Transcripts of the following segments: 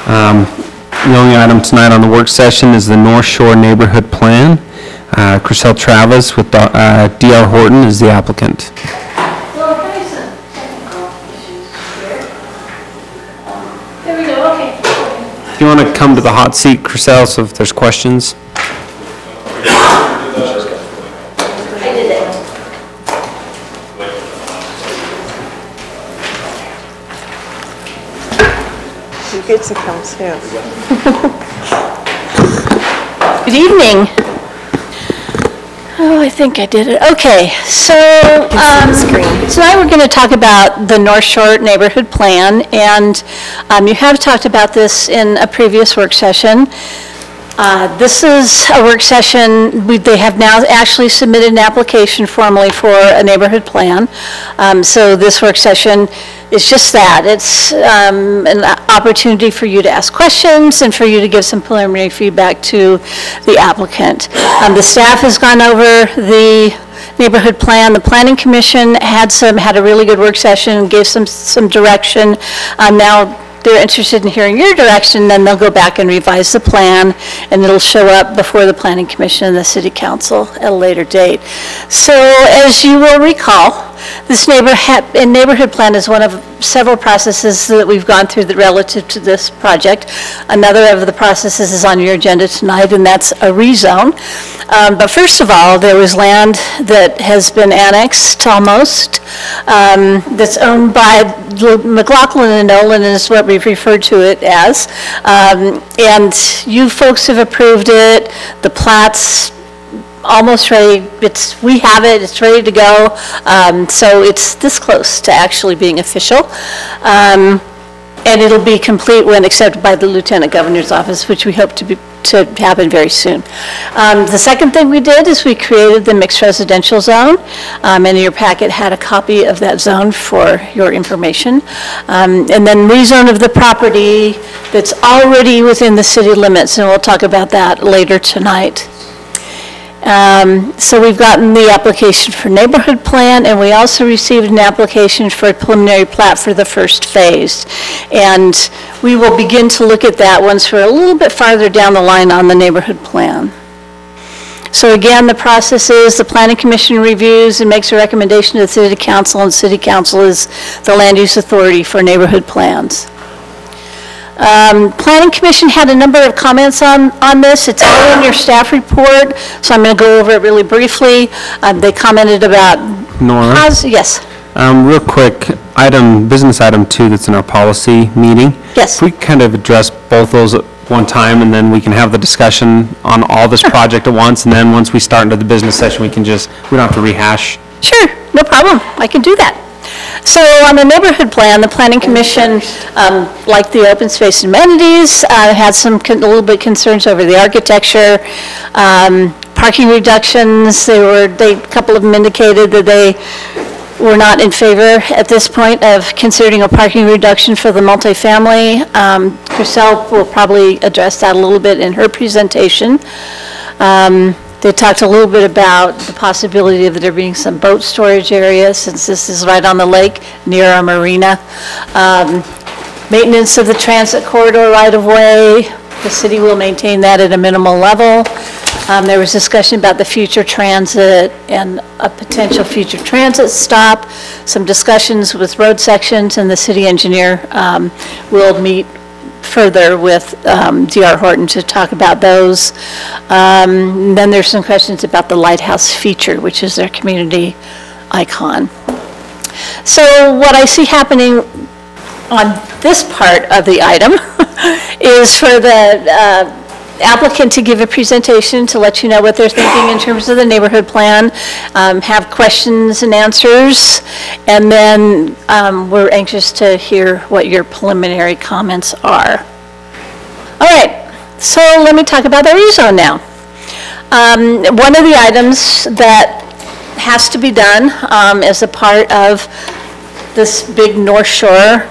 The only item tonight on the work session is the North Shore Neighborhood Plan. Chriselle Travis with D.R. Horton is the applicant. Well, there's some technical issues here. There we go, okay. If you want to come to the hot seat, Chriselle, so if there's questions. I did it. You get to come too. Good evening. Oh, I think I did it. Okay, so tonight we're going to talk about the North Shore Neighborhood Plan, and you have talked about this in a previous work session. This is a work session. They have now actually submitted an application formally for a neighborhood plan. So this work session is just that. It's an opportunity for you to ask questions and for you to give some preliminary feedback to the applicant. The staff has gone over the neighborhood plan. The Planning Commission had a really good work session, gave some direction. Now they're interested in hearing your direction, then they'll go back and revise the plan, and it'll show up before the Planning Commission and the City Council at a later date. So as you will recall, this neighborhood plan is one of several processes that we've gone through relative to this project. Another of the processes is on your agenda tonight, and that's a rezone. But first of all, there was land that has been annexed almost, that's owned by McLaughlin and Nolan is what we've referred to it as. And you folks have approved it. The plat's almost ready. We have it. It's ready to go. So it's this close to actually being official. And it'll be complete when accepted by the Lieutenant Governor's office, which we hope to happen very soon. The second thing we did is we created the mixed residential zone, and your packet had a copy of that zone for your information. And then rezone of the property that's already within the city limits, and we'll talk about that later tonight. So we've gotten the application for neighborhood plan, and we also received an application for a preliminary plat for the first phase. And we will begin to look at that once we're a little bit farther down the line on the neighborhood plan. So again, the process is the Planning Commission reviews and makes a recommendation to the City Council, and City Council is the land use authority for neighborhood plans. Planning Commission had a number of comments on this. It's all in your staff report, so I'm going to go over it really briefly. They commented about... Nora? Yes. Real quick, business item 2 that's in our policy meeting. Yes. If we kind of address both those at one time, and then we can have the discussion on all this project at once, and then once we start into the business session, we don't have to rehash. Sure, no problem. I can do that. So on the neighborhood plan, the Planning Commission, like the open space amenities, had a little bit concerns over the architecture, parking reductions. A couple of them indicated that they were not in favor at this point of considering a parking reduction for the multifamily. Chriselle will probably address that a little bit in her presentation. They talked a little bit about the possibility of there being some boat storage area, since this is right on the lake near a marina. Maintenance of the transit corridor right-of-way. The city will maintain that at a minimal level. There was discussion about the future transit and a potential future transit stop. Some discussions with road sections, and the city engineer will meet further with D.R. Horton to talk about those. Then there's some questions about the lighthouse feature, which is their community icon. So what I see happening on this part of the item is for the applicant to give a presentation to let you know what they're thinking in terms of the neighborhood plan, have questions and answers, and then we're anxious to hear what your preliminary comments are. All right, so let me talk about the rezone now. One of the items that has to be done as a part of this big North Shore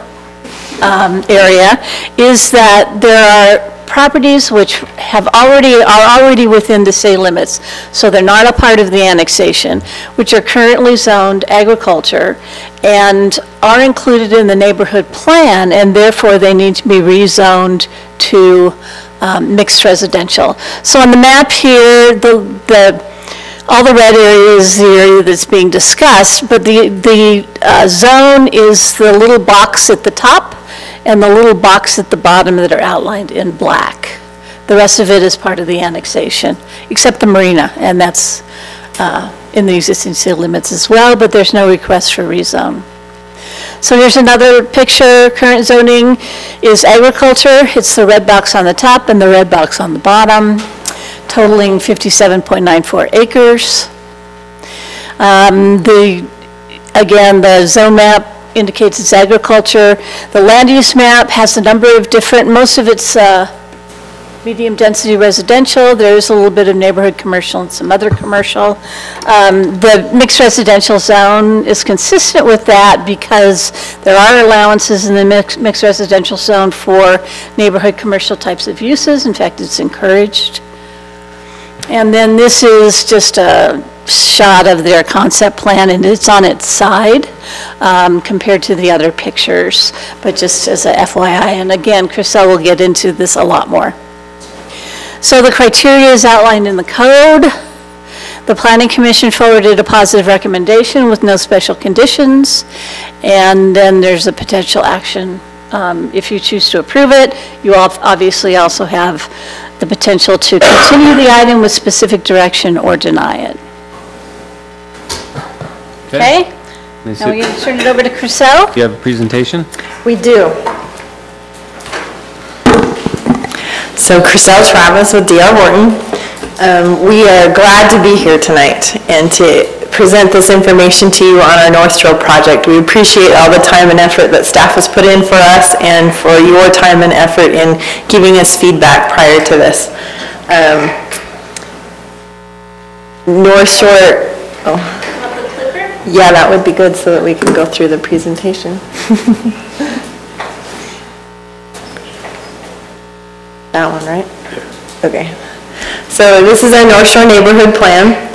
area is that there are properties which are already within the city limits, so they're not a part of the annexation, which are currently zoned agriculture and are included in the neighborhood plan, and therefore they need to be rezoned to mixed residential. So on the map here, all the red area is the area that's being discussed, but the zone is the little box at the top and the little box at the bottom that are outlined in black. The rest of it is part of the annexation, except the marina, and that's in the existing city limits as well, but there's no request for rezone. So here's another picture. Current zoning is agriculture. It's the red box on the top and the red box on the bottom, totaling 57.94 acres. Again, the zone map indicates it's agriculture. The land use map has a number of different, most of it's medium density residential. There's a little bit of neighborhood commercial and some other commercial. The mixed residential zone is consistent with that because there are allowances in the mixed residential zone for neighborhood commercial types of uses. In fact, it's encouraged. And then this is just a shot of their concept plan, and it's on its side compared to the other pictures, but just as a FYI. And again, Chriselle will get into this a lot more. So the criteria is outlined in the code. The Planning Commission forwarded a positive recommendation with no special conditions, and then there's a potential action. If you choose to approve it, you obviously also have the potential to continue the item with specific direction or deny it. Okay? Now we're going to turn it over to Chriselle. Do you have a presentation? We do. So Chriselle Travis with D.R. Horton. We are glad to be here tonight and to present this information to you on our North Shore project. We appreciate all the time and effort that staff has put in for us and for your time and effort in giving us feedback prior to this. North Shore, yeah, that would be good so that we can go through the presentation. That one, right? Okay. So this is our North Shore neighborhood plan.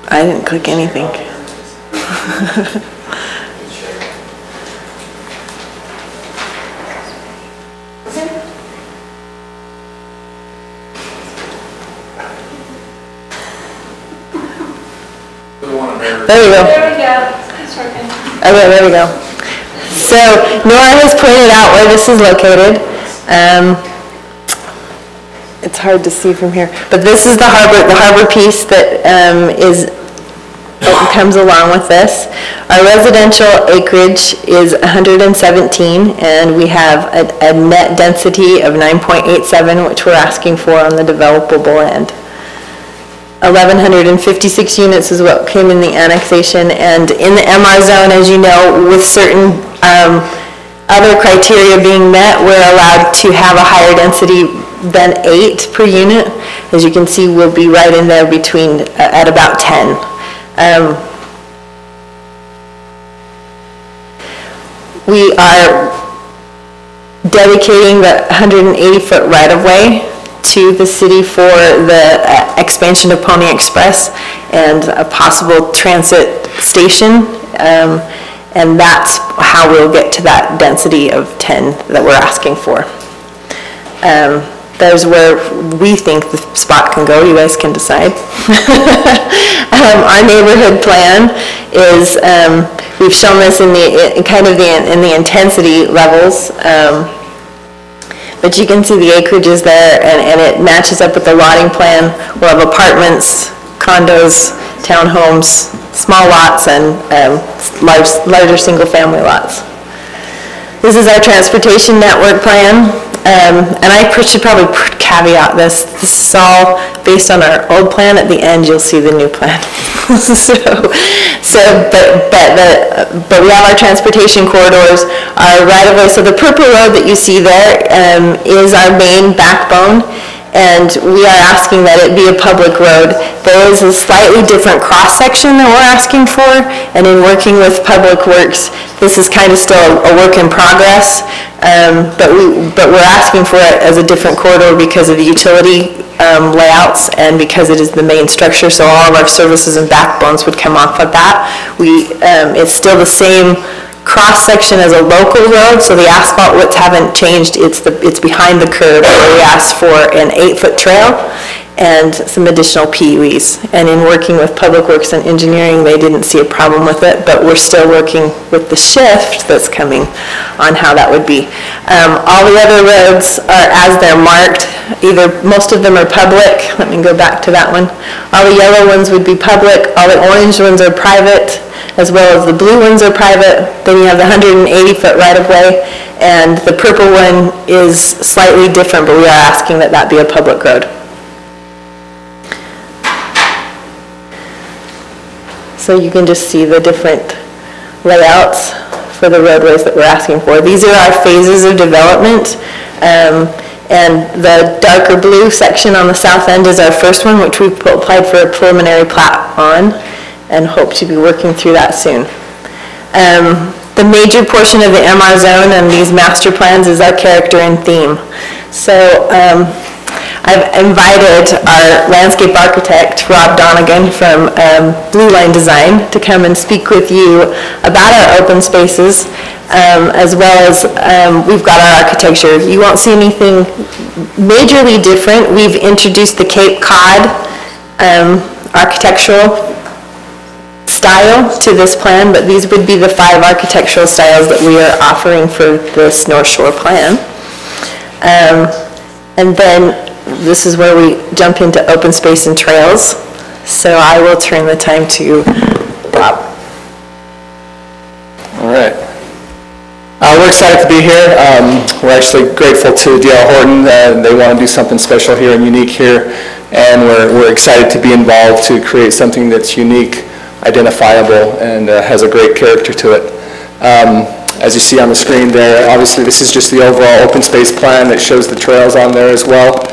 I didn't click anything. There we go. There we go. It's working. Okay, there we go. So Nora has pointed out where this is located. It's hard to see from here, but this is the harbor piece that comes along with this. Our residential acreage is 117, and we have a net density of 9.87, which we're asking for on the developable land. 1,156 units is what came in the annexation, and in the MR zone, as you know, with certain other criteria being met, we're allowed to have a higher density than 8 per unit. As you can see, we'll be right in there between at about 10. We are dedicating the 180-foot right-of-way to the city for the expansion of Pony Express and a possible transit station, and that's how we'll get to that density of 10 that we're asking for. There's where we think the spot can go. You guys can decide. Our neighborhood plan is, we've shown this in the in the intensity levels. But you can see the acreage is there, and it matches up with the lotting plan. We'll have apartments, condos, townhomes, small lots, and larger single-family lots. This is our transportation network plan, and I should probably caveat this. This is all based on our old plan. At the end, you'll see the new plan. But we have our transportation corridors, our right-of-way. So the purple road that you see there is our main backbone, and we are asking that it be a public road. There is a slightly different cross-section that we're asking for, and in working with Public Works, this is kind of still a work in progress, but we're asking for it as a different corridor because of the utility layouts and because it is the main structure, so all of our services and backbones would come off of that. It's still the same cross-section as a local road, so the asphalt widths haven't changed. It's behind the curve where we asked for an 8-foot trail and some additional PUEs. And in working with Public Works and Engineering, they didn't see a problem with it, but we're still working with the shift that's coming on how that would be. All the other roads are as they're marked. Most of them are public. Let me go back to that one. All the yellow ones would be public. All the orange ones are private, as well as the blue ones are private. Then you have the 180-foot right-of-way, and the purple one is slightly different, but we are asking that that be a public road. So you can just see the different layouts for the roadways that we're asking for. These are our phases of development, and the darker blue section on the south end is our first one, which we applied for a preliminary plat on, and hope to be working through that soon. The major portion of the MR zone and these master plans is our character and theme. So I've invited our landscape architect, Rob Donegan from Blue Line Design, to come and speak with you about our open spaces, as well as we've got our architecture. You won't see anything majorly different. We've introduced the Cape Cod architectural style to this plan, but these would be the 5 architectural styles that we are offering for this North Shore plan. And then this is where we jump into open space and trails. So I will turn the time to Rob. All right. We're excited to be here. We're actually grateful to D.R. Horton. They want to do something special here and unique here, and we're excited to be involved to create something that's unique, identifiable, and has a great character to it. As you see on the screen there, obviously this is just the overall open space plan that shows the trails on there as well.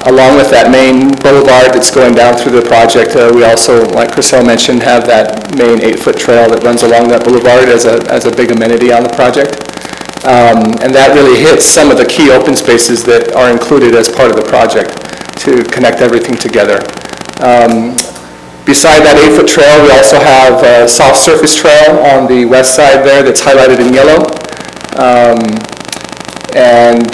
Along with that main boulevard that's going down through the project, we also, like Chriselle mentioned, have that main 8-foot trail that runs along that boulevard as a big amenity on the project. And that really hits some of the key open spaces that are included as part of the project to connect everything together. Beside that 8-foot trail, we also have a soft surface trail on the west side there that's highlighted in yellow. And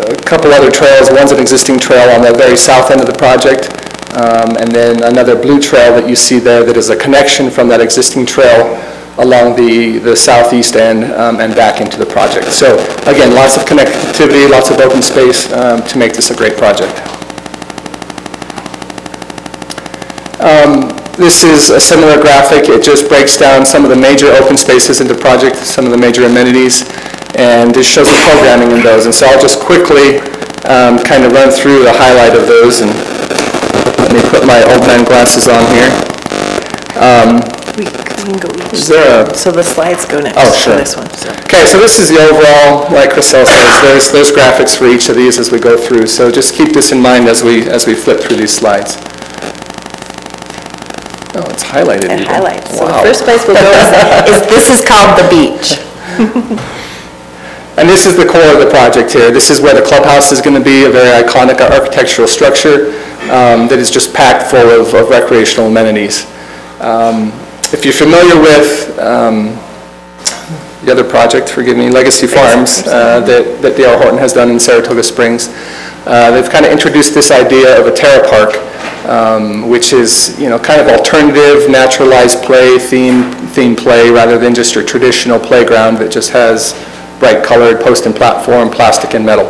a couple other trails. One's an existing trail on the very south end of the project, and then another blue trail that you see there that is a connection from that existing trail along the southeast end and back into the project. So again, lots of connectivity, lots of open space to make this a great project. This is a similar graphic. It just breaks down some of the major open spaces in the project, some of the major amenities, and it shows the programming in those. And so I'll just quickly kind of run through the highlight of those, and let me put my old man glasses on here. We can go each. Is there a... So the slides go next. Oh, sure. This one. So. Okay, so this is the overall, like Chriselle says, there's graphics for each of these as we go through. So just keep this in mind as we flip through these slides. Oh, it's highlighted. It highlights. Wow. So the first place we'll go this is called the beach. And this is the core of the project here. This is where the clubhouse is going to be, a very iconic architectural structure that is just packed full of recreational amenities. If you're familiar with the other project, forgive me, Legacy Farms, that D.R. Horton has done in Saratoga Springs, they've kind of introduced this idea of a Terra Park, which is, kind of alternative, naturalized play, theme play, rather than just your traditional playground that just has bright colored post and platform, plastic and metal.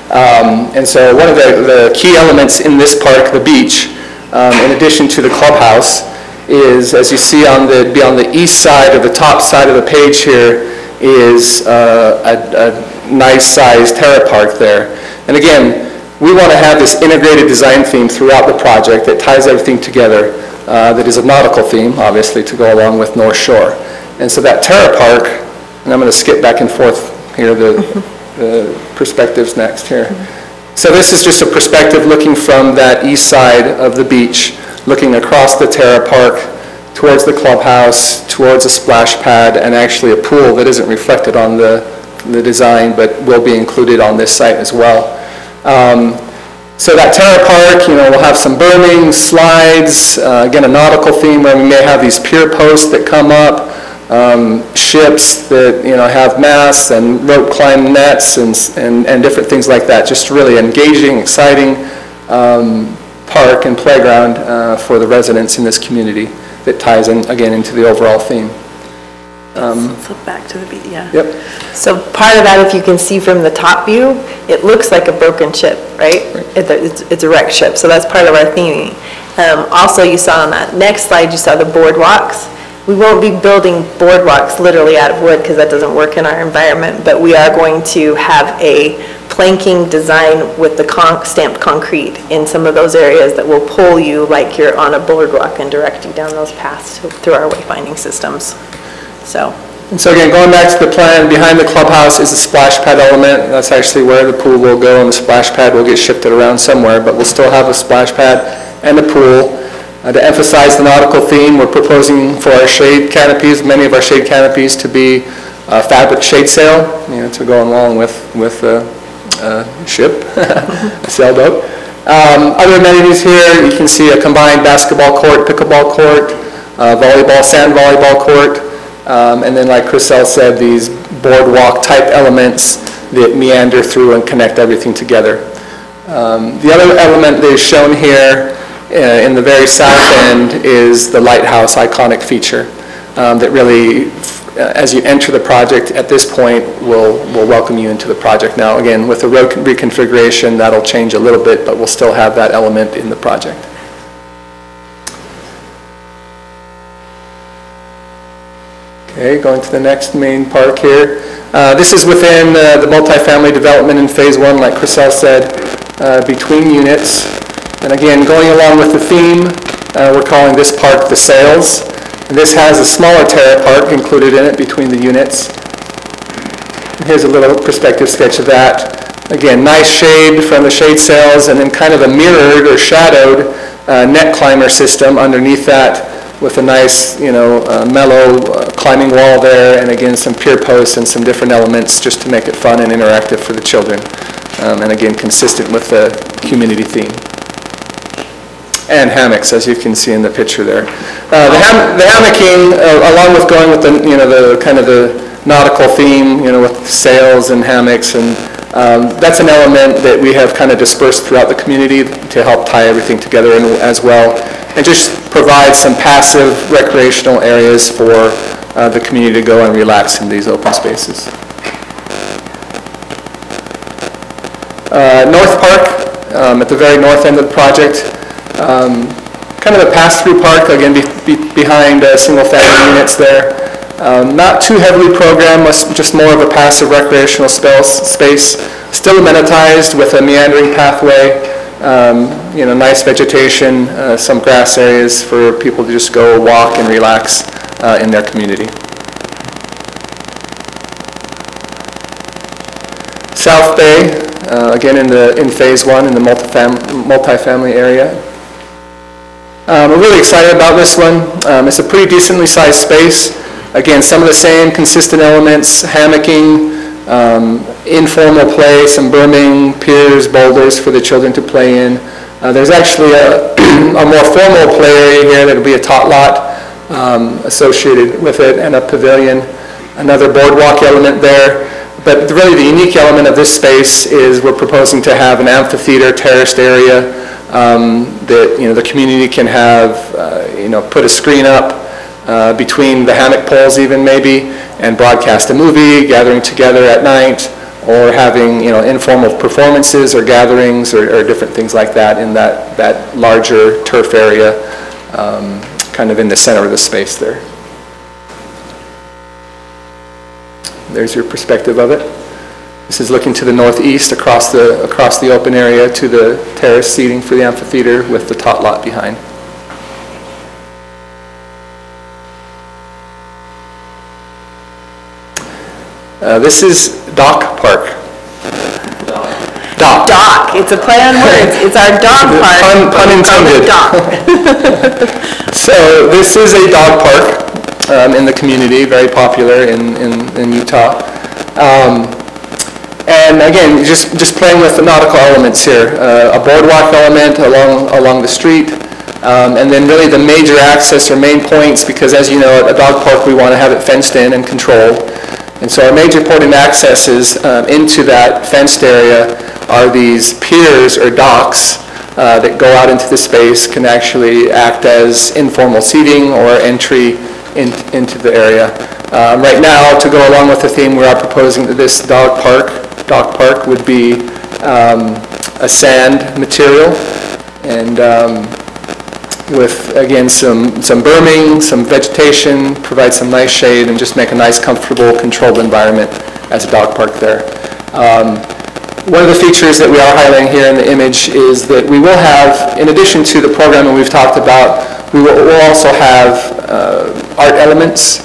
And so one of the key elements in this park, the beach, in addition to the clubhouse, is, as you see on the east side or the top side of the page here, is a nice sized Terra Park there. And again, we want to have this integrated design theme throughout the project that ties everything together, that is a nautical theme, obviously, to go along with North Shore. And so that Terra Park, and I'm going to skip back and forth here, the perspectives next here. So this is just a perspective looking from that east side of the beach, looking across the Terra Park, towards the clubhouse, towards a splash pad, and actually a pool that isn't reflected on the design, but will be included on this site as well. So that Terra Park, we'll have some berming, slides, again, a nautical theme where we may have these pier posts that come up, ships that, have masts and rope climb nets and different things like that. Just really engaging, exciting park and playground for the residents in this community that ties in, again, into the overall theme. Flip back to the beach, yeah. Yep. So part of that, if you can see from the top view, it looks like a broken ship, right? It's a wrecked ship, so that's part of our theming. Also, you saw on that next slide, you saw the boardwalks. We won't be building boardwalks literally out of wood because that doesn't work in our environment, but we are going to have a planking design with the stamped concrete in some of those areas that will pull you like you're on a boardwalk and direct you down those paths through our wayfinding systems. And so again, going back to the plan, behind the clubhouse is a splash pad element. That's actually where the pool will go, and the splash pad will get shifted around somewhere, but we'll still have a splash pad and a pool. To emphasize the nautical theme, we're proposing for our shade canopies, many of our shade canopies, to be fabric shade sail, to go along with a ship, a sailboat. Other amenities here, you can see a combined basketball court, pickleball court, volleyball, sand volleyball court, and then like Chriselle said, these boardwalk type elements that meander through and connect everything together. The other element that is shown here in the very south end is the lighthouse iconic feature that really, as you enter the project at this point, will welcome you into the project. Now again, with the road reconfiguration, that'll change a little bit, but we'll still have that element in the project. Okay, going to the next main park here. This is within the multifamily development in phase 1, like Chriselle said, between units. And again, going along with the theme, we're calling this park the Sails. And this has a smaller Terra Park included in it between the units. And here's a little perspective sketch of that. Again, nice shade from the shade sails, and then kind of a mirrored or shadowed net climber system underneath that, with a nice, mellow climbing wall there, and again, some pier posts and some different elements just to make it fun and interactive for the children. And again, consistent with the community theme. And hammocks, as you can see in the picture there. The hammocking, along with going with the kind of the nautical theme, with sails and hammocks, and that's an element that we have kind of dispersed throughout the community to help tie everything together as well, and just provide some passive recreational areas for the community to go and relax in these open spaces. North Park, at the very north end of the project, kind of a pass-through park, again behind single-family units there. Not too heavily programmed, just more of a passive recreational space. Still amenitized with a meandering pathway, nice vegetation, some grass areas for people to just go walk and relax in their community. South Bay, again in phase 1 in the multifamily area. We're really excited about this one. It's a pretty decently sized space. Again, some of the same consistent elements, hammocking, informal play, some berming, piers, boulders for the children to play in. There's actually a more formal play area here that will be a tot lot associated with it, and a pavilion, another boardwalk element there. But really the unique element of this space is we're proposing to have an amphitheater terraced area that the community can have, put a screen up between the hammock poles even maybe, and broadcast a movie, gathering together at night, or having informal performances or gatherings or different things like that in that larger turf area, kind of in the center of the space there. There's your perspective of it. This is looking to the northeast across the open area to the terrace seating for the amphitheater with the tot lot behind. This is Dock Park. Dock. dock. It's a play on words. It's our dog park. Pun intended. Dock. So this is a dog park in the community, very popular in Utah. And again, just playing with the nautical elements here. A boardwalk element along the street, and then really the major access or main points, because as you know, at a dog park we want to have it fenced in and controlled. And so our major point of accesses into that fenced area are these piers or docks that go out into the space, can actually act as informal seating or entry into the area. Right now, to go along with the theme, we are proposing that this dog park would be a sand material, and with, again, some berming, some vegetation, provide some nice shade, and just make a nice, comfortable, controlled environment as a dog park there. One of the features that we are highlighting here in the image is that we will have, in addition to the programming we've talked about, we'll also have art elements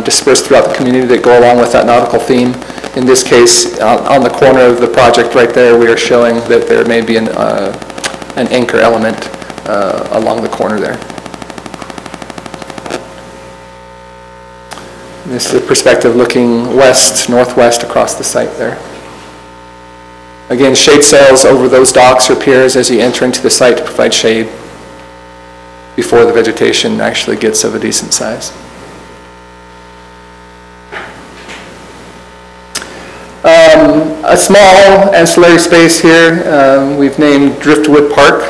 dispersed throughout the community that go along with that nautical theme. In this case, on the corner of the project right there, we are showing that there may be an anchor element along the corner there. This is a perspective looking west, northwest across the site there. Again, shade sails over those docks or piers as you enter into the site to provide shade before the vegetation actually gets of a decent size. A small ancillary space here we've named Driftwood Park.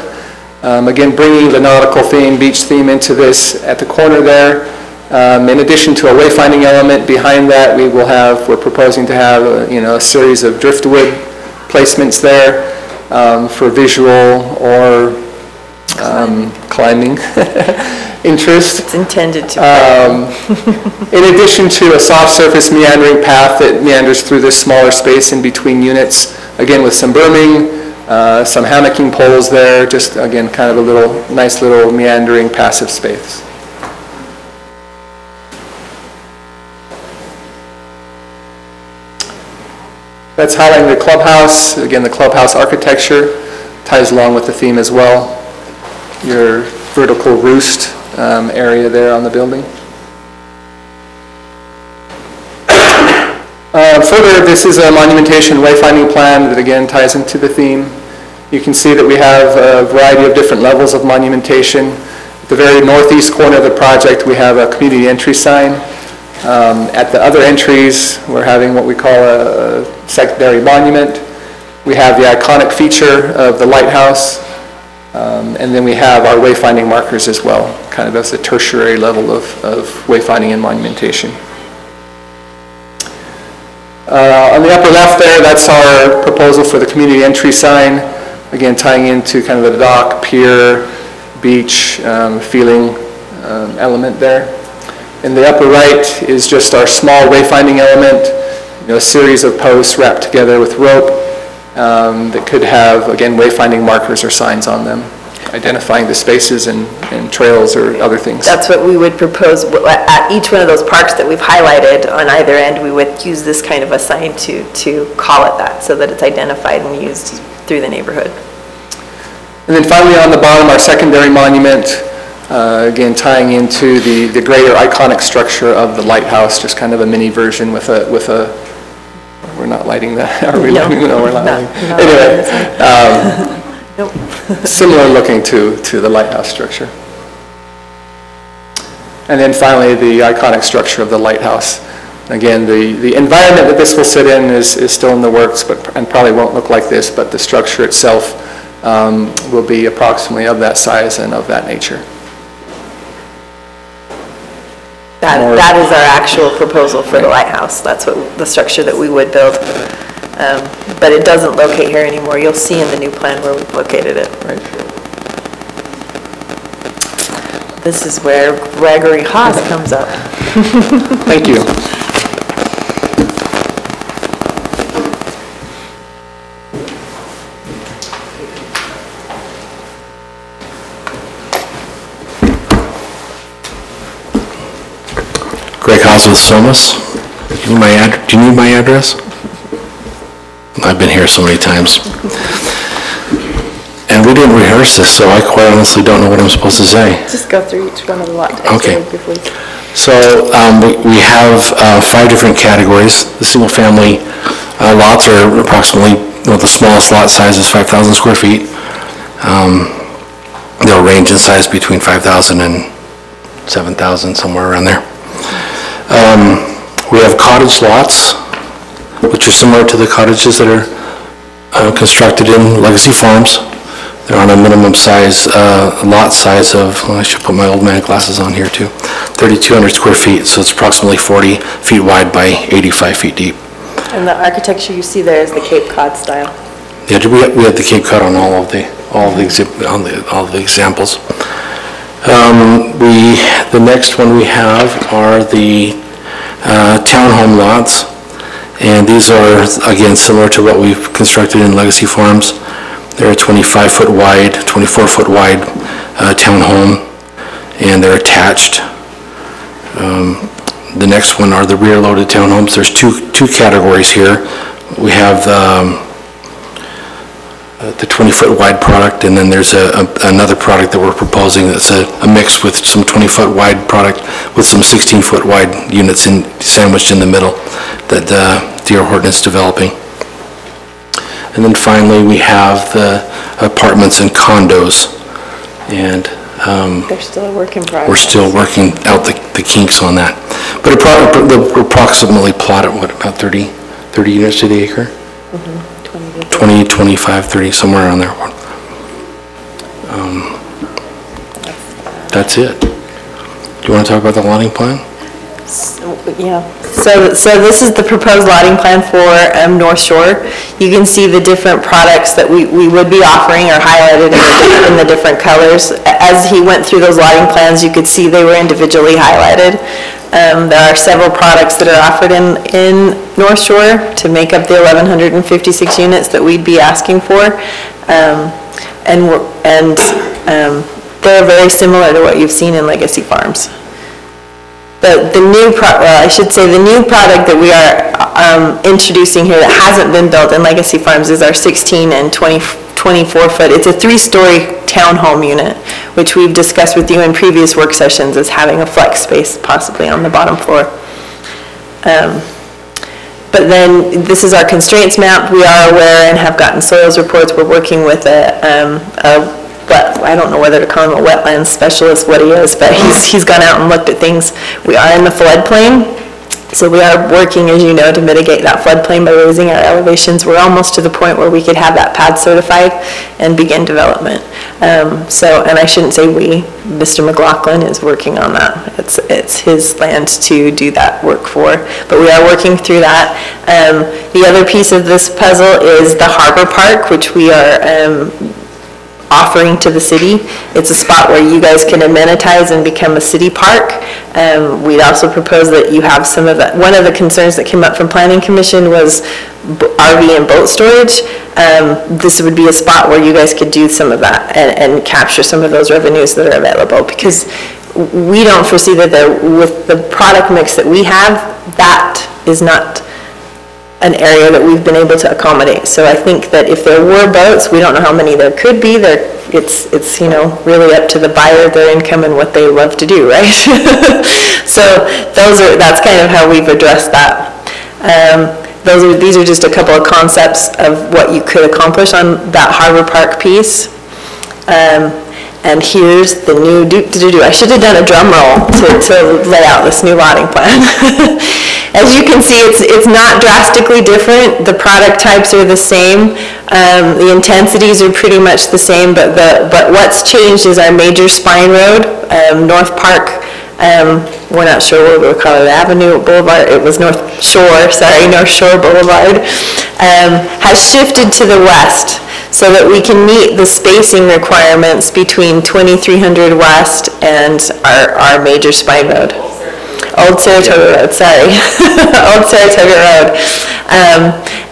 Again, bringing the nautical theme, beach theme into this at the corner there. In addition to a wayfinding element behind that, we're proposing to have a series of driftwood placements there for visual or climbing interest. It's intended to. In addition to a soft surface meandering path that meanders through this smaller space in between units, again with some berming, some hammocking poles there, just again kind of a nice little meandering passive space. That's highlighting the clubhouse. Again, the clubhouse architecture ties along with the theme as well. Your vertical roost area there on the building. Further, this is a monumentation wayfinding plan that again ties into the theme. You can see that we have a variety of different levels of monumentation. At the very northeast corner of the project, we have a community entry sign. At the other entries, we're having what we call a secondary monument. We have the iconic feature of the lighthouse, and then we have our wayfinding markers as well, kind of as a tertiary level of wayfinding and monumentation. On the upper left there, that's our proposal for the community entry sign, again tying into kind of the dock, pier, beach feeling element there. In the upper right is just our small wayfinding element, a series of posts wrapped together with rope that could have, again, wayfinding markers or signs on them, identifying the spaces and trails or other things. That's what we would propose at each one of those parks that we've highlighted on either end. We would use this kind of a sign to call it that, so that it's identified and used through the neighborhood. And then finally on the bottom, our secondary monument, again tying into the greater iconic structure of the lighthouse, just kind of a mini version with a we're not lighting that, are we? No, no, we're not lighting. Anyway, nope. Similar looking to the lighthouse structure. And then finally, the iconic structure of the lighthouse. Again, the environment that this will sit in is still in the works, and probably won't look like this, but the structure itself will be approximately of that size and of that nature. That is our actual proposal for the lighthouse. That's what the structure that we would build. But it doesn't locate here anymore. You'll see in the new plan where we've located it. Right. This is where Gregory Haas comes up. Thank you. Greg Haas with SOMAS. Do you need my address? I've been here so many times. And we didn't rehearse this, so I quite honestly don't know what I'm supposed to say. Just go through each one of the lot types. Okay. So we have 5 different categories. The single-family lots are approximately, well, the smallest lot size is 5,000 square feet. They'll range in size between 5,000 and 7,000, somewhere around there. We have cottage lots, which are similar to the cottages that are constructed in legacy farms. They're on a minimum size, lot size of, well, I should put my old man glasses on here too, 3,200 square feet, so it's approximately 40 feet wide by 85 feet deep. And the architecture you see there is the Cape Cod style. Yeah, we had the Cape Cod on all of the examples. The next one we have are the townhome lots, and these are, again, similar to what we've constructed in legacy farms. They're a 25-foot wide, 24-foot wide townhome, and they're attached. The next one are the rear-loaded townhomes. There's two categories here. We have the 20-foot wide product, and then there's another product that we're proposing that's a mix with some 20-foot wide product with some 16-foot wide units sandwiched in the middle that D.R. Horton is developing. And then finally, we have the apartments and condos, and They're still a work in progress. we're still working out the kinks on that. But they're approximately plot at what, about 30 units to the acre? 20, 25, 30, somewhere around there. That's it. Do you want to talk about the lotting plan? Yeah, so this is the proposed lotting plan for North Shore. You can see the different products that we would be offering are highlighted in the different colors. As he went through those lotting plans, you could see they were individually highlighted. There are several products that are offered in North Shore to make up the 1,156 units that we'd be asking for. They're very similar to what you've seen in Legacy Farms. The new new product that we are introducing here that hasn't been built in Legacy Farms is our 16 and 24 foot. It's a 3-story townhome unit, which we've discussed with you in previous work sessions as having a flex space possibly on the bottom floor. But then this is our constraints map. We are aware and have gotten soils reports. We're working with I don't know whether to call him a wetlands specialist, what he is, but he's gone out and looked at things. We are in the floodplain, so we are working, as you know, to mitigate that floodplain by raising our elevations. We're almost to the point where we could have that pad certified and begin development. And I shouldn't say we, Mr. McLaughlin is working on that. It's his land to do that work for, but we are working through that. The other piece of this puzzle is the Harbor Park, which we are offering to the city. It's a spot where you guys can amenitize and become a city park. We'd also propose that you have some of that. One of the concerns that came up from Planning Commission was RV and boat storage. This would be a spot where you guys could do some of that and capture some of those revenues that are available, because we don't foresee that with the product mix that we have, that is not an area that we've been able to accommodate. So I think that if there were boats, we don't know how many there could be. It's really up to the buyer, their income, and what they love to do, right? So that's kind of how we've addressed that. These are just a couple of concepts of what you could accomplish on that Harbor Park piece. And here's the new I should have done a drum roll to lay out this new lotting plan. As you can see, it's not drastically different. The product types are the same. The intensities are pretty much the same, but what's changed is our major spine road, North Park. We're not sure what we'll call it, Avenue Boulevard. It was North Shore Boulevard, has shifted to the west, so that we can meet the spacing requirements between 2300 West and our major spine road. Old Saratoga Road, sorry. Old Saratoga Road.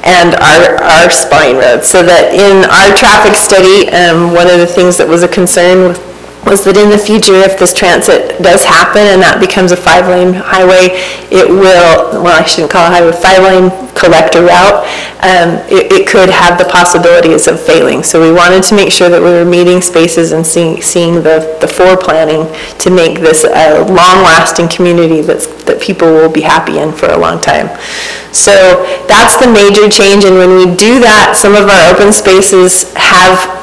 And our spine road. So that in our traffic study, one of the things that was a concern was that in the future, if this transit does happen and that becomes a 5-lane highway, it will, well, I shouldn't call it a highway, 5-lane collector route, it could have the possibilities of failing. So we wanted to make sure that we were meeting spaces and seeing the planning to make this a long-lasting community that people will be happy in for a long time. So that's the major change, and when we do that, some of our open spaces have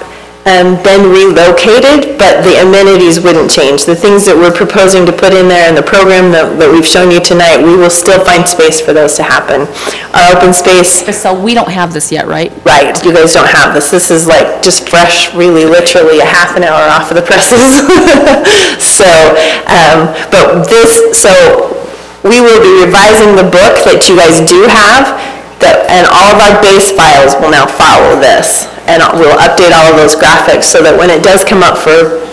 been relocated, but the amenities wouldn't change. The things that we're proposing to put in there in the program that we've shown you tonight, we will still find space for those to happen. Our open space... So we don't have this yet, right? Right, you guys don't have this. This is like just fresh, really literally a half an hour off of the presses. So, we will be revising the book that you guys do have, and all of our base files will now follow this. And we'll update all of those graphics so that when it does come up for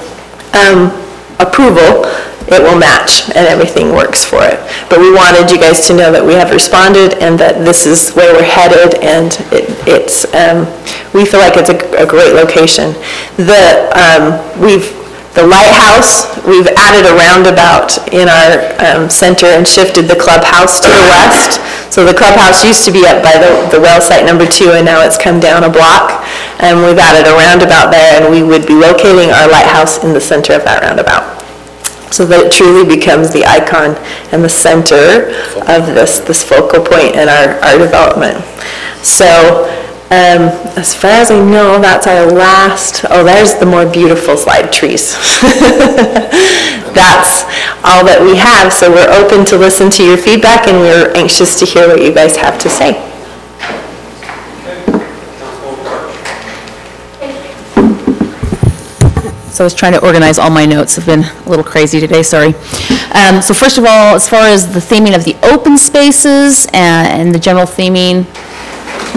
approval, it will match and everything works for it. But we wanted you guys to know that we have responded and that this is where we're headed, and we feel like it's a great location. The lighthouse, we've added a roundabout in our center and shifted the clubhouse to the west. So the clubhouse used to be up by the well site number 2, and now it's come down a block. And we've added a roundabout there, and we would be locating our lighthouse in the center of that roundabout, so that it truly becomes the icon and the center of this focal point in our development. So as far as I know, that's our last, there's the more beautiful slide, trees. That's all that we have, so we're open to listen to your feedback, and we're anxious to hear what you guys have to say. So I was trying to organize all my notes. I've been a little crazy today, sorry. So first of all, as far as the theming of the open spaces and the general theming,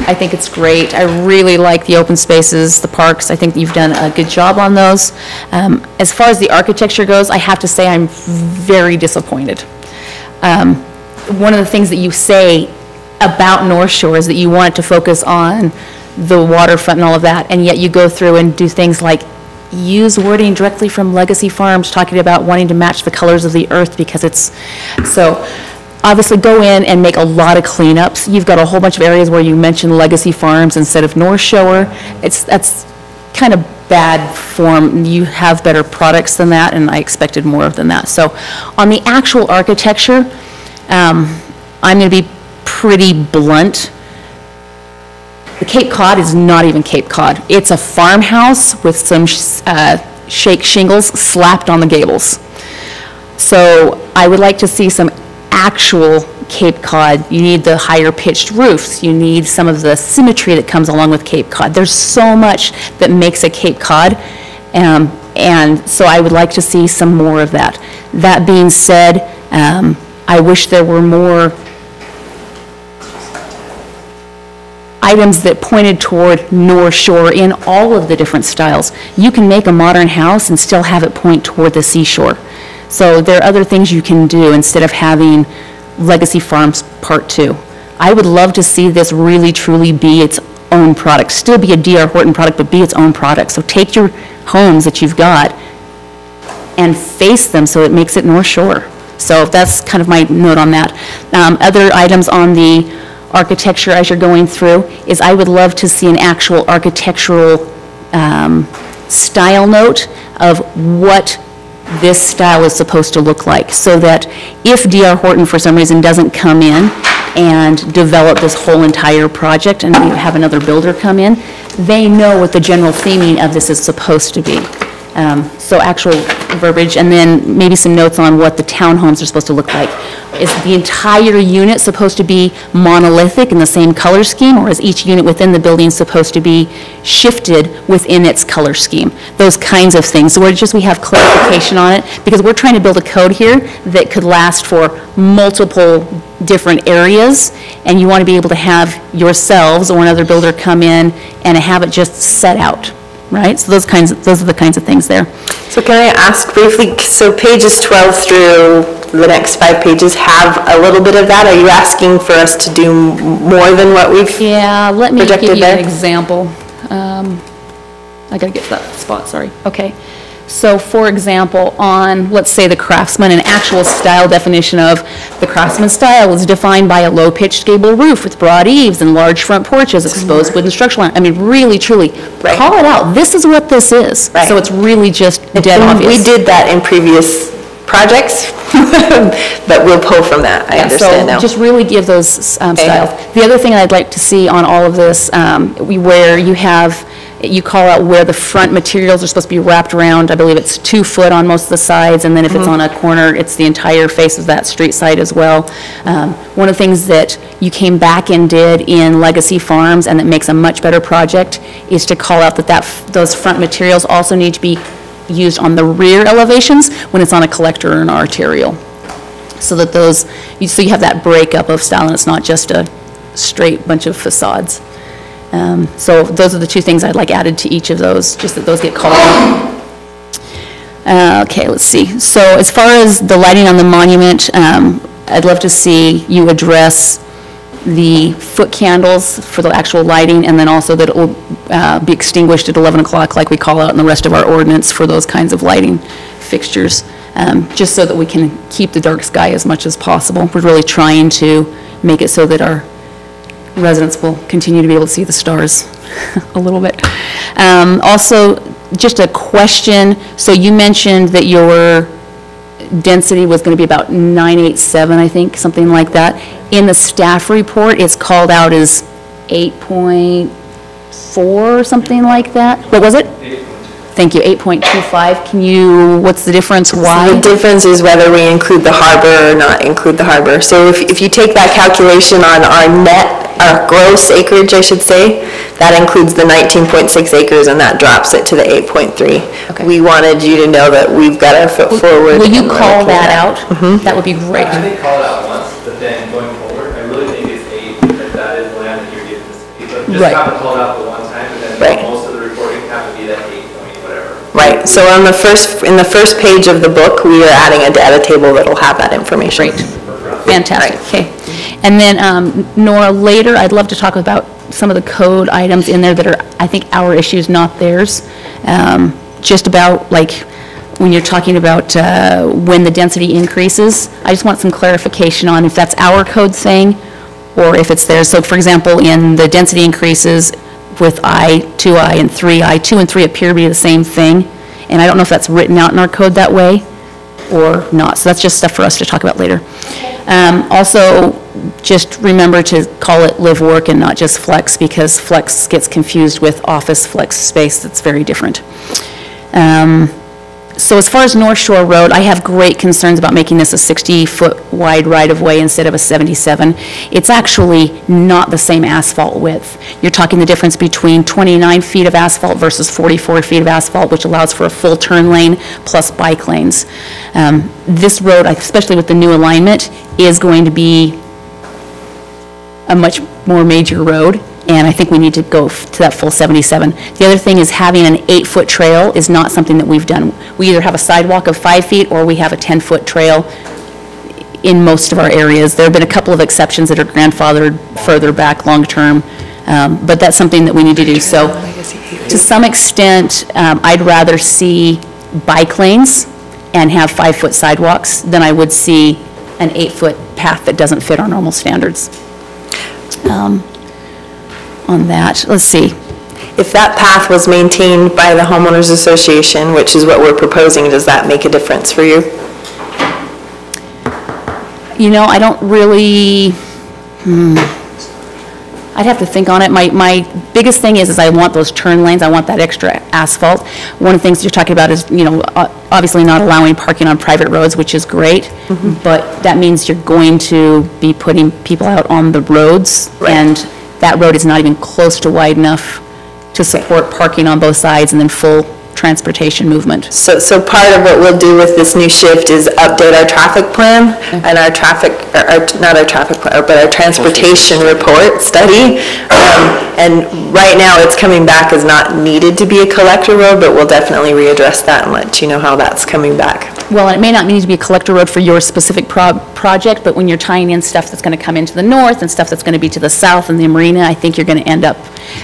I think it's great. I really like the open spaces, the parks. I think you've done a good job on those. As far as the architecture goes, I have to say I'm very disappointed. One of the things that you say about North Shore is that you want to focus on the waterfront and all of that, and yet you go through and do things like use wording directly from Legacy Farms, talking about wanting to match the colors of the earth because it's, so obviously go in and make a lot of cleanups. You've got a whole bunch of areas where you mention Legacy Farms instead of North Shore. That's kind of bad form. You have better products than that, and I expected more than that. So on the actual architecture, I'm going to be pretty blunt. The Cape Cod is not even Cape Cod. It's a farmhouse with some shake shingles slapped on the gables. So I would like to see some actual Cape Cod. You need the higher pitched roofs. You need some of the symmetry that comes along with Cape Cod. There's so much that makes a Cape Cod, and so I would like to see some more of that. That being said, I wish there were more items that pointed toward North Shore in all of the different styles. You can make a modern house and still have it point toward the seashore. So there are other things you can do instead of having Legacy Farms Part 2. I would love to see this really truly be its own product, still be a D.R. Horton product, but be its own product. So take your homes that you've got and face them so it makes it North Shore. So that's kind of my note on that. Other items on the architecture as you're going through is I would love to see an actual architectural style note of what this style is supposed to look like, so that if D.R. Horton for some reason doesn't come in and develop this whole entire project and we have another builder come in, they know what the general theming of this is supposed to be. So actual verbiage, and then maybe some notes on what the townhomes are supposed to look like. Is the entire unit supposed to be monolithic in the same color scheme, or is each unit within the building supposed to be shifted within its color scheme? Those kinds of things. So we have clarification on it, because we're trying to build a code here that could last for multiple different areas, and you want to be able to have yourselves or another builder come in and have it just set out. Right? So those are the kinds of things there. So can I ask briefly, so pages 12 through the next 5 pages have a little bit of that? Are you asking for us to do more than what we've projected there? Yeah, let me give you an example. I got to get to that spot, sorry. Okay. So for example, on, let's say, the Craftsman, an actual style definition of the Craftsman style is defined by a low-pitched gable roof with broad eaves and large front porches, exposed wooden structural line. I mean, really, truly, Right. call it out. This is what this is. Right. So it's really just dead And obvious. we did that in previous projects, but we'll pull from that, I understand now. So just really give those styles. The other thing I'd like to see on all of this, where you call out where the front materials are supposed to be wrapped around, I believe it's 2 foot on most of the sides, and then if it's on a corner, it's the entire face of that street side as well. One of the things that you came back and did in Legacy Farms, and that makes a much better project, is to call out that those front materials also need to be used on the rear elevations when it's on a collector or an arterial. So that so you have that breakup of style and it's not just a straight bunch of facades. So those are the 2 things I'd like added to each of those, just that those get called out. Okay, let's see. So as far as the lighting on the monument, I'd love to see you address the foot candles for the actual lighting, and then also that it will be extinguished at 11 o'clock like we call out in the rest of our ordinance for those kinds of lighting fixtures, just so that we can keep the dark sky as much as possible. We're really trying to make it so that our residents will continue to be able to see the stars a little bit. Also, just a question, so you mentioned that your density was going to be about 987, I think, something like that. In the staff report, it's called out as 8.4 or something like that. What was it? Thank you, 8.25. What's the difference, why? The difference is whether we include the harbor or not include the harbor. So if you take that calculation on our gross acreage, I should say, that includes the 19.6 acres and that drops it to the 8.3. Okay. We wanted you to know that we've got our foot forward. Will you and we're call looking that at- out? That would be great. I think call it out once, but then going forward, I really think it's 8, because that is the land that you're giving this. But just Right. have it called out the one time, and then Right. most of the reporting have to be that 8 point whatever. Right, so in the first page of the book, we are adding a data table that'll have that information. Great. Fantastic, okay. And then, Nora, later, I'd love to talk about some of the code items in there that are, I think, our issues, not theirs. Just about, like, when you're talking about when the density increases, I just want some clarification on if that's our code saying, or if it's theirs. So, for example, in the density increases with I, 2I, and 3I, 2 and 3 appear to be the same thing, and I don't know if that's written out in our code that way or not. So that's just stuff for us to talk about later. Also, just remember to call it live work and not just flex, because flex gets confused with office flex space. That's very different. So as far as North Shore Road, I have great concerns about making this a 60-foot wide right-of-way instead of a 77. It's actually not the same asphalt width. You're talking the difference between 29 feet of asphalt versus 44 feet of asphalt, which allows for a full turn lane plus bike lanes. This road, especially with the new alignment, is going to be a much more major road, and I think we need to go to that full 77. The other thing is having an 8-foot trail is not something that we've done. We either have a sidewalk of 5 feet or we have a 10-foot trail in most of our areas. There have been a couple of exceptions that are grandfathered further back long-term, but that's something that we need to do. So to some extent, I'd rather see bike lanes and have 5-foot sidewalks than I would see an 8-foot path that doesn't fit our normal standards. On that, let's see. If that path was maintained by the homeowners association, which is what we're proposing, does that make a difference for you? You know, I don't really, I'd have to think on it. My biggest thing is I want those turn lanes, I want that extra asphalt. One of the things you're talking about is, you know, obviously not allowing parking on private roads, which is great, but that means you're going to be putting people out on the roads, and that road is not even close to wide enough to support parking on both sides and then full transportation movement. So part of what we'll do with this new shift is update our traffic plan and our traffic, not our traffic plan, but our transportation report study. And right now, it's coming back as not needed to be a collector road, but we'll definitely readdress that and let you know how that's coming back. Well, and it may not need to be a collector road for your specific project, but when you're tying in stuff that's going to come into the north and stuff that's going to be to the south and the marina, I think you're going to end up,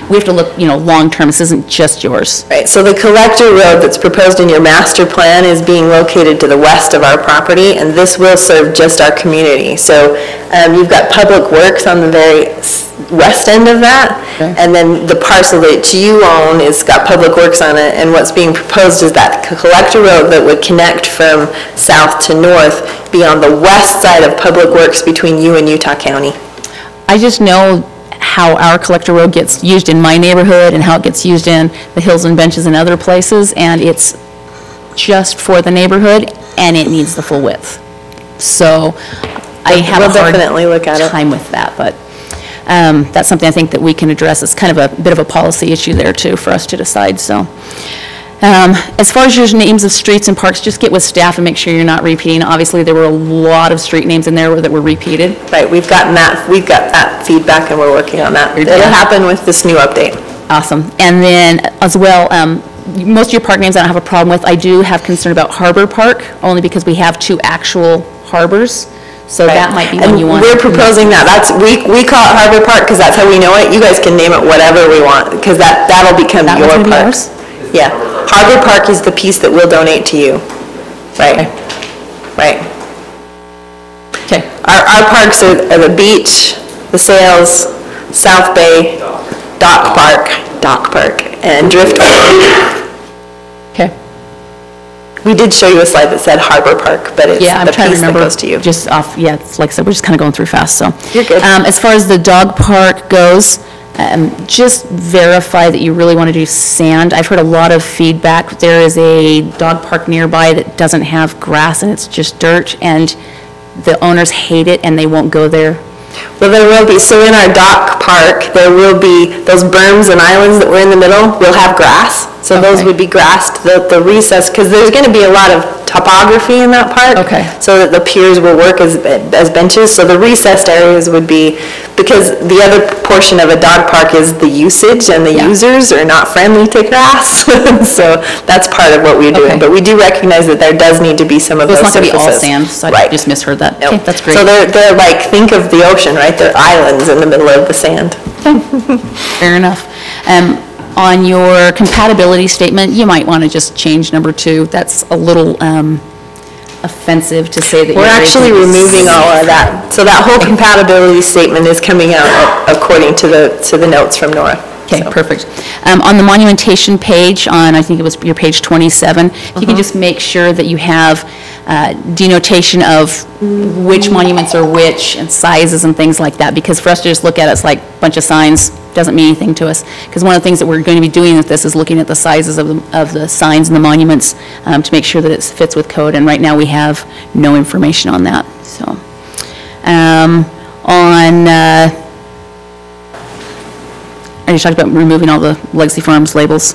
we have to look, long-term. This isn't just yours. Right, so the collector road that's proposed in your master plan is being located to the west of our property, and this will serve just our community. So you've got Public Works on the very west end of that, and then the parcel that you own has got Public Works on it, and what's being proposed is that collector road that would connect from south to north be on the west side of Public Works between you and Utah County. I just know how our collector road gets used in my neighborhood and how it gets used in the Hills and Benches and other places, and it's just for the neighborhood, and it needs the full width. So I have a hard definitely look at it. time with that, but that's something I think that we can address. It's kind of a bit of a policy issue there, too, for us to decide, so. As far as your names of streets and parks, just get with staff and make sure you're not repeating. Obviously, there were a lot of street names in there that were repeated. Right, we've got that feedback, and we're working on that. It'll happen with this new update. Awesome. And then, as well, most of your park names I don't have a problem with. I do have concern about Harbor Park, only because we have 2 actual harbors. So that might be one you want. We're proposing that. We call it Harbor Park because that's how we know it. You guys can name it whatever we want, because that'll become your one's gonna be park. ours? Yeah. Harbor Park is the piece that we'll donate to you. Right. Right. Okay. Our parks are the beach, the sails, South Bay, Dock Park, and Driftwood. Okay. We did show you a slide that said Harbor Park, but it's Yeah, I'm the trying to piece that remember. goes to you. Just off, yeah, it's like I said, we're just kind of going through fast, so. You're good. As far as the dog park goes, just verify that you really want to do sand. I've heard a lot of feedback. There is a dog park nearby that doesn't have grass and it's just dirt, and the owners hate it and they won't go there. Well, there will be, so in our dock park, there will be those berms and islands that were in the middle will have grass. So those Okay. would be grassed, the recess, because there's going to be a lot of topography in that park. Okay. So that the piers will work as benches. So the recessed areas would be, because the other portion of a dog park is the usage, and the Yeah. users are not friendly to grass. So that's part of what we're doing. Okay. But we do recognize that there does need to be some of So those it's not surfaces. going to be all sand, so I Right. just misheard that. Nope. Okay, that's great. So they're like, think of the ocean, right? They're islands in the middle of the sand. Fair enough. On your compatibility statement, you might want to just change number 2. That's a little offensive to say that We're you're actually raising- removing all of that. So that whole compatibility statement is coming out according to the notes from Nora. Okay, So- perfect. On the monumentation page, on, I think it was your page 27, if you can just make sure that you have denotation of which monuments are which, and sizes and things like that, because for us to just look at it, it's like a bunch of signs, doesn't mean anything to us. Because one of the things that we're going to be doing with this is looking at the sizes of the signs and the monuments to make sure that it fits with code, and right now we have no information on that, so. I just talked about removing all the Legacy Farms labels.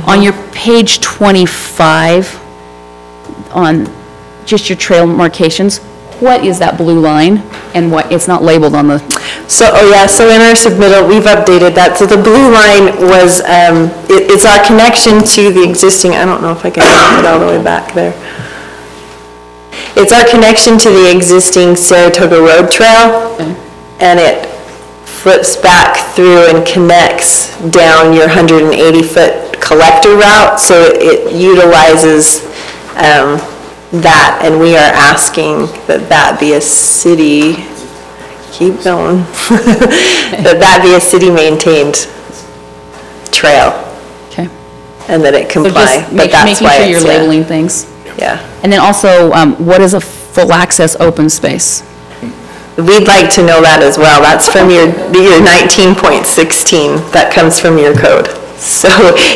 On your page 25, on just your trail markations, what is that blue line? And what, it's not labeled on the, So, so in our submittal, we've updated that. So the blue line was, it's our connection to the existing, I don't know if I can get it all the way back there. It's our connection to the existing Saratoga Road Trail, and it flips back through and connects down your 180-foot collector route, so it utilizes that, and we are asking that be a city, keep going, that be a city-maintained trail, okay. and that it So comply, just but that's making why sure it's, you're labeling things. yeah. And then also, what is a full access open space? We'd like to know that as well. That's from your 19.16, that comes from your code. So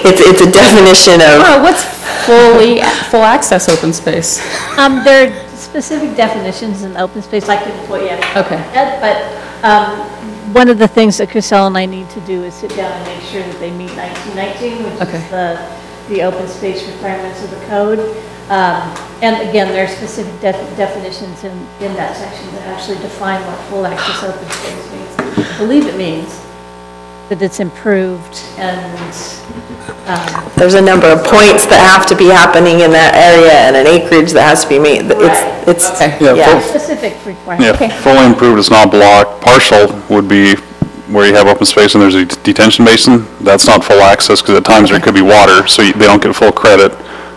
it's a definition of, Oh, what's full access open space? There are specific definitions in open space, I couldn't put yet. Okay. But one of the things that Chriselle and I need to do is sit down and make sure that they meet 1919, which Okay. is the open space requirements of the code. And again, there are specific definitions in that section that actually define what full access open space means. I believe it means that it's improved and, There's a number of points that have to be happening in that area and an acreage that has to be made. It's, yeah. specific requirements. Yeah, fully improved is not blocked. Partial would be where you have open space and there's a detention basin. That's not full access because at times there could be water, so they don't get full credit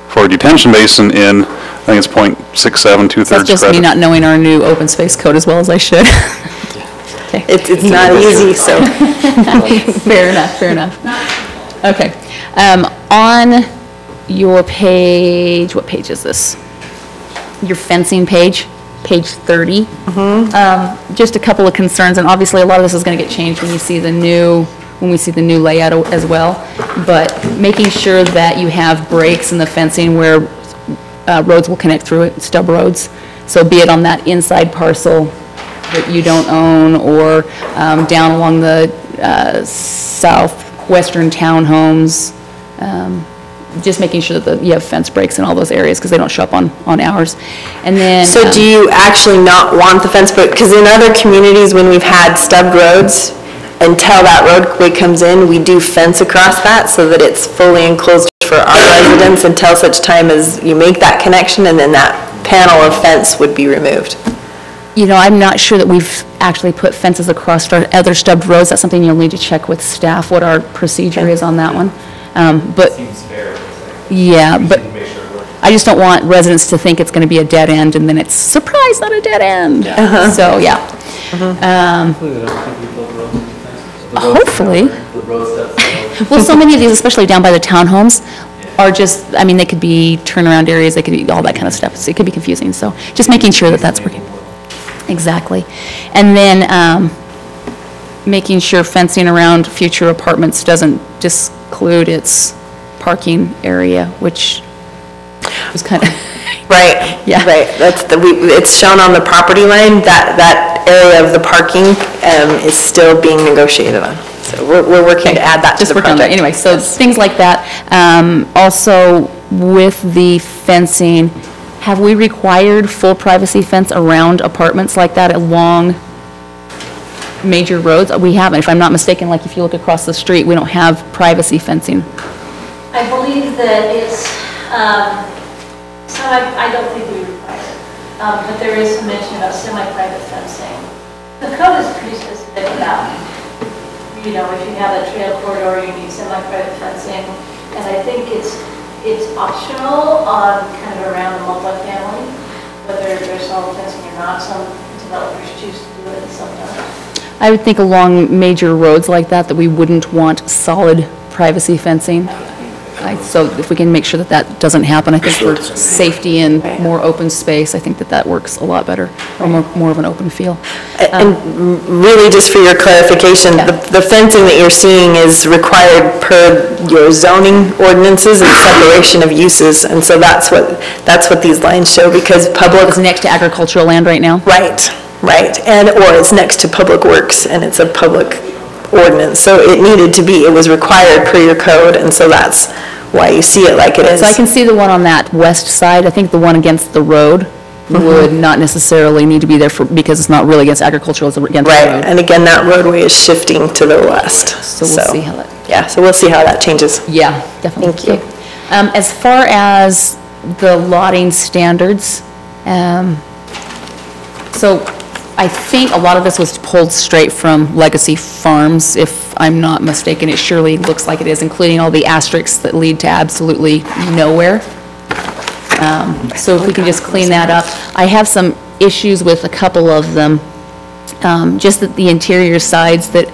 for a detention basin in, I think it's .67, two-thirds That's just me credit. not knowing our new open space code as well as I should. Okay. it's not easy, so. Fair enough, fair enough. Okay. On your page, what page is this? Your fencing page, page 30. Just a couple of concerns, and obviously a lot of this is going to get changed when we see the new layout as well. But making sure that you have breaks in the fencing where roads will connect through it, stub roads. So be it on that inside parcel that you don't own, or down along the southwestern townhomes, just making sure that you have fence breaks in all those areas, because they don't show up on ours. And then... So do you actually not want the fence, because in other communities, when we've had stubbed roads, until that roadway comes in, we do fence across that so that it's fully enclosed for our residents until such time as you make that connection, and then that panel of fence would be removed. You know, I'm not sure that we've actually put fences across our other stubbed roads. That's something you'll need to check with staff, what our procedure is on that one. But, Seems fair. yeah, but Make sure it works. I just don't want residents to think it's going to be a dead end, and then it's, surprise, not a dead end. So, yeah. Hopefully they don't think we build roads with fences. Hopefully. The road steps. Well, so many of these, especially down by the townhomes, are just, I mean, they could be turnaround areas, they could be all that kind of stuff. So it could be confusing. So just making sure that that's working. Exactly. And then making sure fencing around future apartments doesn't disclude its parking area, which is kind of... Right, Yeah. right. It's shown on the property line, that area of the parking is still being negotiated on. So we're working to add that to Just the working on that. project. Anyway, so things like that. Also, with the fencing, have we required full privacy fence around apartments like that along major roads? We haven't. If I'm not mistaken, like if you look across the street, we don't have privacy fencing. I believe that it's, I don't think we require it, but there is some mention about semi-private fencing. The code is pretty specific about, you know, if you have a trail corridor, you need semi-private fencing, and I think it's optional on kind of around the multifamily, whether there's solid fencing or not. Some developers choose to do it and some don't. I would think along major roads like that we wouldn't want solid privacy fencing. So if we can make sure that that doesn't happen, I think for safety and more open space, I think that works a lot better, or more of an open feel. And really, just for your clarification, the fencing that you're seeing is required per your zoning ordinances and separation of uses, and so that's what these lines show, because public... It's next to agricultural land right now? Right, or it's next to Public Works, and it's a public ordinance, so it was required per your code, and so that's why you see it like it is. So I can see the one on that west side. I think the one against the road would not necessarily need to be there because it's not really against agricultural, it's against the road. Right, and again, that roadway is shifting to the west. So we'll see how that... Yeah, so we'll see how that changes. Yeah, definitely. Thank you. Okay. As far as the lotting standards, so I think a lot of this was pulled straight from Legacy Farms, if I'm not mistaken. It surely looks like it is, including all the asterisks that lead to absolutely nowhere. So if we can just clean that up. I have some issues with a couple of them, just that the interior sides that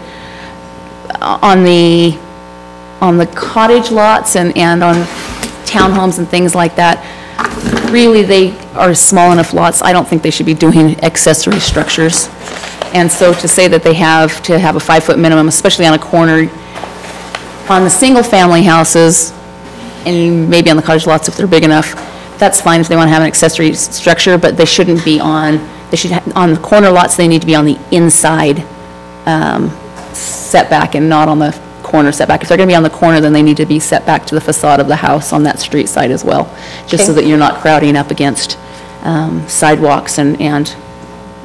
on the cottage lots and on townhomes and things like that, really they are small enough lots. I don't think they should be doing accessory structures. And so to say that they have to have a 5-foot minimum, especially on a corner, on the single-family houses, and maybe on the cottage lots if they're big enough, that's fine if they want to have an accessory structure, but they shouldn't be on the corner lots, they need to be on the inside setback and not on the corner setback. If they're going to be on the corner, then they need to be set back to the facade of the house on that street side as well, just so that you're not crowding up against sidewalks and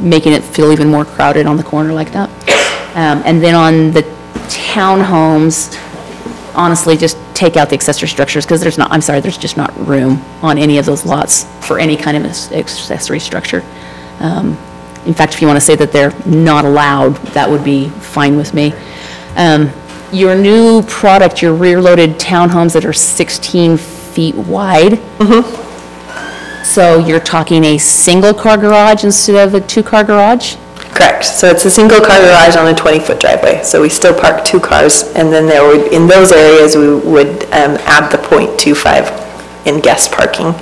making it feel even more crowded on the corner like that. And then on the townhomes, honestly, just take out the accessory structures, because there's not, I'm sorry, there's just not room on any of those lots for any kind of accessory structure. In fact, if you want to say that they're not allowed, that would be fine with me. Your new product, your rear-loaded townhomes that are 16 feet wide. So you're talking a single-car garage instead of a two-car garage? Correct. So it's a single-car garage on a 20-foot driveway. So we still park 2 cars, and then there would, in those areas, we would add the .25 in guest parking.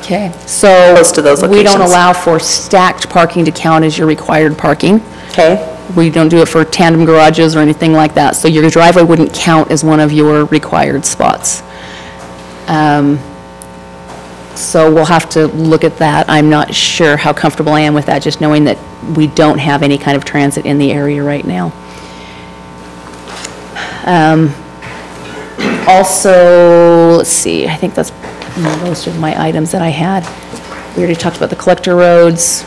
Okay, so Close to those we don't locations. allow for stacked parking to count as your required parking. Okay? We don't do it for tandem garages or anything like that, so your driveway wouldn't count as one of your required spots. So we'll have to look at that. I'm not sure how comfortable I am with that, just knowing that we don't have any kind of transit in the area right now. Also, let's see, I think that's most of my items that I had. We already talked about the collector roads,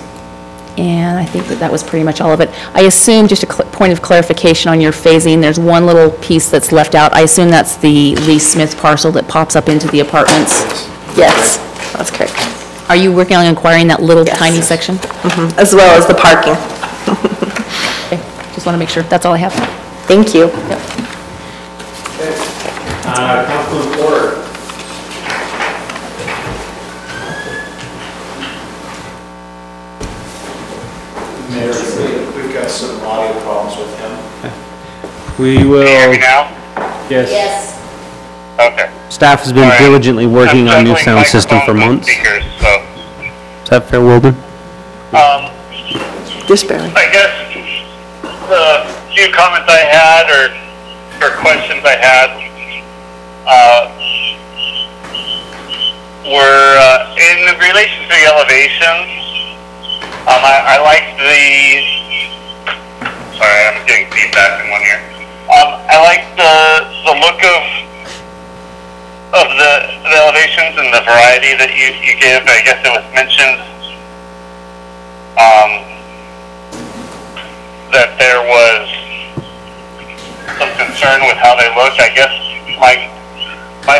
and I think that that was pretty much all of it. I assume, just a point of clarification on your phasing, there's one little piece that's left out. I assume that's the Lee Smith parcel that pops up into the apartments. Yes, that's correct. Are you working on acquiring that little tiny section? As well as the parking. Okay, just want to make sure. That's all I have. Thank you. Councilman Porter. We've got some audio problems with him. We will. Can you hear me now? Yes. Okay. Staff has been All right. diligently working on new I'm sound system for juggling months. microphones and speakers, Is that fair, Wilden? Just barely. I guess the few comments I had or questions I had were in relation to the elevation. I liked sorry, I'm getting feedback in one ear. I liked the look of the elevations and the variety that you give. I guess it was mentioned that there was some concern with how they look. I guess my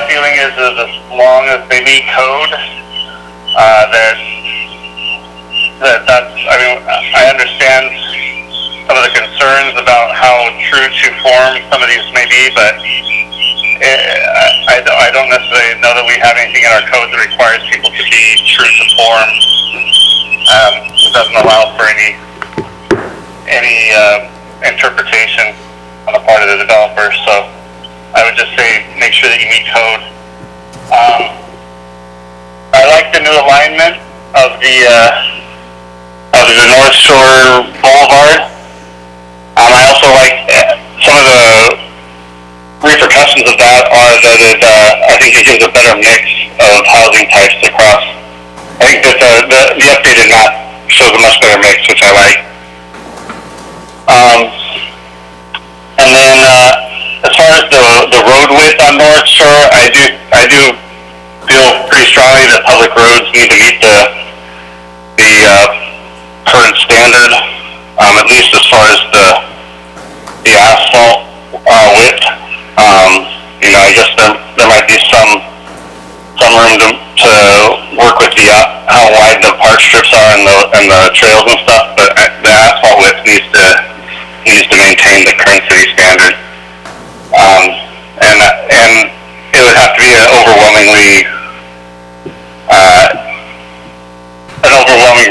feeling is as long as they meet code, that's, I mean, I understand some of the concerns about how true to form some of these may be, but I don't necessarily know that we have anything in our code that requires people to be true to form. It doesn't allow for any interpretation on the part of the developer, so I would just say make sure that you meet code. I like the new alignment of the North Shore Boulevard. I also like some of the repercussions of that are that I think it gives a better mix of housing types across. I think that the updated map shows a much better mix, which I like. And then as far as the road width on North Shore, I do feel pretty strongly that public roads need to meet the current standard, at least as far as the asphalt width. You know, I guess there might be some room to work with how wide the park strips are and the trails and stuff, but the asphalt width needs to maintain the current city standard. And it would have to be an overwhelming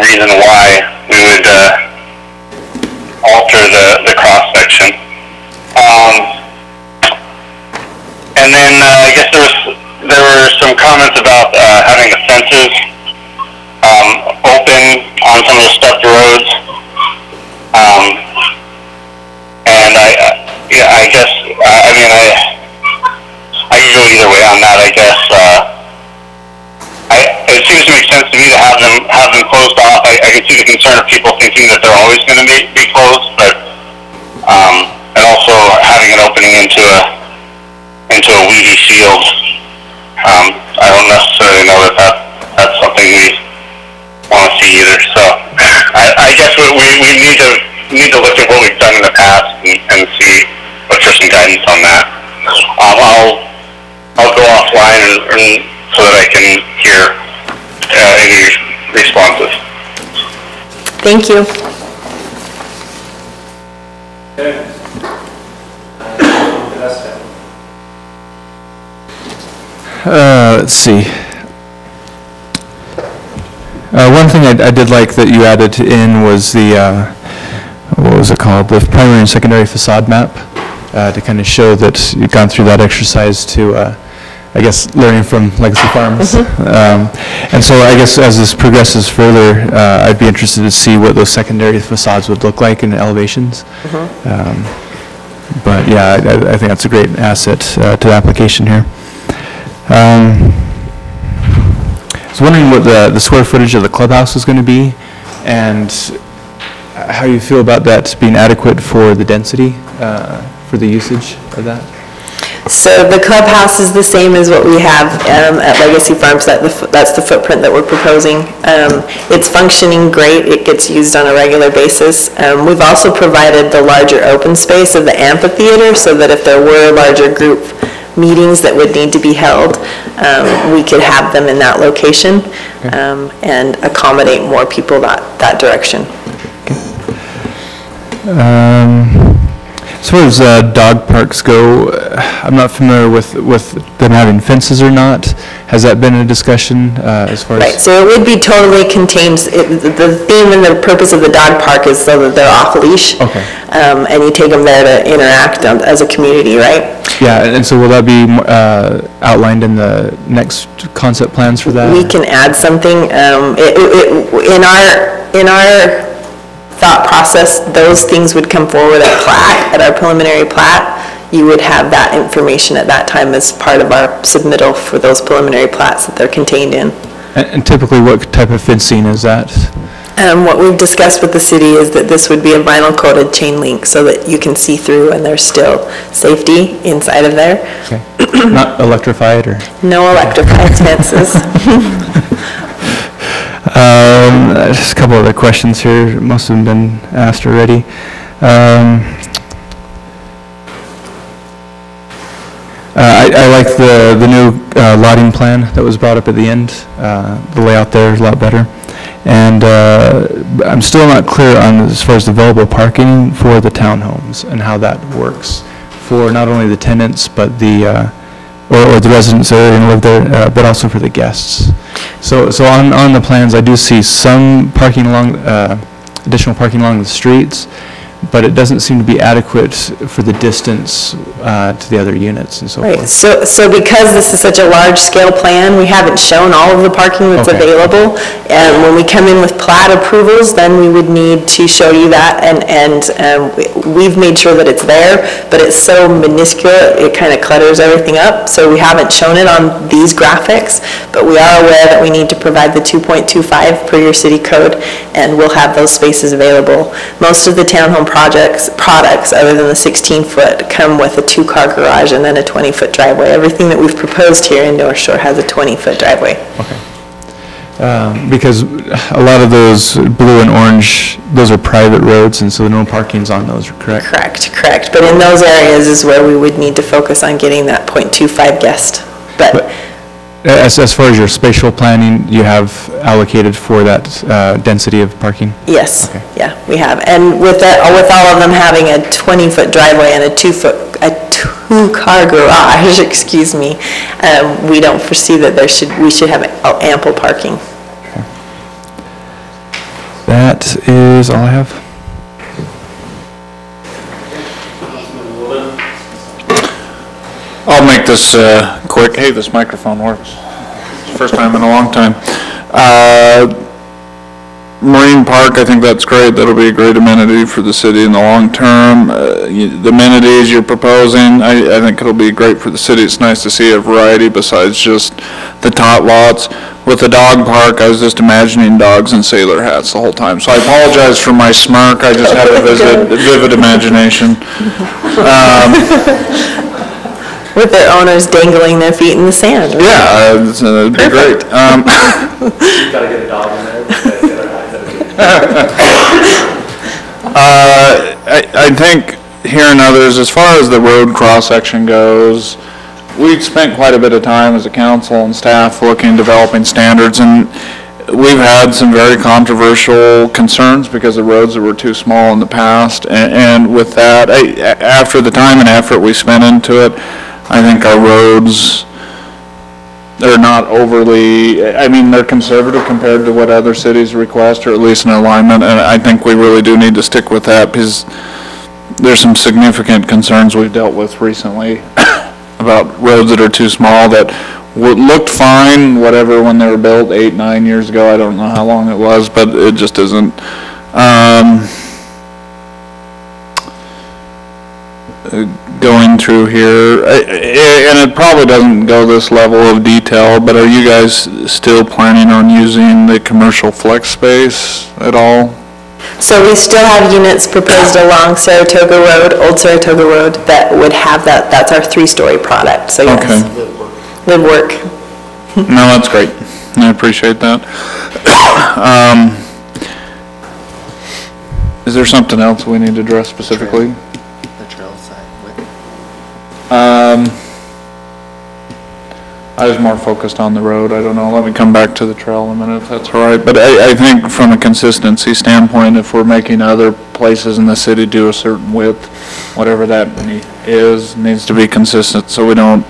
reason why we would alter the cross section. And then I guess there were some comments about having the fences open on some of the stepped roads. And I guess I could go either way on that. I guess it seems to make sense to me to have them closed off. I can see the concern of people thinking that they're always going to be closed, but and also having an opening into a weedy field. I don't necessarily know that that's something we want to see either. So I guess we need to look at what we've done in the past and see, look for some guidance Thank you. Okay. Let's see. One thing I did like that you added in was the, what was it called? The primary and secondary facade map, to kind of show that you've gone through that exercise to, I guess, learning from Legacy Farms. And so I guess as this progresses further, I'd be interested to see what those secondary facades would look like in elevations. But yeah, I think that's a great asset to the application here. I was wondering what the square footage of the clubhouse is going to be, and how you feel about that being adequate for the density, for the usage of that? So the clubhouse is the same as what we have at Legacy Farms. That's the footprint that we're proposing. It's functioning great. It gets used on a regular basis. We've also provided the larger open space of the amphitheater so that if there were larger group meetings that would need to be held, we could have them in that location and accommodate more people that direction. As far as dog parks go, I'm not familiar with them having fences or not. Has that been a discussion as far as? Right, so it would be totally contained. The theme and the purpose of the dog park is so that they're off leash. Okay. And you take them there to interact as a community, right? Yeah, and so will that be outlined in the next concept plans for that? We can add something. In our thought process, those things would come forward at our preliminary plat. You would have that information at that time as part of our submittal for those preliminary plats that they're contained in. And typically, what type of fencing is that? What we've discussed with the city is that this would be a vinyl coated chain link so that you can see through and there's still safety inside of there. Okay. Not electrified or? No electrified fences. Just a couple other questions here. Most of them been asked already. I like the new lighting plan that was brought up at the end. The layout there is a lot better. And I'm still not clear on as far as the available parking for the townhomes and how that works for not only the tenants but the or the residents that are going to live there, but also for the guests. So on the plans, I do see some parking along, additional parking along the streets, but it doesn't seem to be adequate for the distance to the other units and so Right. forth. So because this is such a large-scale plan, we haven't shown all of the parking that's available. And when we come in with plat approvals, then we would need to show you that. And we've made sure that it's there, but it's so minuscule, it kind of clutters everything up. So we haven't shown it on these graphics, but we are aware that we need to provide the 2.25 per your city code, and we'll have those spaces available. Most of the townhome products, other than the 16-foot, come with a 2-car garage and then a 20-foot driveway. Everything that we've proposed here in North Shore has a 20-foot driveway. Okay. Because a lot of those blue and orange, those are private roads, and so no parking's on those, correct? Correct. But in those areas is where we would need to focus on getting that 0.25 guest. But as far as your spatial planning, you have allocated for that density of parking? Yes, okay. Yeah, we have. And with all of them having a 20-foot driveway and a 2-car garage, excuse me, we don't foresee that we should have ample parking. Okay. That is all I have. I'll make this quick. Hey, this microphone works. First time in a long time. Marine Park, I think that's great. That'll be a great amenity for the city in the long term. The amenities you're proposing, I think it'll be great for the city. It's nice to see a variety besides just the tot lots. With the dog park, I was just imagining dogs in sailor hats the whole time. So I apologize for my smirk. I just had a vivid imagination. With their owners dangling their feet in the sand. Right? Yeah, it'd be great. You've got to get a dog in there. I think here and others, as far as the road cross-section goes, we've spent quite a bit of time as a council and staff developing standards, and we've had some very controversial concerns because of roads that were too small in the past, and with that, after the time and effort we spent into it, I think our roads, they're not overly, I mean, they're conservative compared to what other cities request, or at least in alignment, and I think we really do need to stick with that, because there's some significant concerns we've dealt with recently about roads that are too small that looked fine, whatever, when they were built 8, 9 years ago. I don't know how long it was, but it just isn't. Going through here, and it probably doesn't go this level of detail, but are you guys still planning on using the commercial flex space at all? So we still have units proposed along Saratoga Road, Old Saratoga Road, that would have that. That's our 3-story product, so yes. Okay. Live work. No, that's great. I appreciate that. Is there something else we need to address specifically? The trail side with. I was more focused on the road. I don't know. Let me come back to the trail in a minute if that's all right. But I think from a consistency standpoint, if we're making other places in the city do a certain width, whatever that needs to be consistent so we don't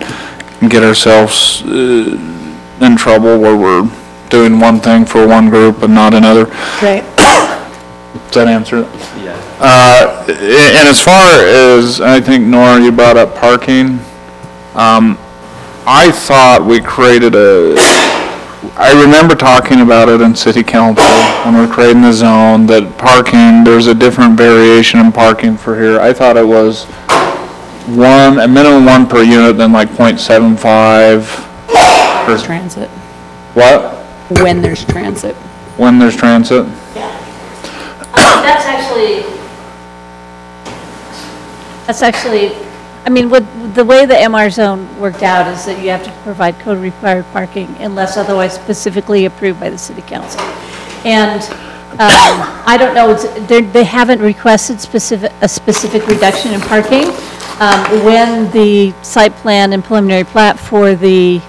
get ourselves in trouble where we're doing one thing for one group and not another. Right. Does that answer it? Yeah. And as far as, I think, Nora, you brought up parking. I thought we created I remember talking about it in city council when we were creating the zone, that parking, there's a different variation in parking for here. I thought it was a minimum 1 per unit, then like 0.75. There's transit. What? When there's transit. When there's transit? That's actually, I mean, with the way the MR zone worked out is that you have to provide code-required parking unless otherwise specifically approved by the city council. And I don't know, they haven't requested a specific reduction in parking. When the site plan and preliminary plat for the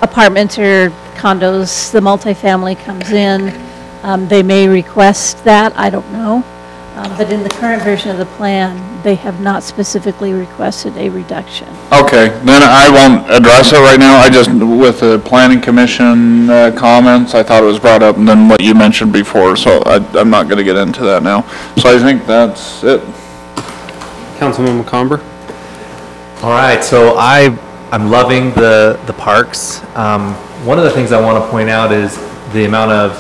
apartments or condos, the multifamily comes in, they may request that, I don't know. But in the current version of the plan, they have not specifically requested a reduction. Okay, then I won't address it right now. I just, with the planning commission comments, I thought it was brought up, and then what you mentioned before, so I'm not going to get into that now. So I think that's it. Councilman McComber? All right, so I'm loving the parks. One of the things I want to point out is the amount of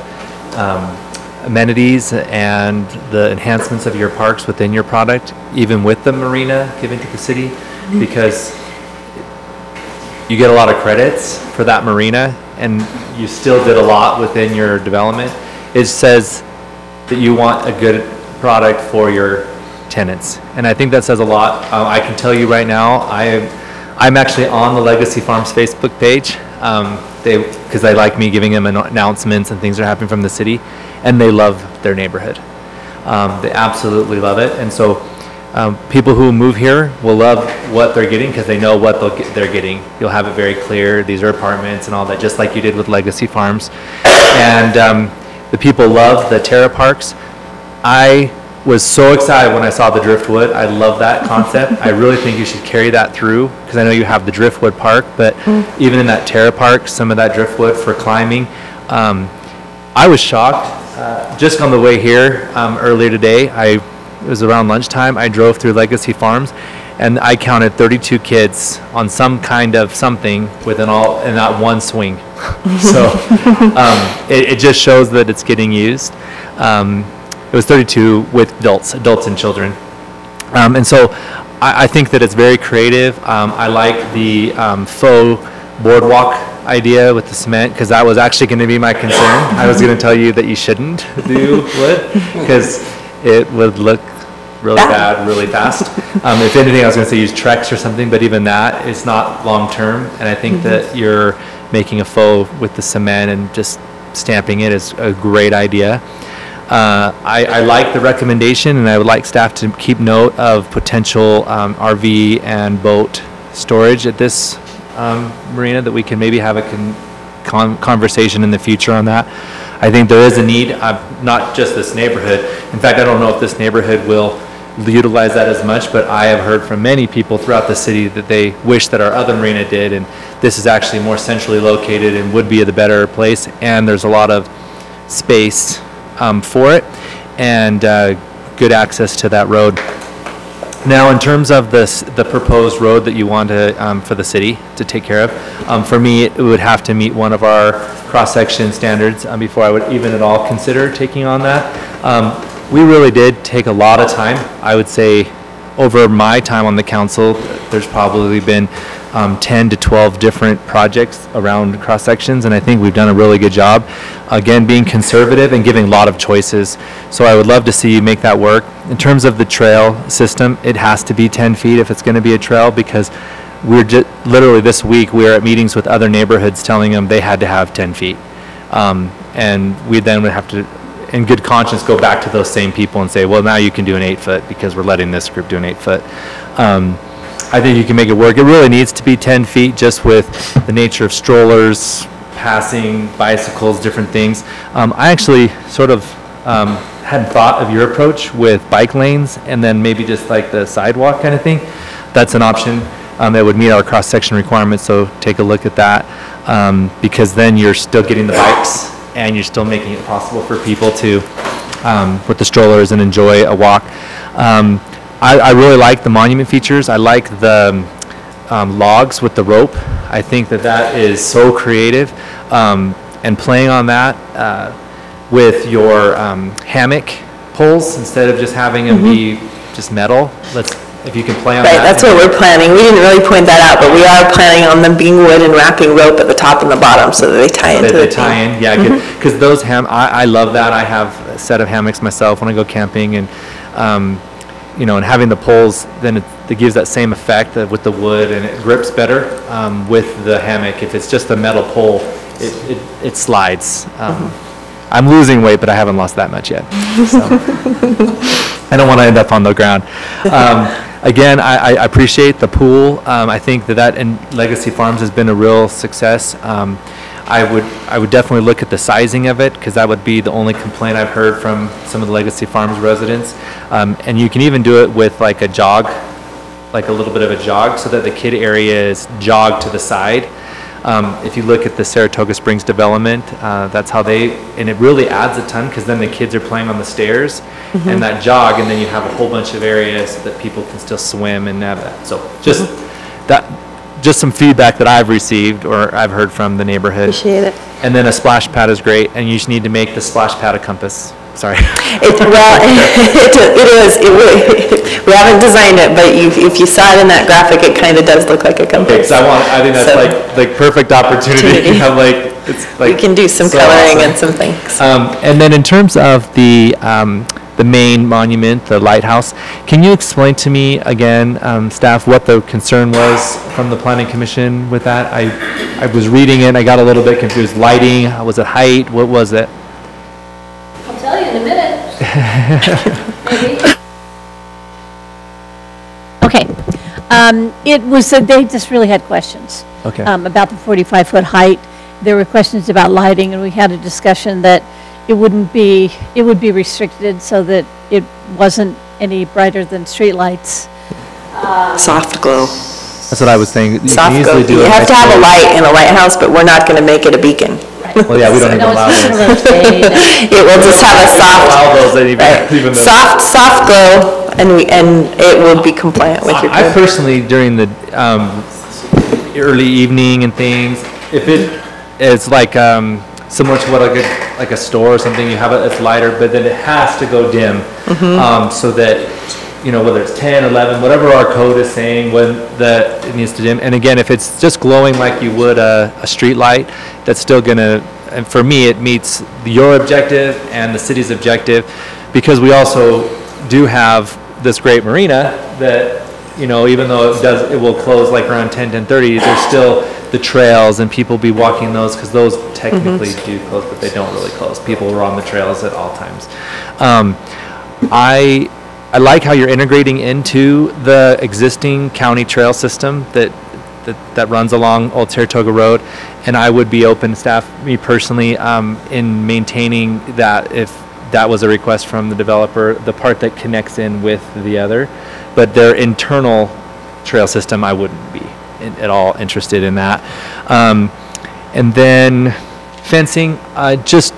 amenities and the enhancements of your parks within your product, even with the marina given to the city, because you get a lot of credits for that marina and you still did a lot within your development. It says that you want a good product for your tenants, and I think that says a lot. I can tell you right now, I'm actually on the Legacy Farms Facebook page, because they like me giving them announcements and things that are happening from the city, and they love their neighborhood. They absolutely love it, and so people who move here will love what they're getting because they know what they're getting. You'll have it very clear. These are apartments and all that, just like you did with Legacy Farms. And the people love the Terra Parks. I was so excited when I saw the Driftwood. I love that concept. I really think you should carry that through, because I know you have the Driftwood Park, but even in that Terra Park, some of that Driftwood for climbing. I was shocked. Just on the way here earlier today, it was around lunchtime, I drove through Legacy Farms, and I counted 32 kids on some kind of something in that one swing. So it just shows that it's getting used. It was 32 with adults and children. And so I think that it's very creative. I like the faux boardwalk idea with the cement, because that was actually going to be my concern. I was going to tell you that you shouldn't do wood, because it would look really bad really fast. If anything, I was going to say use Trex or something, but even that is not long-term, and I think that you're making a faux with the cement and just stamping it is a great idea. I like the recommendation, and I would like staff to keep note of potential RV and boat storage at this marina, that we can maybe have a conversation in the future on that. I think there is a need, not just this neighborhood. In fact, I don't know if this neighborhood will utilize that as much, but I have heard from many people throughout the city that they wish that our other marina did, and this is actually more centrally located and would be the better place, and there's a lot of space for it, and good access to that road. Now, in terms of the proposed road that you want to, for the city to take care of, for me, it would have to meet one of our cross-section standards before I would even at all consider taking on that. We really did take a lot of time. I would say over my time on the council, there's probably been 10 to 12 different projects around cross-sections, and I think we've done a really good job, again, being conservative and giving a lot of choices. So I would love to see you make that work. In terms of the trail system, it has to be 10 feet if it's going to be a trail, because we're just, literally this week, we were at meetings with other neighborhoods telling them they had to have 10 feet. And we then would have to, in good conscience, go back to those same people and say, well, now you can do an 8-foot because we're letting this group do an 8-foot. I think you can make it work. It really needs to be 10 feet just with the nature of strollers, passing, bicycles, different things. I actually sort of hadn't thought of your approach with bike lanes and then maybe just like the sidewalk kind of thing. That's an option that would meet our cross-section requirements, so take a look at that, because then you're still getting the bikes and you're still making it possible for people to, with the strollers, and enjoy a walk. I really like the monument features. I like the logs with the rope. I think that that is so creative. And playing on that with your hammock poles, instead of just having them be just metal, if you can play on that. Right, that's what we're planning. We didn't really point that out, but we are planning on them being wood and wrapping rope at the top and the bottom so that they tie into the They tie in, yeah, because those I love that. I have a set of hammocks myself when I go camping, and you know, and having the poles, then it gives that same effect with the wood, and it grips better with the hammock. If it's just a metal pole, it slides. I'm losing weight, but I haven't lost that much yet. So I don't want to end up on the ground. Again, I appreciate the pool. I think that in Legacy Farms has been a real success. I would definitely look at the sizing of it, because that would be the only complaint I've heard from some of the Legacy Farms residents. And you can even do it with like a jog, like a little bit of a jog, so that the kid area is jogged to the side. If you look at the Saratoga Springs development, that's how and it really adds a ton, because then the kids are playing on the stairs and that jog, and then you have a whole bunch of areas that people can still swim and have that. So just some feedback that I've received or I've heard from the neighborhood. Appreciate it. And then a splash pad is great, and you just need to make the splash pad a compass. Sorry. It is. We haven't designed it, but if you saw it in that graphic, it kind of does look like a compass. Okay, I think that's like perfect opportunity. You have it's like we can do some so coloring awesome. and some things. And then in terms of the main monument, the lighthouse, can you explain to me again, staff, what the concern was from the Planning Commission with that? I was reading it, I got a little bit confused. Lighting, was it height, what was it? I'll tell you in a minute. Maybe. Okay. It was, they just really had questions. Okay. About the 45-foot height. There were questions about lighting, and we had a discussion that it would be restricted so that it wasn't any brighter than streetlights. Soft glow. That's what I was saying. You Soft can glow. easily do You it have to have a light in a lighthouse, but we're not going to make it a beacon. Well, yeah, we don't even allow those. It will just have a Allow those even though. soft glow, and it will be compliant with your I code. personally, during the early evening and things, if it's like similar to what like a store or something, you have it that's lighter, but then it has to go dim, so that, you know, whether it's 10, 11, whatever our code is saying, when it needs to dim. And again, if it's just glowing like you would a street light, that's still gonna, and for me, it meets your objective and the city's objective, because we also do have this great marina that, you know, even though it will close like around 10:30, there's still the trails, and people be walking those, because those technically do close, but they don't really close. People are on the trails at all times. I like how you're integrating into the existing county trail system, that that runs along Old Saratoga Road, and I would be open, staff, me personally, in maintaining that if that was a request from the developer, the part that connects in with the other, but their internal trail system, I wouldn't be at all interested in that. And then fencing, just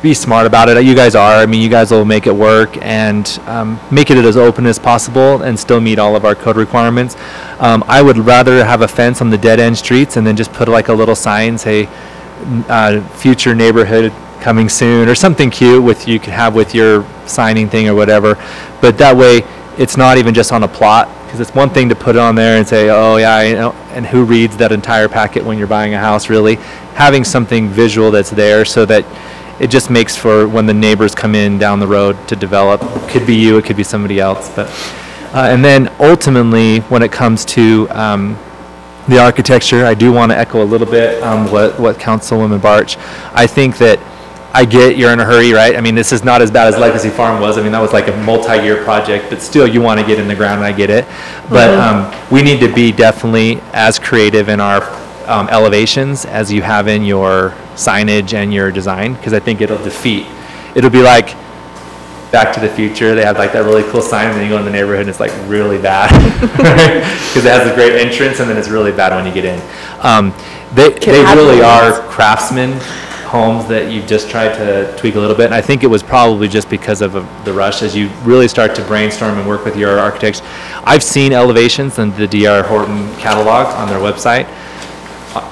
be smart about it. You guys are. I mean, you guys will make it work and make it as open as possible and still meet all of our code requirements. I would rather have a fence on the dead-end streets and then just put like a little sign, say, future neighborhood coming soon, or something cute with you could have with your signing thing or whatever. But that way, it's not even just on a plot, because it's one thing to put it on there and say, oh yeah, you know, and who reads that entire packet when you're buying a house, really? Having something visual that's there so that it just makes for when the neighbors come in down the road to develop. It could be you, it could be somebody else. But and then ultimately, when it comes to the architecture, I do want to echo a little bit what Councilwoman Barch. I think that I get you're in a hurry, right? I mean, this is not as bad as Legacy Farm was. I mean, that was like a multi-year project, but still you want to get in the ground, and I get it. But we need to be definitely as creative in our elevations as you have in your signage and your design, because I think it'll be like Back to the Future. They have like that really cool sign, and then you go in the neighborhood and it's like really bad, because it has a great entrance and then it's really bad when you get in. They really are craftsmen homes that you've just tried to tweak a little bit, and I think it was probably just because of the rush as you really start to brainstorm and work with your architects. I've seen elevations in the D.R. Horton catalog on their website,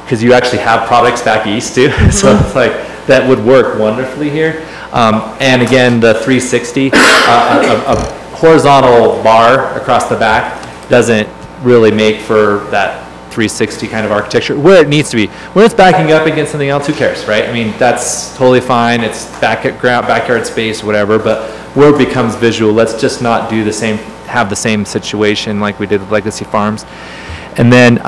because you actually have products back east too, so it's like that would work wonderfully here. And again, the 360, a horizontal bar across the back doesn't really make for that 360 kind of architecture where it needs to be. When it's backing up against something else, who cares, right? I mean, that's totally fine. It's backyard space, whatever. But where it becomes visual, let's just not do the same, have the same situation like we did with Legacy Farms. And then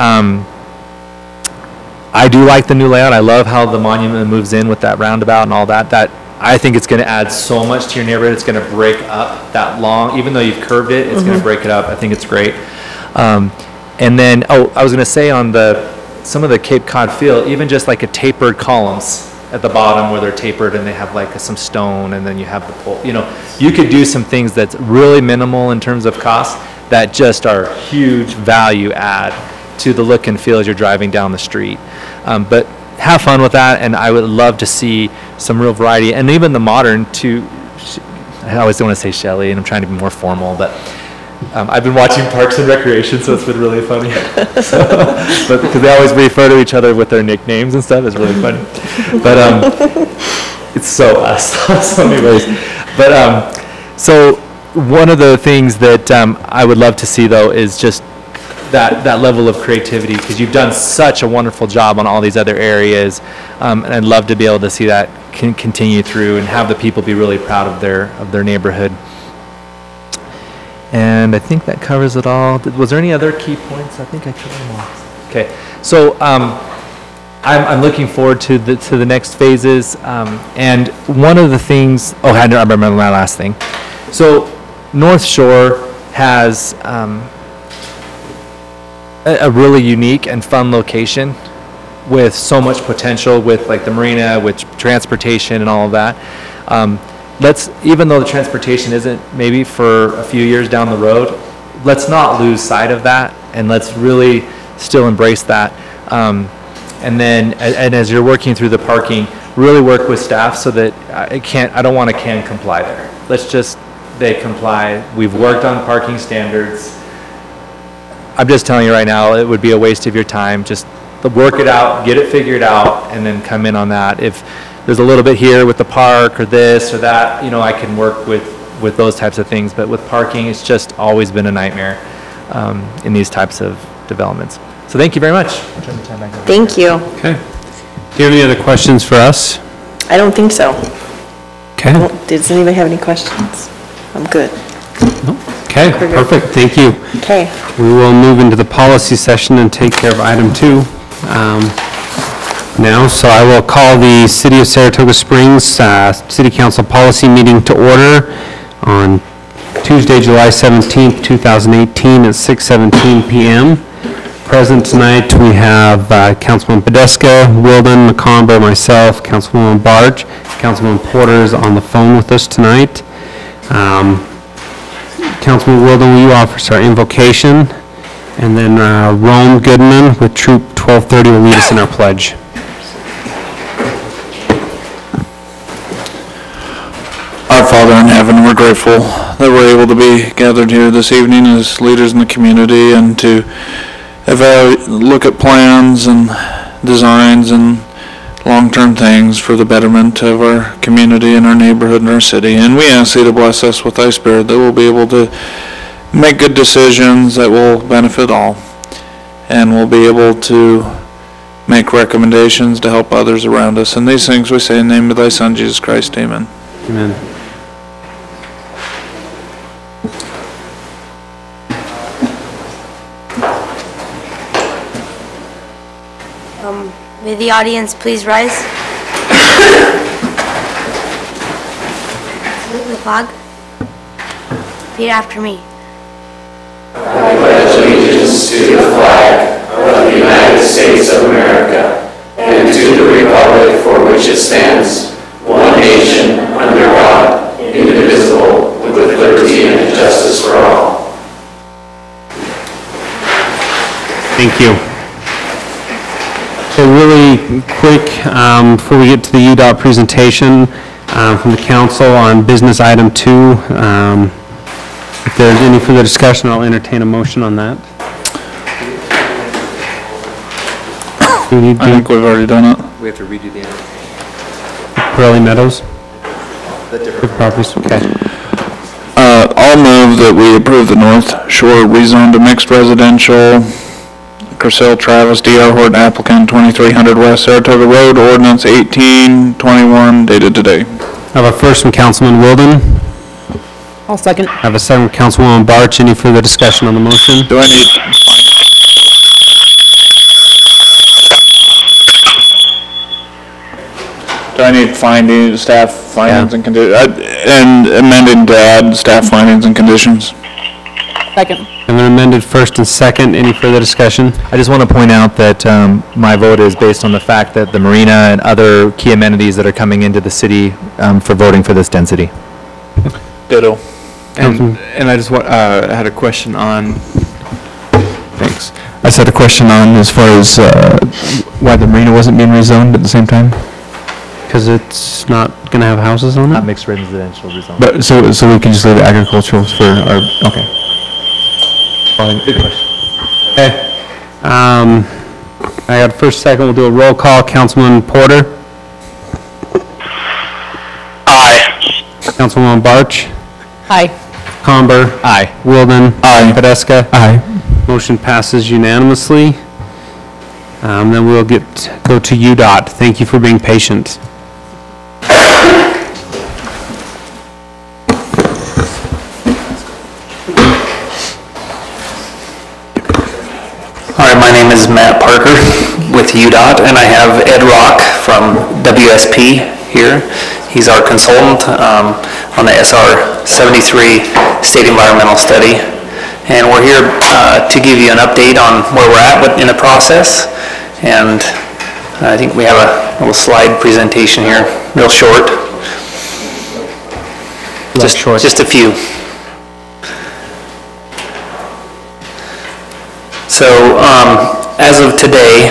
I do like the new layout. I love how the monument moves in with that roundabout and all that. That I think it's going to add so much to your neighborhood. It's going to break up that long, even though you've curved it, it's going to break it up. I think it's great. And then, I was going to say on some of the Cape Cod feel, even just like a tapered columns at the bottom where they're tapered and they have like some stone, and then you have the pole. You know, you could do some things that's really minimal in terms of cost that just are huge value add to the look and feel as you're driving down the street. But have fun with that, and I would love to see some real variety, and even the modern too. I always don't want to say Shelley, and I'm trying to be more formal, but I've been watching Parks and Recreation, so it's been really funny. But because they always refer to each other with their nicknames and stuff, it's really funny. But it's so us, so many ways. But so one of the things that I would love to see, though, is just that level of creativity, because you've done such a wonderful job on all these other areas, and I'd love to be able to see that continue through and have the people be really proud of their neighborhood. And I think that covers it all. Was there any other key points? I think I covered them all. Okay, so I'm looking forward to the next phases. And one of the things, I remember my last thing. So North Shore has a really unique and fun location with so much potential, with like the marina, with transportation and all of that. Even though the transportation isn't maybe for a few years down the road, let's not lose sight of that, and let's really still embrace that. And then, and as you're working through the parking, really work with staff so that I don't want to can comply there. Let's just, they comply. We've worked on parking standards. I'm just telling you right now, it would be a waste of your time. Just work it out, get it figured out, and then come in on that. If there's a little bit here with the park or this or that, I can work with those types of things. But with parking, it's just always been a nightmare in these types of developments. So thank you very much. I'll turn the time back over. Thank you. Okay. Do you have any other questions for us? I don't think so. Okay. Does anybody have any questions? I'm good. Okay, perfect. Thank you. Okay. We will move into the policy session and take care of item 2 now. So I will call the City of Saratoga Springs City Council policy meeting to order on Tuesday, July 17th, 2018 at 6:17 p.m. Present tonight, we have Councilman Podeska, Wilden, McComber, myself, Councilwoman Barge. Councilman Porter is on the phone with us tonight. Councilman Wilden, will you offer our invocation? And then Rome Goodman with Troop 1230 will lead us in our pledge. Our Father in heaven, we're grateful that we're able to be gathered here this evening as leaders in the community and to look at plans and designs and long-term things for the betterment of our community and our neighborhood and our city. And we ask thee to bless us with thy spirit, that we'll be able to make good decisions that will benefit all. And we'll be able to make recommendations to help others around us. And these things we say in the name of thy Son, Jesus Christ. Amen. Amen. May the audience please rise. Salute the flag. Repeat after me. I pledge allegiance to the flag of the United States of America and to the republic for which it stands, one nation, under God, indivisible, with liberty and justice for all. Thank you. So really quick, before we get to the UDOT presentation from the council on business item 2, if there's any further discussion, I'll entertain a motion on that. I think we've already done it. We have to redo the Pirelli Meadows? Good properties, okay. I'll move that we approve the North Shore rezone to mixed residential. Curcell Travis, D.R. Horton applicant, 2300 West Saratoga Road, ordinance 1821, dated today. I have a first from Councilman Wilden. I'll second. I have a second from Councilwoman Barch. Any further discussion on the motion? Do I need findings, staff findings and conditions, and amending to add staff findings and conditions? Second. And then amended first and second. Any further discussion? I just want to point out that my vote is based on the fact that the marina and other key amenities that are coming into the city for voting for this density. Ditto. And I just had a question on, thanks. I just had a question on as far as why the marina wasn't being rezoned at the same time? Because it's not going to have houses on it? Not mixed residential rezone. But, so we can just leave it agricultural for our, okay. Good question. Okay. I got first, second, we'll do a roll call. Councilman Porter? Aye. Councilwoman Barch? Aye. Comber? Aye. Wilden? Aye. Podeska? Aye. Motion passes unanimously. Then we'll go to UDOT. Thank you for being patient. All right, my name is Matt Parker with UDOT, and I have Ed Rock from WSP here. He's our consultant on the SR 73 State Environmental Study. And we're here to give you an update on where we're at in the process. And I think we have a little slide presentation here, real short. Just a few. So as of today,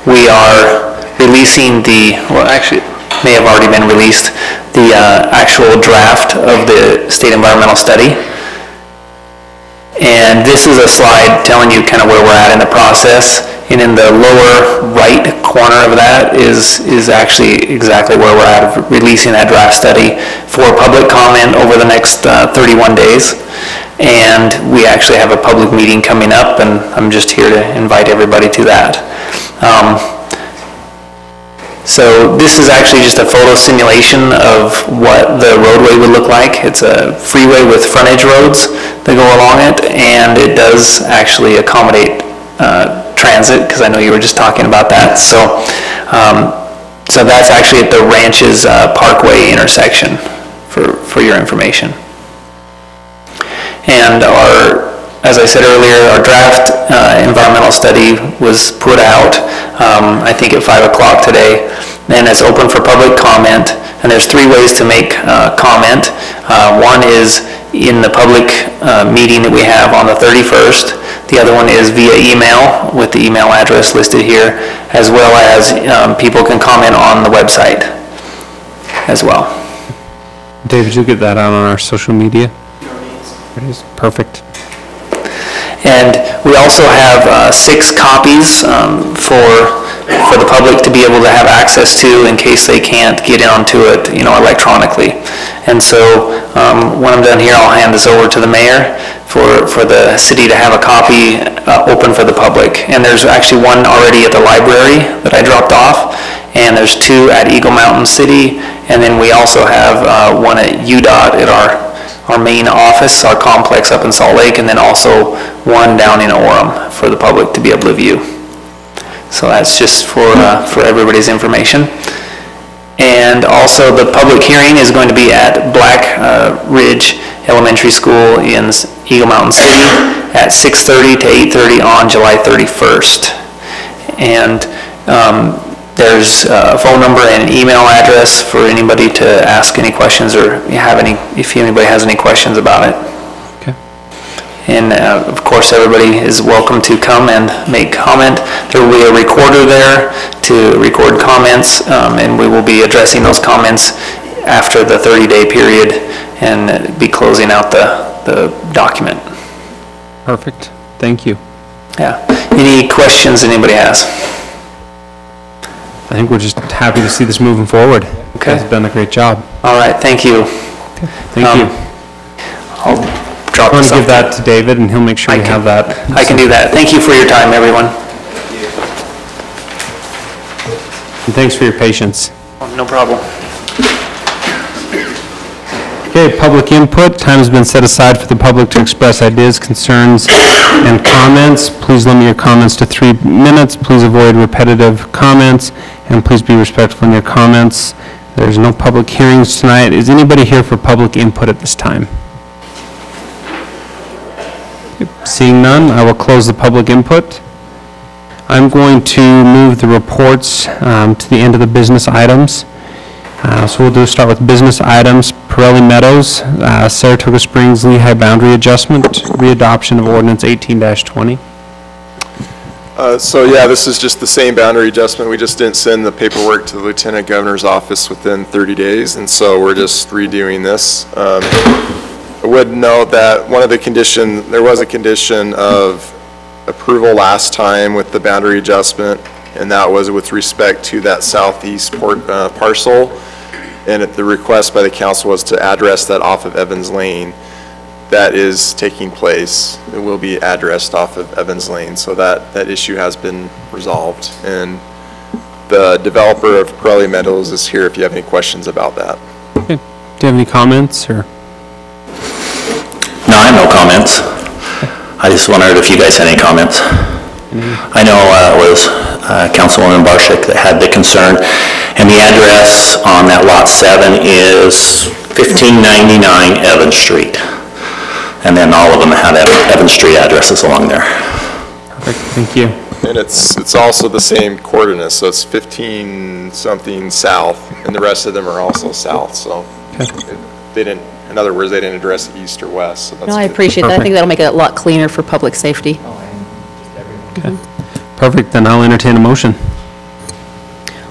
we are releasing actually it may have already been released, the actual draft of the State Environmental Study. And this is a slide telling you kind of where we're at in the process. And in the lower right corner of that is actually exactly where we're at of releasing that draft study for public comment over the next 31 days. And we actually have a public meeting coming up, and I'm just here to invite everybody to that. So this is actually just a photo simulation of what the roadway would look like. It's a freeway with frontage roads that go along it, and it does actually accommodate transit, because I know you were just talking about that. So, so that's actually at the Ranches Parkway intersection for your information. And our as I said earlier, our draft environmental study was put out, I think at 5 o'clock today, and it's open for public comment. And there's 3 ways to make comment. One is in the public meeting that we have on the 31st. The other one is via email with the email address listed here, as well as people can comment on the website as well. David, you'll get that out on our social media? There it is. Perfect. And we also have 6 copies for the public to be able to have access to in case they can't get onto it, electronically. And so when I'm done here, I'll hand this over to the mayor for the city to have a copy open for the public. And there's actually one already at the library that I dropped off, and there's 2 at Eagle Mountain City, and then we also have one at UDOT at our main office, our complex up in Salt Lake, and then also one down in Orem for the public to be able to view. So that's just for everybody's information. And also the public hearing is going to be at Black Ridge Elementary School in Eagle Mountain City at 6:30 to 8:30 on July 31st. And there's a phone number and an email address for anybody to ask any questions or if anybody has any questions about it. Okay. And of course, everybody is welcome to come and make comment. There will be a recorder there to record comments, and we will be addressing those comments after the 30-day period and be closing out the document. Perfect. Thank you. Yeah. Any questions anybody has? I think we're just happy to see this moving forward. Okay. You guys have done a great job. All right. Thank you. Thank you. I'll drop I'm going this to give off. that to David, and he'll make sure we have that. I can do that. Thank you for your time, everyone. And thanks for your patience. No problem. Okay, public input. Time has been set aside for the public to express ideas, concerns, and comments. Please limit your comments to 3 minutes. Please avoid repetitive comments, and please be respectful in your comments. There's no public hearings tonight. Is anybody here for public input at this time? Seeing none, I will close the public input. I'm going to move the reports to the end of the business items. So we'll start with business items. Pirelli Meadows, Saratoga Springs Lehigh Boundary Adjustment, readoption of ordinance 18-20. So yeah, this is just the same boundary adjustment. We just didn't send the paperwork to the Lieutenant Governor's office within 30 days, and so we're just redoing this. I would note that there was a condition of approval last time with the boundary adjustment, and that was with respect to that southeast parcel. And the request by the council was to address that off of Evans Lane. That is taking place. It will be addressed off of Evans Lane, so that issue has been resolved. And the developer of Pirelli Meadows is here if you have any questions about that. Okay. Do you have any comments, or? No, I have no comments. I just wondered if you guys had any comments. I know it was Councilwoman Barshik that had the concern, and the address on that lot 7 is 1599 Evans Street. And then all of them had Evans Street addresses along there. Perfect, thank you. And it's also the same coordinates, so it's 15-something south, and the rest of them are also south, so they didn't, in other words, they didn't address east or west. So that's No, I good. appreciate that. I think that'll make it a lot cleaner for public safety. Okay. Perfect, then I'll entertain a motion.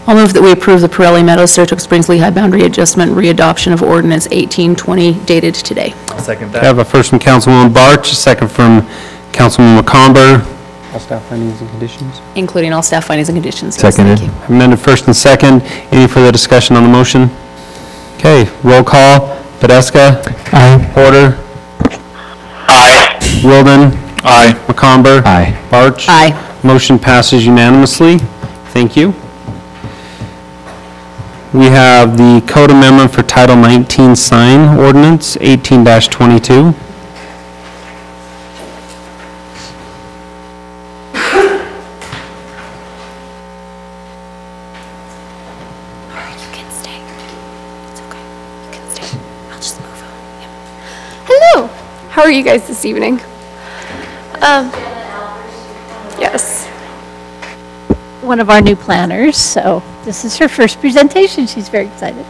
I'll move that we approve the Pirelli Meadows Saratoga Springs Lehigh Boundary Adjustment readoption of ordinance 1820 dated today. I'll second I that. have a first from Councilwoman Barch, a second from Councilwoman McComber. All staff findings and conditions? Including all staff findings and conditions. Yes, Seconded. thank you. Amended first and second. Any further discussion on the motion? Okay, roll call. Podeska? Aye. Porter? Aye. Wilden? Aye. McComber? Aye. Barch? Aye. Motion passes unanimously. Thank you. We have the code amendment for Title 19 sign ordinance, 18-22. You can stay. It's okay. You can stay. I'll just move on. Yep. Hello. How are you guys this evening? Yes. One of our new planners, so this is her first presentation. She's very excited.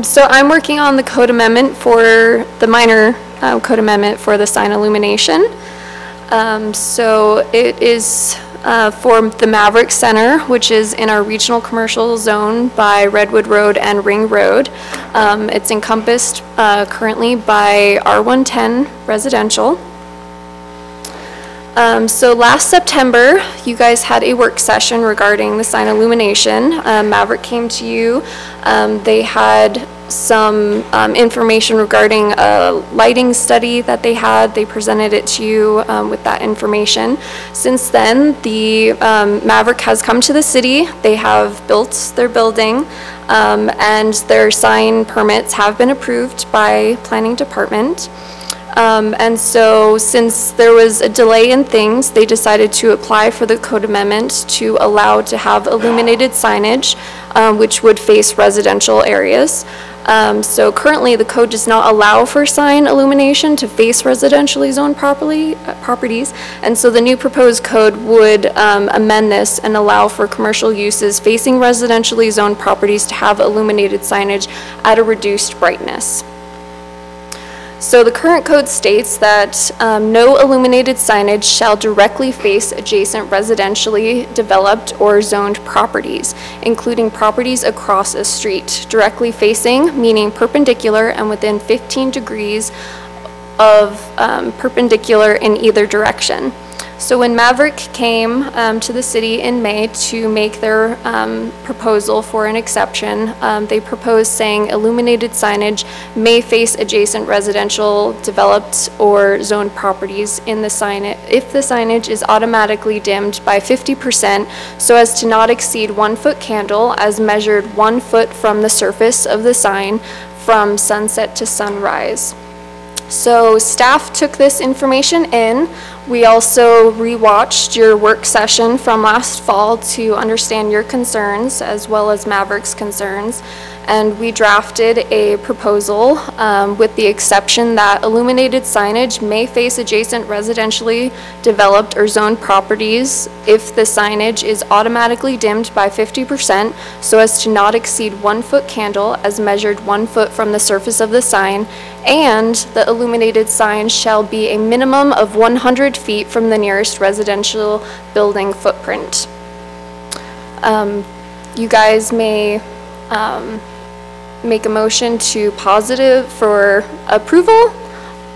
So I'm working on the code amendment for the minor code amendment for the sign illumination. So it is for the Maverick Center, which is in our regional commercial zone by Redwood Road and Ring Road. It's encompassed currently by R110 residential. So last September, you guys had a work session regarding the sign illumination. Maverick came to you. They had some information regarding a lighting study that they had. They presented it to you with that information. Since then, the Maverick has come to the city. They have built their building, and their sign permits have been approved by Planning Department. And so since there was a delay in things, they decided to apply for the code amendment to allow to have illuminated signage, which would face residential areas. So currently the code does not allow for sign illumination to face residentially zoned properties. And so the new proposed code would amend this and allow for commercial uses facing residentially zoned properties to have illuminated signage at a reduced brightness. So the current code states that no illuminated signage shall directly face adjacent residentially developed or zoned properties, including properties across a street, directly facing, meaning perpendicular and within 15 degrees of perpendicular in either direction. So when Maverick came to the city in May to make their proposal for an exception, they proposed saying illuminated signage may face adjacent residential developed or zoned properties in the sign if the signage is automatically dimmed by 50% so as to not exceed 1 foot candle as measured 1 foot from the surface of the sign from sunset to sunrise. So staff took this information in. We also rewatched your work session from last fall to understand your concerns as well as Maverick's concerns. And we drafted a proposal with the exception that illuminated signage may face adjacent residentially developed or zoned properties if the signage is automatically dimmed by 50% so as to not exceed 1 foot candle as measured 1 foot from the surface of the sign, and the illuminated sign shall be a minimum of 100 feet from the nearest residential building footprint. You guys may make a motion to positive for approval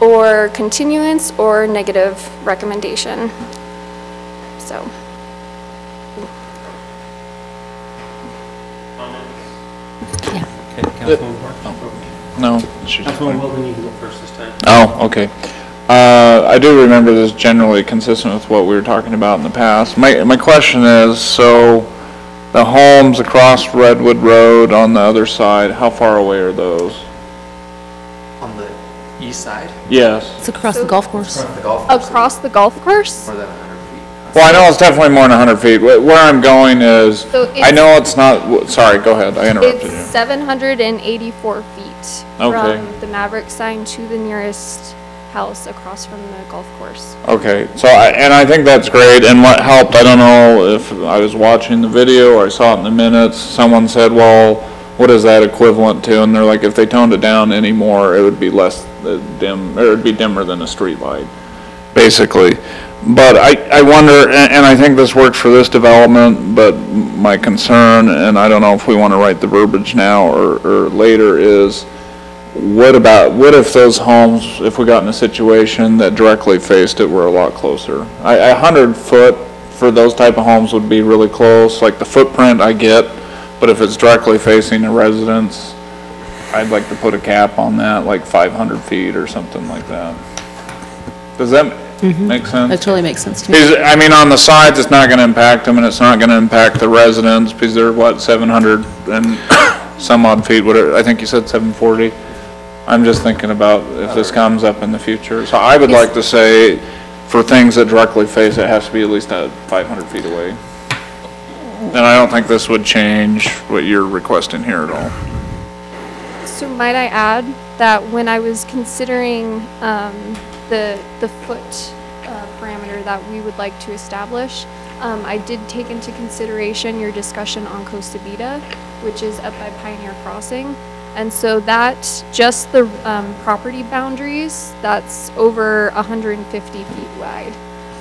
or continuance or negative recommendation. So. Okay, Councilwoman Moore? No. Councilwoman Wilden, you can go first this time. Oh, okay. I do remember this generally consistent with what we were talking about in the past. My question is, so the homes across Redwood Road on the other side, how far away are those? On the east side? Yes. It's across the golf course. Across the golf course? More than 100 feet. Well, I know it's definitely more than 100 feet. Where I'm going is, So it's- I know it's not, sorry, go ahead, I interrupted It's you. 784 feet Okay. from the Maverick sign to the nearest house across from the golf course. Okay, so I think that's great, and what helped, I don't know if I was watching the video or I saw it in the minutes, someone said, well, what is that equivalent to? And they're like, if they toned it down anymore, it would be less dim, or it would be dimmer than a street light, basically. But I wonder, and I think this works for this development, but my concern, and I don't know if we want to write the verbiage now or later, is what if those homes, if we got in a situation that directly faced it, were a lot closer? 100 foot for those type of homes would be really close, like the footprint I get, but if it's directly facing a residence, I'd like to put a cap on that, like 500 feet or something like that. Does that make sense? That totally makes sense to me. Because, I mean, on the sides, it's not going to impact them, and it's not going to impact the residents, because they're, what, 700 and some odd feet, whatever, I think you said 740? I'm just thinking about if this comes up in the future. So I would like to say, for things that directly face it, has to be at least 500 feet away. And I don't think this would change what you're requesting here at all. So might I add, that when I was considering the foot parameter that we would like to establish, I did take into consideration your discussion on Costa Vida, which is up by Pioneer Crossing. And so that, just the property boundaries, that's over 150 feet wide.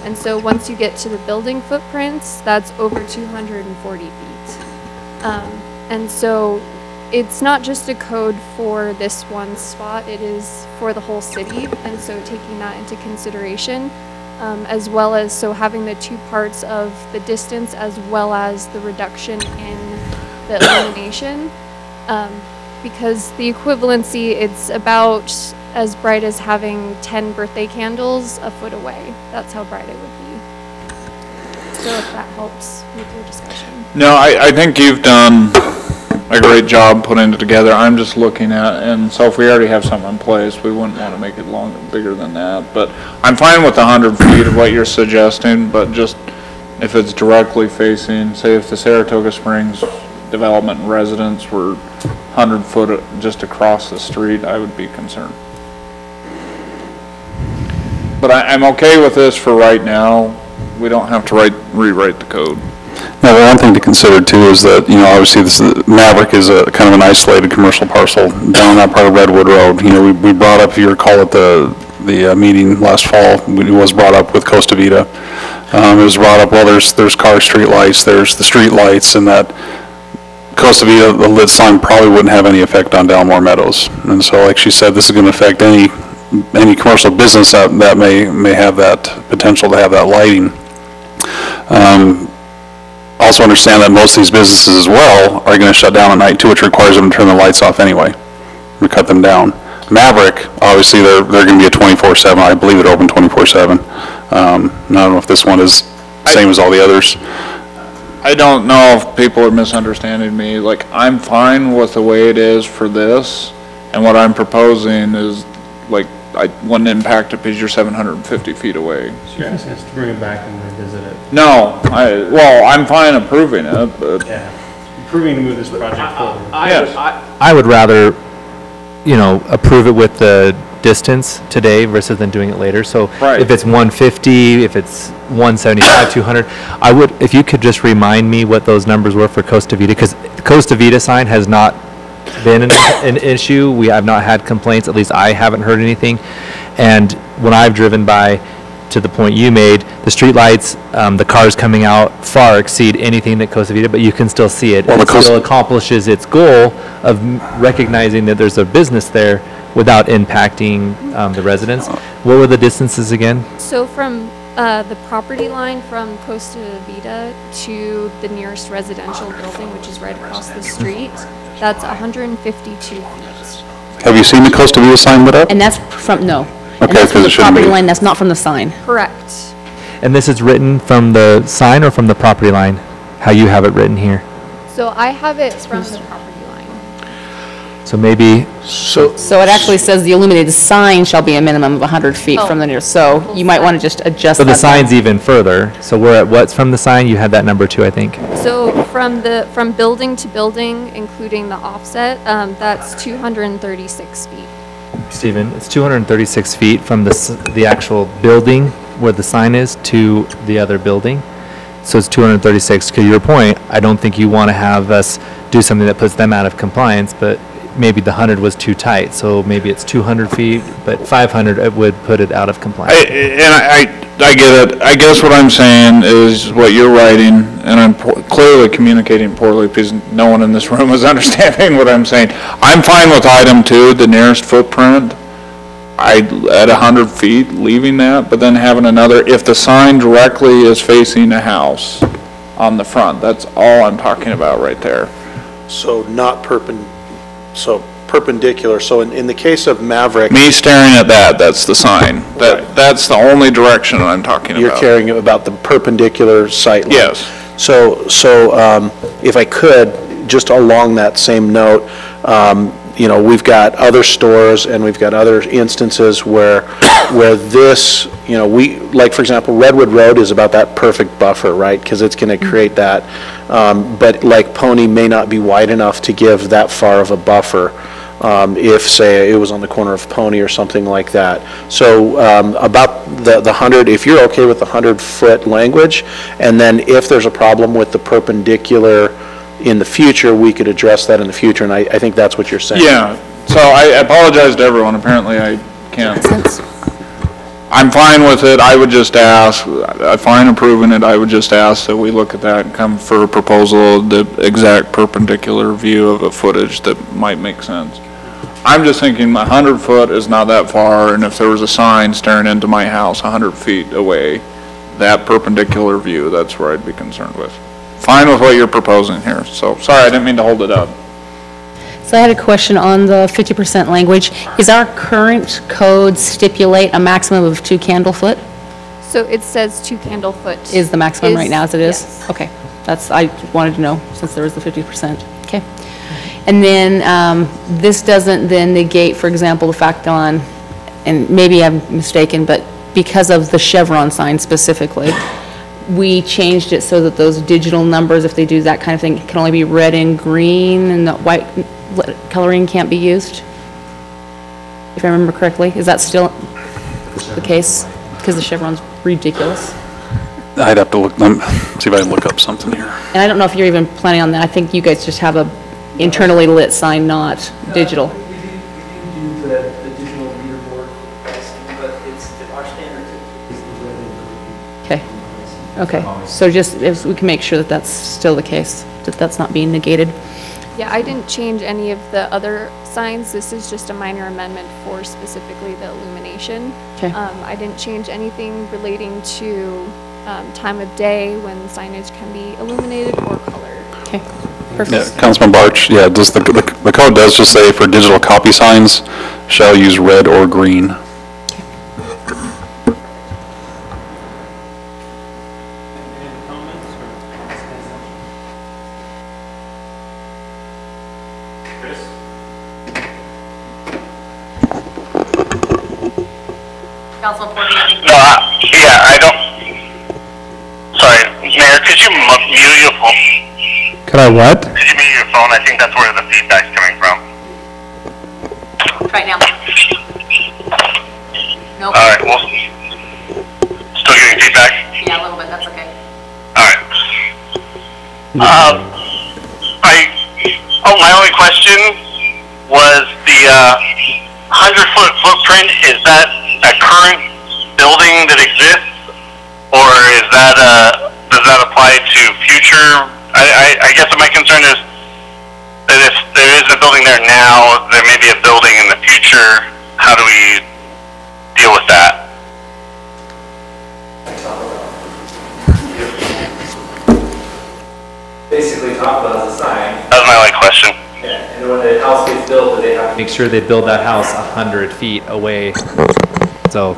And so once you get to the building footprints, that's over 240 feet. And so it's not just a code for this one spot, it is for the whole city. And so taking that into consideration, as well as so having the two parts of the distance as well as the reduction in the illumination. Because the equivalency, it's about as bright as having 10 birthday candles a foot away. That's how bright it would be. So if that helps with your discussion. No, I think you've done a great job putting it together. I'm just looking at, and so if we already have something in place, we wouldn't want to make it bigger than that. But I'm fine with 100 feet of what you're suggesting, but just if it's directly facing, say if the Saratoga Springs development and residents were 100 foot just across the street, I would be concerned. But I'm okay with this for right now. We don't have to rewrite the code. Now, the one thing to consider too is that, obviously Maverick is a kind of an isolated commercial parcel down that part of Redwood Road. We brought up, if you recall at the meeting last fall, it was brought up with Costa Vida. It was brought up, well, there's car street lights, there's the street lights, and that Costa Vida, the lit sign probably wouldn't have any effect on Dalmore Meadows. And so, like she said, this is going to affect any commercial business that may have that potential to have that lighting. Also understand that most of these businesses as well are going to shut down at night too, which requires them to turn the lights off anyway, or cut them down. Maverick, obviously, they're going to be a 24/7. I believe they're open 24/7. I don't know if this one is the same as all the others. I don't know if people are misunderstanding me. Like, I'm fine with the way it is for this, and what I'm proposing is, like, I wouldn't impact it because you're 750 feet away. So you're asking us to bring it back and revisit it? No, I'm fine approving it, but. Yeah, approving to move this project forward. I would rather, approve it with the distance today versus than doing it later. So if it's 150, if it's 175, 200, if you could just remind me what those numbers were for Costa Vida, because the Costa Vida sign has not been an issue. We have not had complaints, at least I haven't heard anything. And when I've driven by, to the point you made, the street lights, the cars coming out far exceed anything that Costa Vida, but you can still see it. Well, it still accomplishes its goal of recognizing that there's a business there without impacting the residents. What were the distances again? So from the property line from Costa Vida to the nearest residential building, which is right across the street, that's 152 feet. Have you seen the Costa Vida sign lit up? And that's from, no. Okay, and that's from the it shouldn't property be. line, that's not from the sign. Correct. And this is written from the sign or from the property line? How you have it written here? So I have it from the property line. So maybe. So it actually says the illuminated sign shall be a minimum of 100 feet from the nearest, so you might want to just adjust So that. the sign's even further. So we're at what's from the sign? You had that number too, I think. So from building to building, including the offset, that's 236 feet. Stephen, it's 236 feet from the actual building where the sign is to the other building. So it's 236. To your point, I don't think you want to have us do something that puts them out of compliance, but maybe the 100 was too tight. So maybe it's 200 feet, but 500 it would put it out of compliance. I get it. I guess what I'm saying is what you're writing, and I'm clearly communicating poorly because no one in this room is understanding what I'm saying. I'm fine with item 2, the nearest footprint. At 100 feet, leaving that, but then having another, if the sign directly is facing a house on the front, that's all I'm talking about right there. So not perpendicular, so in the case of Maverick. Me staring at that's the sign. That's the only direction I'm talking about. You're caring about the perpendicular sight line. Yes. So if I could, just along that same note, we've got other stores and we've got other instances where this, like for example, Redwood Road is about that perfect buffer, right? Because it's going to create that. But like Pony may not be wide enough to give that far of a buffer. if, say, it was on the corner of Pony or something like that. So about the 100, if you're okay with the 100-foot language, and then if there's a problem with the perpendicular in the future, we could address that in the future, and I think that's what you're saying. Yeah, so I apologize to everyone, apparently I can't. I'm fine with it, I would just ask, I'm fine approving it, I would just ask that we look at that and come for a proposal, the exact perpendicular view of a footage that might make sense. I'm just thinking 100 foot is not that far, and if there was a sign staring into my house 100 feet away, that perpendicular view, that's where I'd be concerned with. Fine with what you're proposing here, so, sorry, I didn't mean to hold it up. So I had a question on the 50% language. Is our current code stipulate a maximum of 2 candle foot? So it says 2 candle foot. Is the maximum right now as it is? Yes. Okay, I wanted to know since there was the 50%. Okay. And then this doesn't then negate, for example, the fact on, and maybe I'm mistaken, but because of the Chevron sign specifically, we changed it so that those digital numbers, if they do that kind of thing, can only be red and green, and the white coloring can't be used? If I remember correctly, is that still the case? Because the Chevron's ridiculous. I'd have to look, see if I can look up something here. And I don't know if you're even planning on that. I think you guys just have a internally lit sign, not digital. We do the digital reader board pricing, but our standard is the red and green. Okay. Okay. So just if we can make sure that that's still the case, that that's not being negated. Yeah, I didn't change any of the other signs. This is just a minor amendment for specifically the illumination. Okay. I didn't change anything relating to time of day when signage can be illuminated or colored. Okay. Yeah, Perfect. Councilman Barch, yeah, does the code does just say for digital copy signs shall use red or green. Yeah, I don't, sorry, Mayor, could you mute your phone? Could I what? Could you mute your phone? I think that's where the feedback's coming from. Right now. Nope. All right, well, still getting feedback? Yeah, a little bit, that's okay. All right. My only question was the 100-foot footprint, is that a current building that exists, or is that does that apply to future? I guess my concern is that if there is a building there now, there may be a building in the future. How do we deal with that? Basically talk about as a sign. That was my only question. Yeah, and when the house gets built, they have to make sure they build that house 100 feet away. So.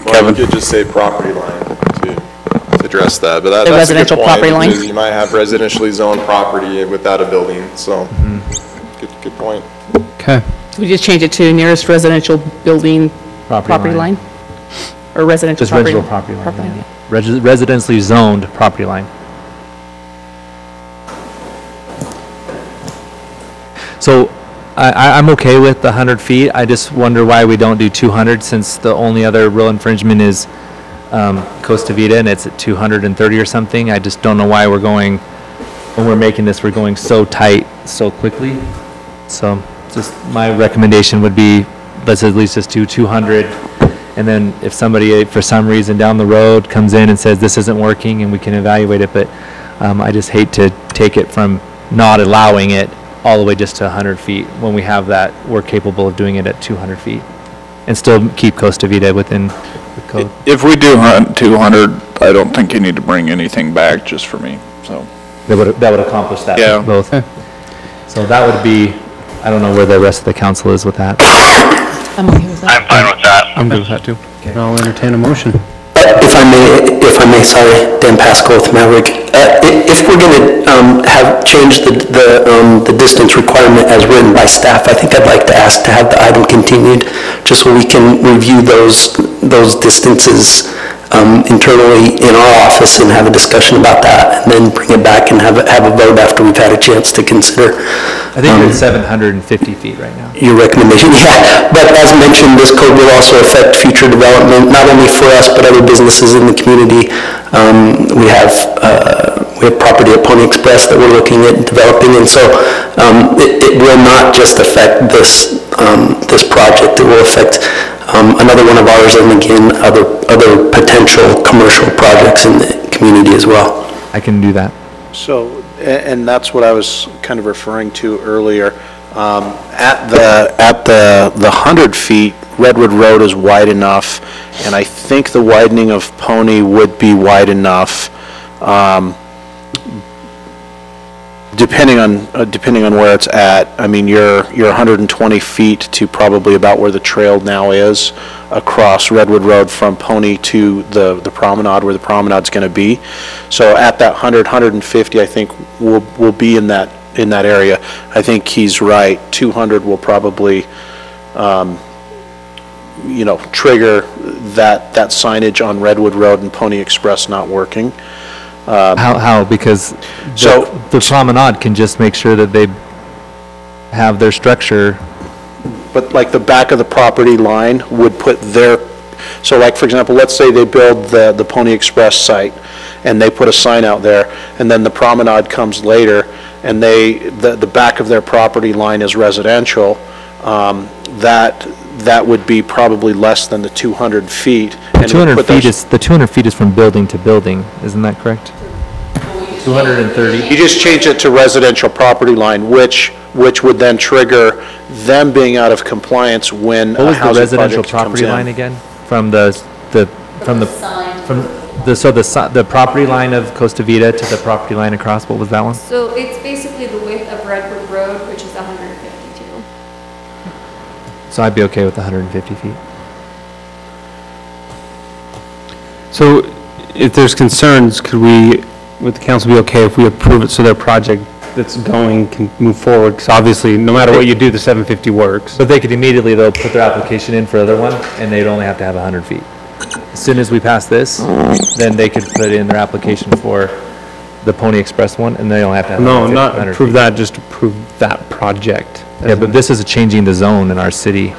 Well, you could just say property line to address that, but The that's a good residential point, property line? because you might have residentially zoned property without a building, so, good point. Okay. So we just change it to nearest residential building property line? Or residential Just property? residential property line. Yeah. Residentially zoned property line. So I'm okay with the 100 feet. I just wonder why we don't do 200, since the only other real infringement is Costa Vida, and it's at 230 or something. I just don't know why we're going, when we're making this, we're going so tight so quickly. So just my recommendation would be, let's at least just do 200. And then if somebody, for some reason down the road, comes in and says this isn't working, and we can evaluate it, but I just hate to take it from not allowing it all the way just to 100 feet, when we have that, we're capable of doing it at 200 feet, and still keep Costa Vida within the code. If we do 200, I don't think you need to bring anything back just for me, so. That would accomplish that, Yeah. both. So that would be, I don't know where the rest of the council is with that. I'm okay with that. I'm fine with that. I'm good with that too. I'll entertain a motion. If I may, sorry, Dan Pascal with Maverick. If we're going to have changed the distance requirement as written by staff, I think I'd like to ask to have the item continued, just so we can review those distances internally in our office and have a discussion about that, and then bring it back and have a vote after we've had a chance to consider. I think you're at 750 feet right now. Your recommendation, yeah. But as mentioned, this code will also affect future development, not only for us, but other businesses in the community. We have property at Pony Express that we're looking at developing, and so it will not just affect this project. It will affect another one of ours, and again, other potential commercial projects in the community as well. I can do that. So, and that's what I was kind of referring to earlier. At the 100 feet, Redwood Road is wide enough, and I think the widening of Pony would be wide enough, depending on where it's at. I mean, you're 120 feet to probably about where the trail now is across Redwood Road from Pony to the promenade, where the promenade's going to be. So at that 150, I think we'll be in that area. I think he's right. 200 will probably, trigger that signage on Redwood Road and Pony Express not working. How? Because the promenade can just make sure that they have their structure. But like the back of the property line would put their, so like, for example, let's say they build the Pony Express site and they put a sign out there, and then the promenade comes later, and the back of their property line is residential, that would be probably less than the 200 feet. The 200 feet is from building to building, isn't that correct? 230. You just change it to residential property line, which would then trigger them being out of compliance when What a was the housing residential project comes property in. line again? From the property line of Costa Vida to the property line across, what was that one? So it's basically the width of Redwood Road, which is 152. So I'd be okay with 150 feet. So if there's concerns, would the council be okay if we approve it so their project that's going can move forward? Because obviously, no matter what you do, the 750 works. But they could immediately, though, put their application in for the other one, and they'd only have to have 100 feet. As soon as we pass this, then they could put in their application for the Pony Express one, and they only have to have 100 not feet. approve that, just approve that project. Yeah, but this is changing the zone in our city.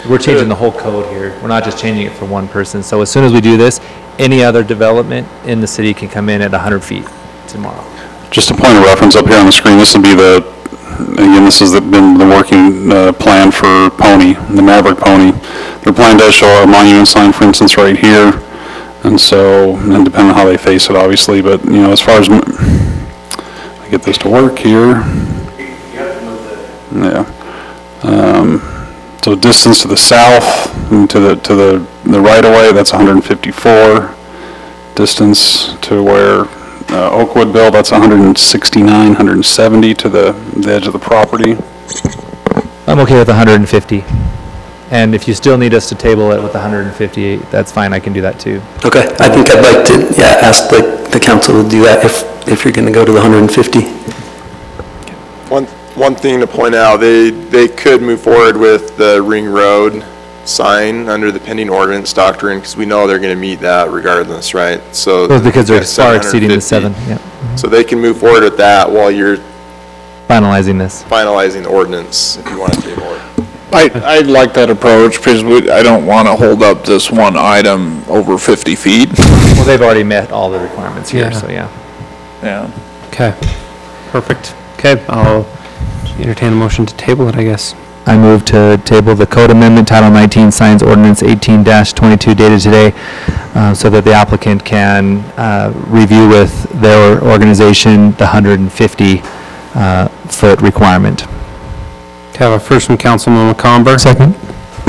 We're changing the whole code here. We're not just changing it for one person. So as soon as we do this, any other development in the city can come in at 100 feet tomorrow. Just a point of reference up here on the screen, this will be this has been the working plan for Pony, the Maverick Pony. Their plan does show a monument sign, for instance, right here. And so, and depending on how they face it, obviously, but, as far as, I get this to work here. Yeah. So distance to the south and to the right-of-way, that's 154. Distance to where Oakwood built, that's 169, 170 to the edge of the property. I'm okay with 150. And if you still need us to table it with 158, that's fine, I can do that too. Okay, I think I'd like to, ask the council to do that if you're going to go to the 150. One thing to point out, they could move forward with the Ring Road sign under the pending ordinance doctrine, because we know they're going to meet that regardless, right? So Because they're far exceeding the 7, yeah. So they can move forward with that while you're finalizing the ordinance, if you want to table it. I'd like that approach, because I don't want to hold up this one item over 50 feet. Well, they've already met all the requirements here, so yeah. Yeah. Okay, perfect. Okay, I'll entertain a motion to table it, I guess. I move to table the Code Amendment Title 19 Signs Ordinance 18-22 dated today, so that the applicant can review with their organization the 150-foot requirement. Okay, I have a first from Councilman McComber. Second.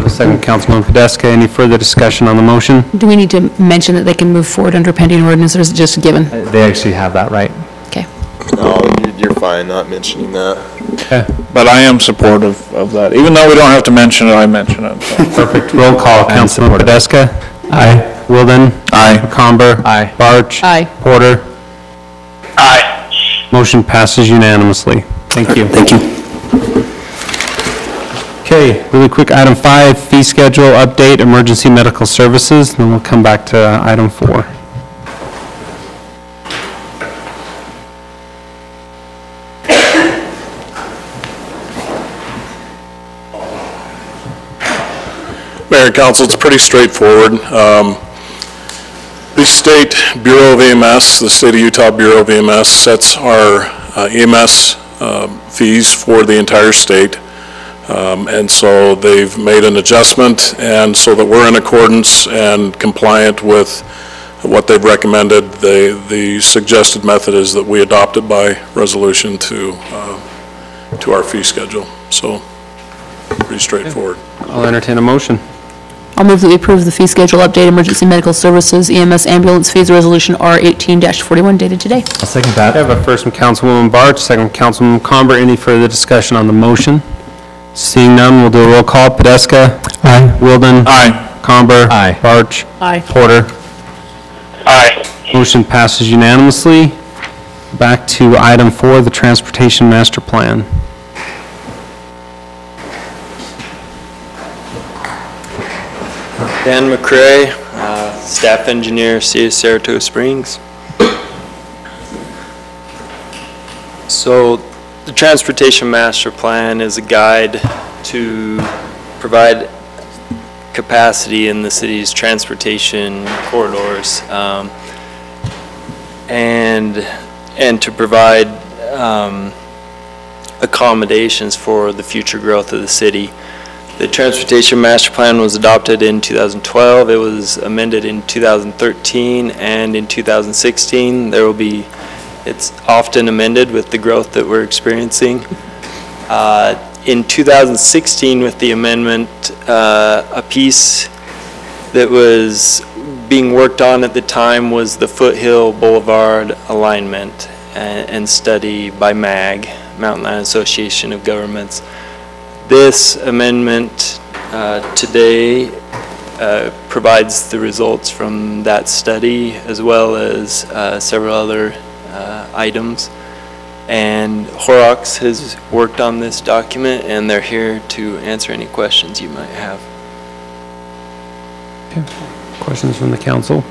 A second, Councilman Podeska. Any further discussion on the motion? Do we need to mention that they can move forward under pending ordinance, or is it just a given? They actually have that right. Okay. No, you're fine not mentioning that. Okay. But I am supportive of that. Even though we don't have to mention it, I mention it. So. Perfect. Roll call. Councilman Podeska. Aye. Wilden. Aye. McComber. Aye. Barch. Aye. Porter. Aye. Motion passes unanimously. Thank you. Thank you. Okay, really quick, item 5, fee schedule update, emergency medical services, then we'll come back to item 4. Mayor and Council, it's pretty straightforward. The State Bureau of EMS, the State of Utah Bureau of EMS, sets our EMS fees for the entire state. And so they've made an adjustment, and so that we're in accordance and compliant with what they've recommended, the suggested method is that we adopt it by resolution to our fee schedule. So pretty straightforward. I'll entertain a motion. I'll move that we approve the fee schedule update, emergency medical services, EMS ambulance fees, resolution R18-41 dated today. I'll second that. I have a first from Councilwoman Barch, second from Councilwoman Comber. Any further discussion on the motion? Seeing none, we'll do a roll call. Podeska? Aye. Wilden? Aye. Comber? Aye. Barch? Aye. Porter? Aye. Motion passes unanimously. Back to item 4, the Transportation Master Plan. Dan McCray, staff engineer, City of Saratoga Springs. So the Transportation Master Plan is a guide to provide capacity in the city's transportation corridors and to provide accommodations for the future growth of the city. The Transportation Master Plan was adopted in 2012. It was amended in 2013 and in 2016. It's often amended with the growth that we're experiencing. In 2016, with the amendment, a piece that was being worked on at the time was the Foothill Boulevard alignment and study by MAG, Mountain Land Association of Governments. This amendment today provides the results from that study as well as several other items. And Horrocks has worked on this document, and they're here to answer any questions you might have. Okay. Questions from the council?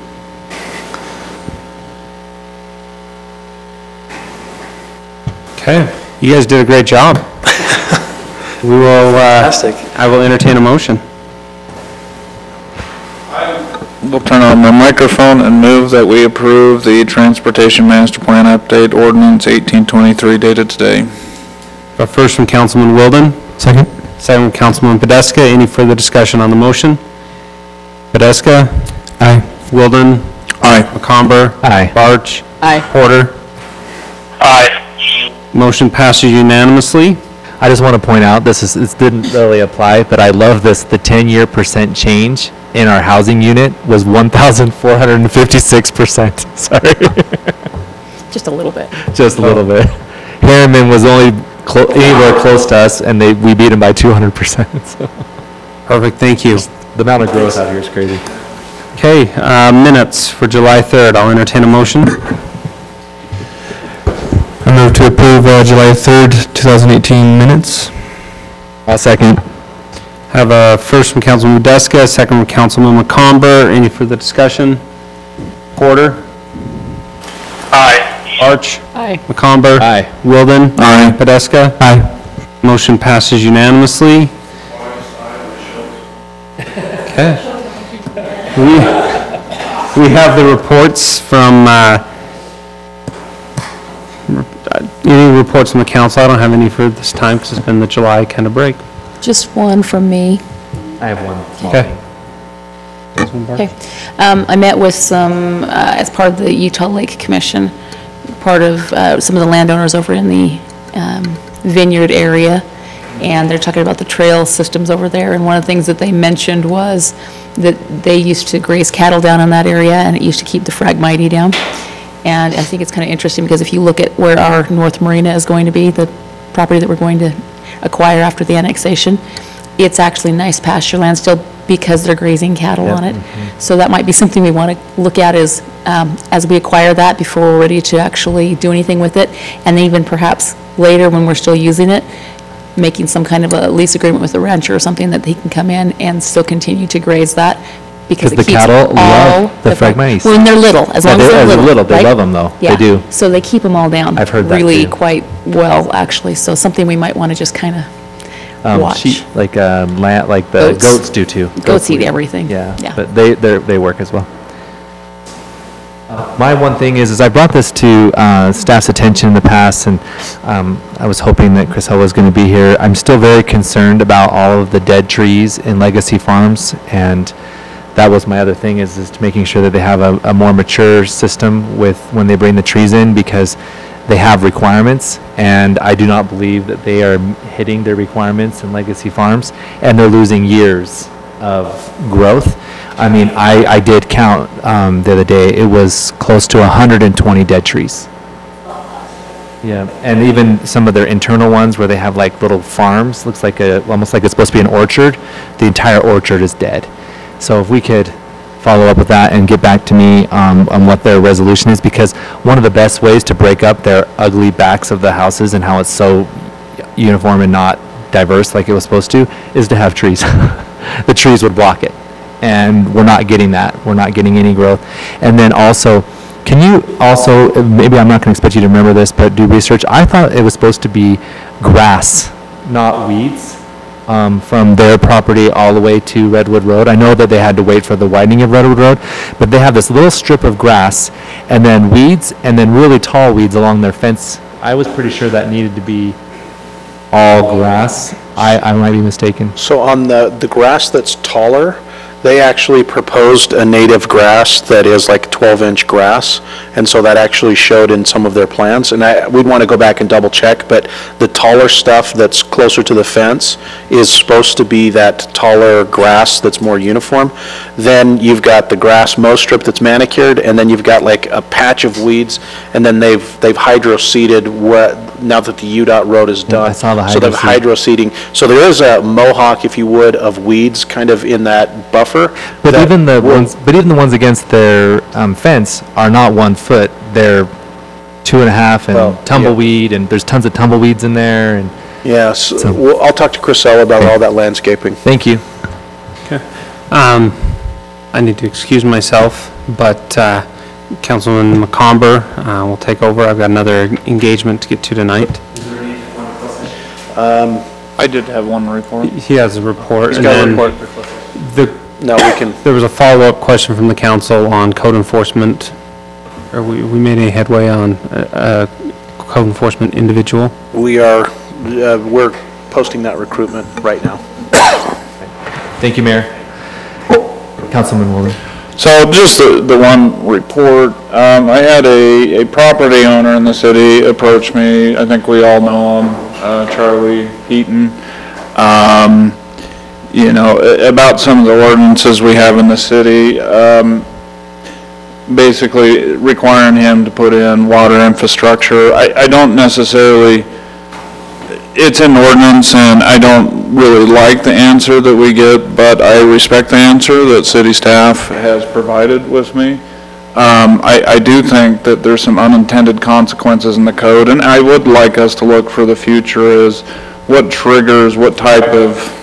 Okay, you guys did a great job. We will, I will entertain a motion. We'll turn on the microphone and move that we approve the Transportation Master Plan Update Ordinance 1823 dated today. But first from Councilman Wilden. Second. Second from Councilman Podeska. Any further discussion on the motion? Podeska? Aye. Wilden? Aye. McComber? Aye. Barch? Aye. Porter? Aye. Motion passes unanimously. I just want to point out, this didn't really apply, but I love this, the 10-year percent change in our housing unit was 1,456%, sorry. Just a little bit. Just a little bit. Harriman was only anywhere close to us, and we beat them by 200%. So. Perfect, thank you. The amount of growth out here is crazy. Okay, minutes for July 3rd. I'll entertain a motion. I move to approve July 3rd, 2018 minutes. I'll second. Have a first from Councilman Podeska, second from Councilman McComber. Any further discussion? Porter? Aye. Arch? Aye. McComber? Aye. Wilden? Aye. Podeska? Aye. Motion passes unanimously. Okay. We have the reports from, any reports from the council? I don't have any for this time because it's been the July kind of break. Just one from me. I have one. Okay. Okay. I met with some, as part of the Utah Lake Commission, part of some of the landowners over in the vineyard area, and they're talking about the trail systems over there, and one of the things that they mentioned was that they used to graze cattle down in that area, and it used to keep the Phragmites down. And I think it's kind of interesting because if you look at where our North Marina is going to be, the property that we're going to acquire after the annexation, it's actually nice pasture land still because they're grazing cattle on it. So that might be something we want to look at as we acquire that before we're ready to actually do anything with it. And even perhaps later when we're still using it, making some kind of a lease agreement with the rancher or something that he can come in and still continue to graze that, because it the keeps cattle all love the Phragmites. When they're little, as long as they're little. They right? love them, though. Yeah. They do. So they keep them all down. I've heard that, really too. quite well, actually. So something we might want to just kind of watch. Sheep, like lamb, like the goats do too. Goats eat everything. Yeah, Yeah. but they work as well. My one thing is I brought this to staff's attention in the past, and I was hoping that Chris Hull was going to be here. I'm still very concerned about all of the dead trees in legacy farms, and that was my other thing is to making sure that they have a more mature system with when they bring the trees in, because they have requirements, and I do not believe that they are hitting their requirements in legacy farms, and they're losing years of growth. I mean, I did count the other day, it was close to 120 dead trees. Yeah, and even some of their internal ones where they have like little farms, looks like almost like it's supposed to be an orchard, the entire orchard is dead. So if we could follow up with that and get back to me on what their resolution is, because one of the best ways to break up their ugly backs of the houses and how it's so uniform and not diverse like it was supposed to is to have trees. The trees would block it, and we're not getting that. We're not getting any growth. And then also, can you also, maybe I'm not going to expect you to remember this, but do research. I thought it was supposed to be grass, not weeds, from their property all the way to Redwood Road. I know that they had to wait for the widening of Redwood Road, but they have this little strip of grass and then weeds and then really tall weeds along their fence. I was pretty sure that needed to be all grass. I might be mistaken. So on the grass that's taller, they actually proposed a native grass that is like 12-inch grass, and so that actually showed in some of their plans. And we'd want to go back and double check, but the taller stuff that's closer to the fence is supposed to be that taller grass that's more uniform. Then you've got the grass mow strip that's manicured, and then you've got like a patch of weeds, and then they've hydro-seeded now that the UDOT road is done. I saw the So they've hydro-seeding. So there is a mohawk, if you would, of weeds kind of in that buffer. But even the ones against their fence are not 1 foot. They're 2.5 and tumbleweed, and there's tons of tumbleweeds in there. And yes, I'll talk to Chris Ell about all that landscaping. Thank you. Okay. I need to excuse myself, but Councilman McComber will take over. I've got another engagement to get to tonight. I did have one report. He has a report. He's and got a then report. No, we can. There was a follow-up question from the council on code enforcement. Are we made any headway on a code enforcement individual? We are, we're posting that recruitment right now. Thank you, Mayor. Councilman Woolley. So just the one report, I had a property owner in the city approach me. I think we all know him, Charlie Heaton. You know, about some of the ordinances we have in the city, basically requiring him to put in water infrastructure. I don't necessarily, it's an ordinance, and I don't really like the answer that we get, but I respect the answer that city staff has provided with me. I do think that there's some unintended consequences in the code, and I would like us to look for the future is what triggers, what type of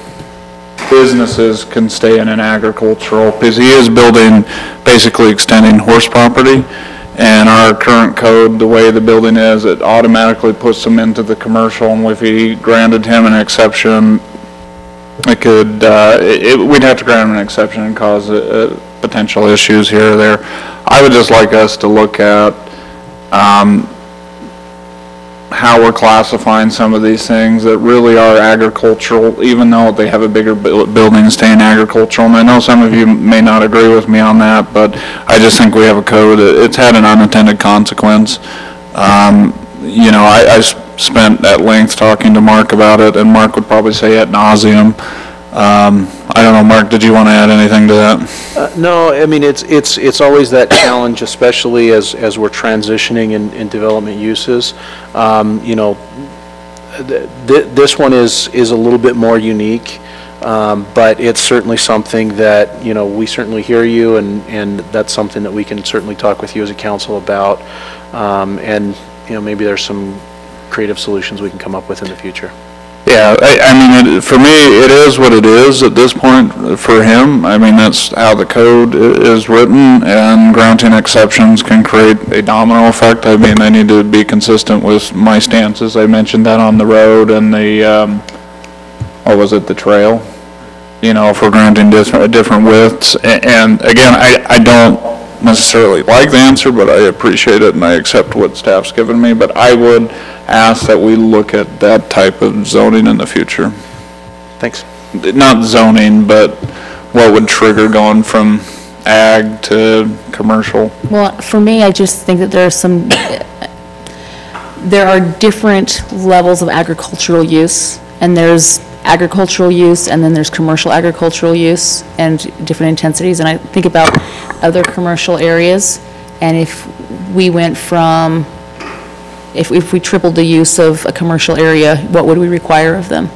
businesses can stay in an agricultural, because he is building, basically extending horse property, and our current code, the way the building is, it automatically puts them into the commercial, and if he granted him an exception, it could, we'd have to grant him an exception and cause potential issues here or there. I would just like us to look at how we're classifying some of these things that really are agricultural, even though they have a bigger building staying agricultural. And I know some of you may not agree with me on that, but I just think we have a code. It's had an unintended consequence. You know, I spent at length talking to Mark about it, and Mark would probably say ad nauseum. I don't know, Mark, did you want to add anything to that? No, I mean, it's always that challenge, especially as we're transitioning in development uses. You know, this one is a little bit more unique, but it's certainly something that, you know, we certainly hear you, and that's something that we can certainly talk with you as a council about. And, you know, maybe there's some creative solutions we can come up with in the future. Yeah, I mean, for me, it is what it is at this point for him. I mean, that's how the code is written, and granting exceptions can create a domino effect. I mean, I need to be consistent with my stances. I mentioned that on the road and the, what was it, the trail? You know, if we're granting different widths. And again, I don't necessarily like the answer, but I appreciate it and I accept what staff's given me. But I would ask that we look at that type of zoning in the future. Thanks. Not zoning, but what would trigger going from ag to commercial? Well, for me, I just think that there are different levels of agricultural use, and there's agricultural use, and then there's commercial agricultural use, and different intensities. And I think about other commercial areas, and if we went from, if we tripled the use of a commercial area, what would we require of them?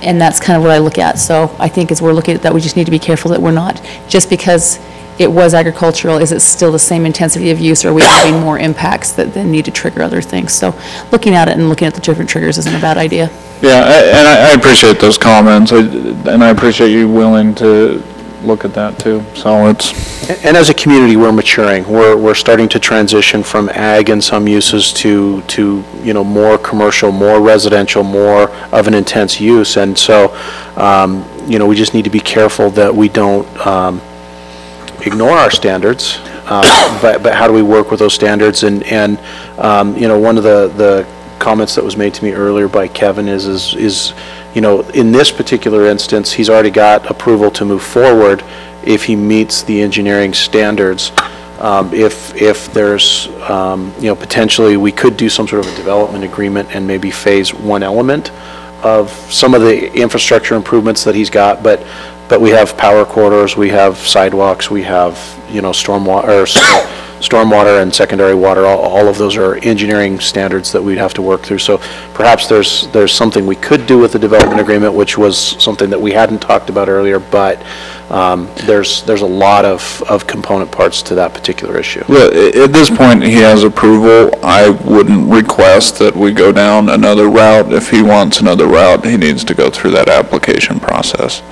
And that's kind of what I look at. So I think as we're looking at that, we just need to be careful that we're not, just because it was agricultural, is it still the same intensity of use, or are we having more impacts that then need to trigger other things? So looking at it and looking at the different triggers isn't a bad idea. Yeah, and I appreciate those comments, and I appreciate you willing to look at that too. So it's... And as a community, we're maturing. We're starting to transition from ag in some uses to you know, more commercial, more residential, more of an intense use. And so, you know, we just need to be careful that we don't ignore our standards, but how do we work with those standards? And you know, one of the comments that was made to me earlier by Kevin is you know, in this particular instance, he's already got approval to move forward if he meets the engineering standards. If there's, you know, potentially we could do some sort of a development agreement and maybe phase one element of some of the infrastructure improvements that he's got, but we have power corridors, we have sidewalks, we have, you know, stormwater and secondary water. All of those are engineering standards that we'd have to work through. So perhaps there's something we could do with the development agreement, which was something that we hadn't talked about earlier, but there's a lot of component parts to that particular issue. Yeah, at this point, he has approval. I wouldn't request that we go down another route. If he wants another route, he needs to go through that application process.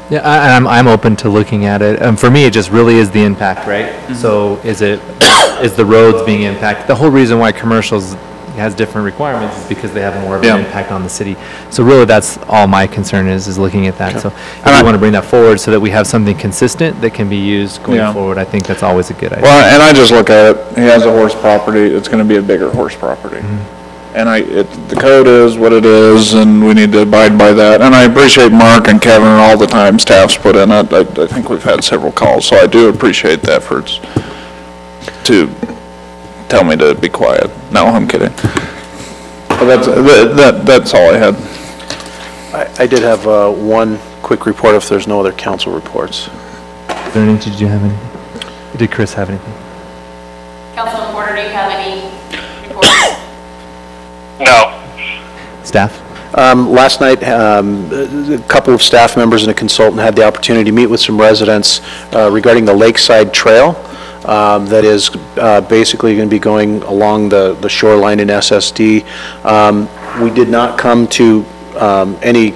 Yeah, I'm open to looking at it. For me, it just really is the impact, right? So is the roads being impacted? The whole reason why commercials has different requirements is because they have more of an impact on the city. So really, that's all my concern is looking at that. So if we want to bring that forward so that we have something consistent that can be used going forward, I think that's always a good idea. Well, and I just look at it, he has a horse property, it's going to be a bigger horse property. And the code is what it is, and we need to abide by that. And I appreciate Mark and Kevin and all the time staff's put in it. I think we've had several calls, so I do appreciate the efforts to tell me to be quiet. No, I'm kidding. But that's all I had. I did have one quick report if there's no other council reports. Did you have anything? Did Chris have anything? Councilman Porter, do you have any reports? No. Staff? Last night, a couple of staff members and a consultant had the opportunity to meet with some residents regarding the Lakeside Trail that is basically going to be going along the shoreline in SSD. We did not come to any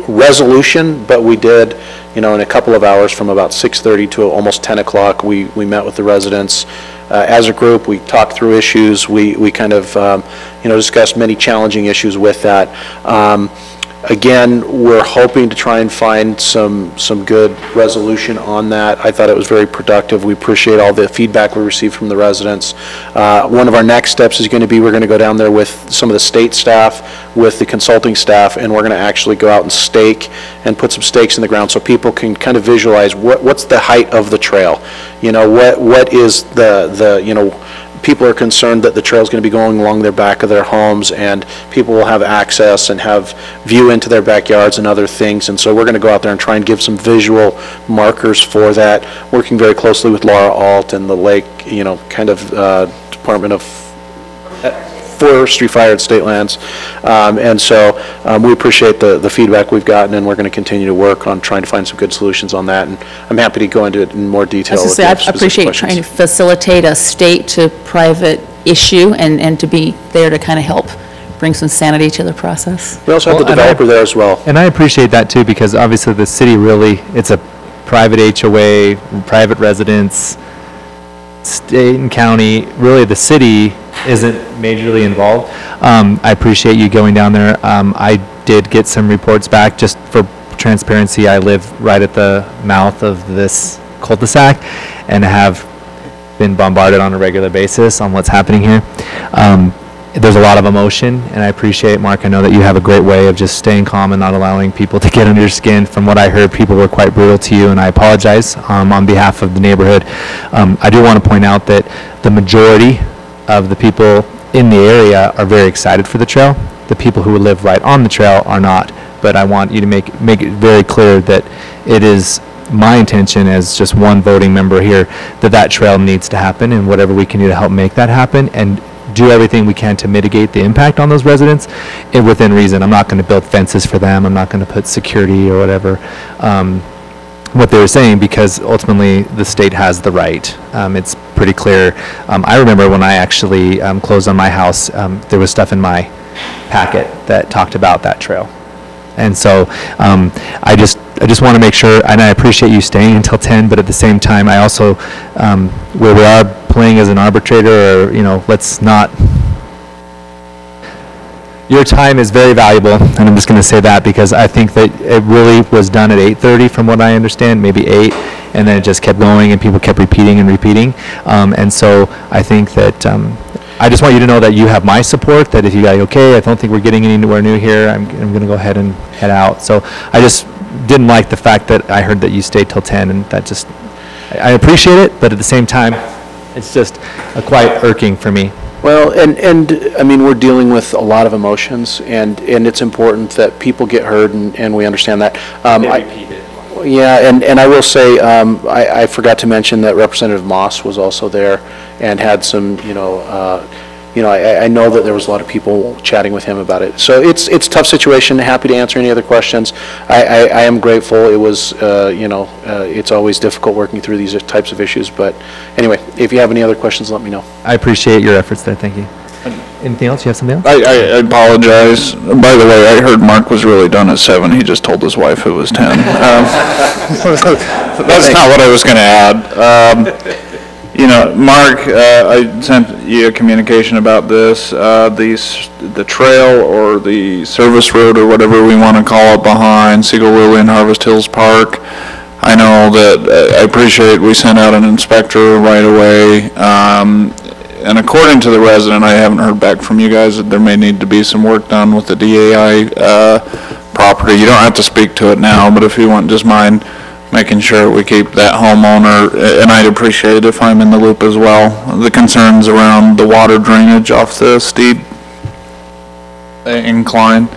resolution, but we did, you know, in a couple of hours from about 6:30 to almost 10 o'clock, we met with the residents. As a group, we talked through issues. We kind of, you know, discussed many challenging issues with that. Again, we're hoping to try and find some good resolution on that. I thought it was very productive. We appreciate all the feedback we received from the residents. One of our next steps is going to be we're going to go down there with some of the state staff, with the consulting staff, and we're going to actually go out and stake and put some stakes in the ground so people can kind of visualize what's the height of the trail. You know, what is the you know, people are concerned that the trail is going to be going along their back of their homes, and people will have access and have view into their backyards and other things. And so we're going to go out there and try and give some visual markers for that, working very closely with Laura Alt and the Lake, you know, kind of Department of Forestry, Fire, and State Lands. And so we appreciate the feedback we've gotten, and we're going to continue to work on trying to find some good solutions on that. And I'm happy to go into it in more detail. I was going to say, I appreciate trying to facilitate a state to private issue and to be there to kind of help bring some sanity to the process. We also have the developer there as well. And I appreciate that too, because obviously the city really, it's a private HOA, private residence, state and county, really the city isn't majorly involved. I appreciate you going down there. I did get some reports back, just for transparency. I live right at the mouth of this cul-de-sac and have been bombarded on a regular basis on what's happening here. There's a lot of emotion, and I appreciate, Mark, I know that you have a great way of just staying calm and not allowing people to get under your skin. From what I heard, people were quite brutal to you, and I apologize on behalf of the neighborhood. I do want to point out that the majority of the people in the area are very excited for the trail. The people who live right on the trail are not, but I want you to make it very clear that it is my intention as just one voting member here that trail needs to happen, and whatever we can do to help make that happen, and do everything we can to mitigate the impact on those residents within reason. I'm not going to build fences for them. I'm not going to put security or whatever, what they were saying, because ultimately the state has the right. It's pretty clear. I remember when I actually closed on my house, there was stuff in my packet that talked about that trail. And so I just want to make sure, and I appreciate you staying until 10, but at the same time, I also, where we are playing as an arbitrator, or, let's not, your time is very valuable, and I'm just going to say that because I think that it really was done at 8:30 from what I understand, maybe 8, and then it just kept going and people kept repeating and repeating. And so I think that I just want you to know that you have my support, that if you got, okay, I don't think we're getting anywhere new here, I'm going to go ahead and head out. So I just didn't like the fact that I heard that you stayed till 10, and that just, I appreciate it, but at the same time, it's just quite irking for me. Well, and I mean, we're dealing with a lot of emotions, and it's important that people get heard, and we understand that. Yeah, and I will say, I forgot to mention that Representative Moss was also there and had some, I know that there was a lot of people chatting with him about it. So it's a tough situation. Happy to answer any other questions. I am grateful. It was, it's always difficult working through these types of issues. But anyway, if you have any other questions, let me know. I appreciate your efforts there. Thank you. Anything else? You have something else? I apologize. By the way, I heard Mark was really done at 7. He just told his wife it was 10. That's not what I was going to add. Mark, I sent you a communication about this. The trail or the service road or whatever we want to call it behind Siegel Lily and Harvest Hills Park. I know that I appreciate we sent out an inspector right away. And according to the resident, I haven't heard back from you guys that there may need to be some work done with the DAI property. You don't have to speak to it now, but if you wouldn't just mind making sure we keep that homeowner, and I'd appreciate it if I'm in the loop as well, the concerns around the water drainage off the steep incline.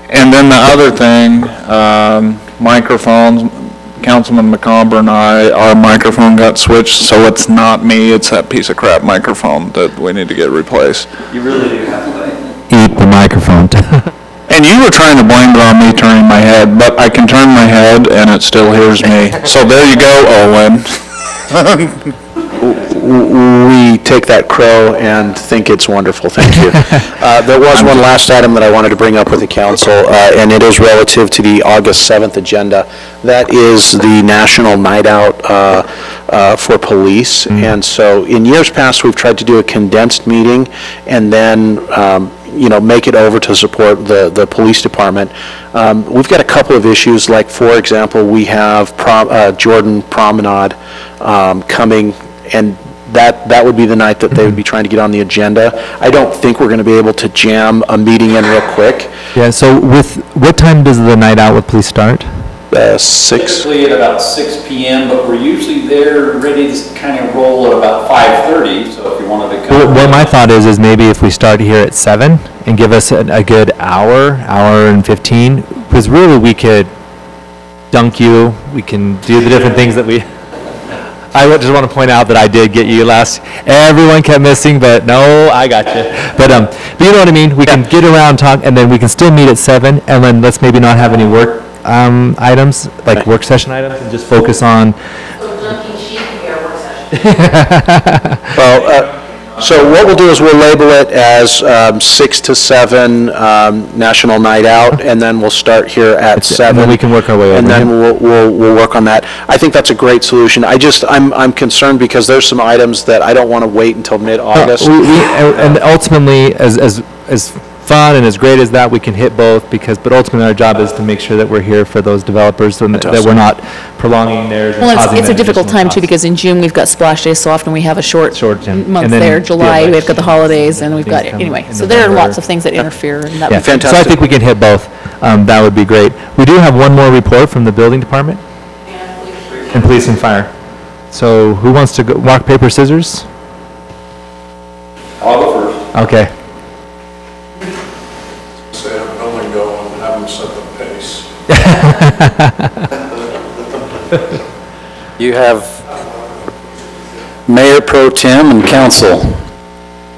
And then the other thing, microphones. Councilman McComber and our microphone got switched, so it's not me, it's that piece of crap microphone that we need to get replaced. You really do have to Eat the microphone. And you were trying to blame it on me turning my head, but I can turn my head and it still hears me. So there you go, Owen. We take that crow and think it's wonderful. Thank you. There was one last item that I wanted to bring up with the council, and it is relative to the August 7th agenda. That is the National Night Out for police. And so in years past, we've tried to do a condensed meeting and then make it over to support the police department. We've got a couple of issues, like, for example, we have Jordan Promenade coming, and that would be the night that they would be trying to get on the agenda. I don't think we're going to be able to jam a meeting in real quick. Yeah, so what time does the night out with police start? 6. Typically at about 6 p.m., but we're usually there ready to kind of roll at about 5:30, so if you wanted to come. Well, my thought is maybe if we start here at 7 and give us a good hour and 15, because really we could dunk you, we can do the different things that we... I just want to point out that I did get you last. Everyone kept missing, but no, I got you. But you know what I mean? We can get around, talk, and then we can still meet at 7, and then let's maybe not have any work items, like work session items, and just focus on... So dunking sheep can be our work session. Well, So what we'll do is we'll label it as 6 to 7 National Night Out, and then we'll start here at 7. And then we can work our way over. And then we'll work on that. I think that's a great solution. I'm concerned because there's some items that I don't want to wait until mid-August. And ultimately, as fun and as great as that, we can hit both, but ultimately our job is to make sure that we're here for those developers, and that we're not prolonging theirs and Well, causing it's a them difficult additional time costs. too, because in June, we've got splash days, so often we have a short month and then there. the July, we've got the election, holidays, and we've got, things come anyway. in So there are November. lots of things that interfere, and that Yeah, would so I think we can hit both. That would be great. We do have one more report from the building department. And police and fire. So who wants to go, rock, paper, scissors? I'll go first. Okay. Say have a building go and have them set the pace. You have Mayor Pro Tem and Council.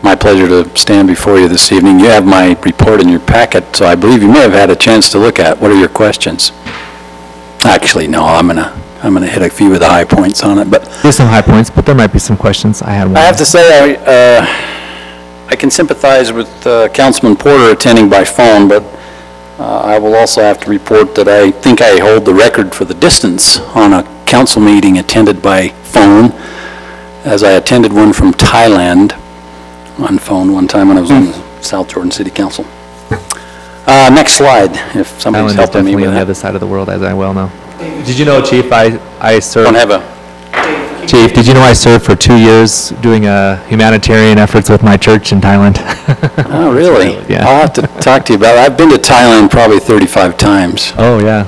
My pleasure to stand before you this evening. You have my report in your packet, so I believe you may have had a chance to look at. What are your questions? Actually, no, I'm gonna hit a few of the high points on it, but There's some high points, but there might be some questions. I had one. I have to say, I can sympathize with Councilman Porter attending by phone, but I will also have to report that I think I hold the record for the distance on a council meeting attended by phone, as I attended one from Thailand on phone one time when I was on the South Jordan City Council. Next slide, if somebody's Thailand is helping me definitely with on the that. other side of the world, as I well know. Did you know, Chief, I served... Don't have a... Chief, did you know I served for 2 years doing humanitarian efforts with my church in Thailand? Oh, really? Yeah. I'll have to talk to you about it. I've been to Thailand probably 35 times. Oh, yeah.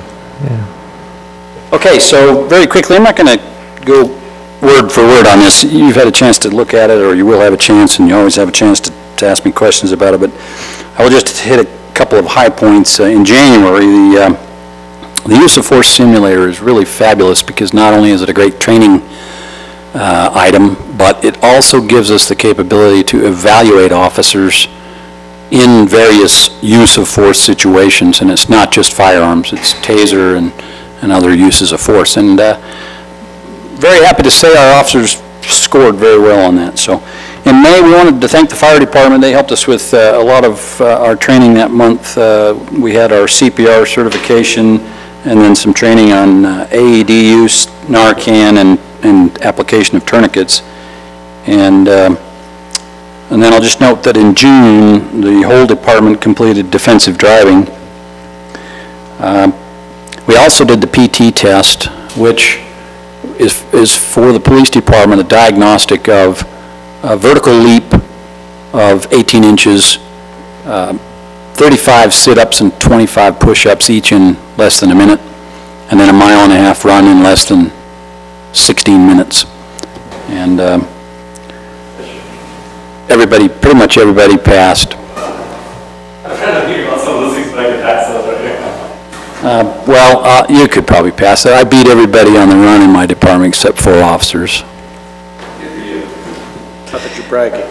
Okay, so very quickly, I'm not going to go word for word on this. You've had a chance to look at it, or you will have a chance, and you always have a chance to ask me questions about it, but I will just hit a couple of high points. In January, the use of force simulator is really fabulous because not only is it a great training item, but it also gives us the capability to evaluate officers in various use of force situations, and it's not just firearms, it's taser and other uses of force. And very happy to say our officers scored very well on that. So in May, we wanted to thank the fire department. They helped us with a lot of our training that month. We had our CPR certification and then some training on AED use, Narcan, and application of tourniquets. And then I'll just note that in June, the whole department completed defensive driving. We also did the PT test, which is for the police department a diagnostic of a vertical leap of 18 inches, 35 sit-ups and 25 push-ups, each in less than a minute, and then a 1.5 mile run in less than 16 minutes. And pretty much everybody passed. I'm trying to think about some of those things, but I could pass those right now. Well, you could probably pass that. I beat everybody on the run in my department except 4 officers. Not that you're bragging.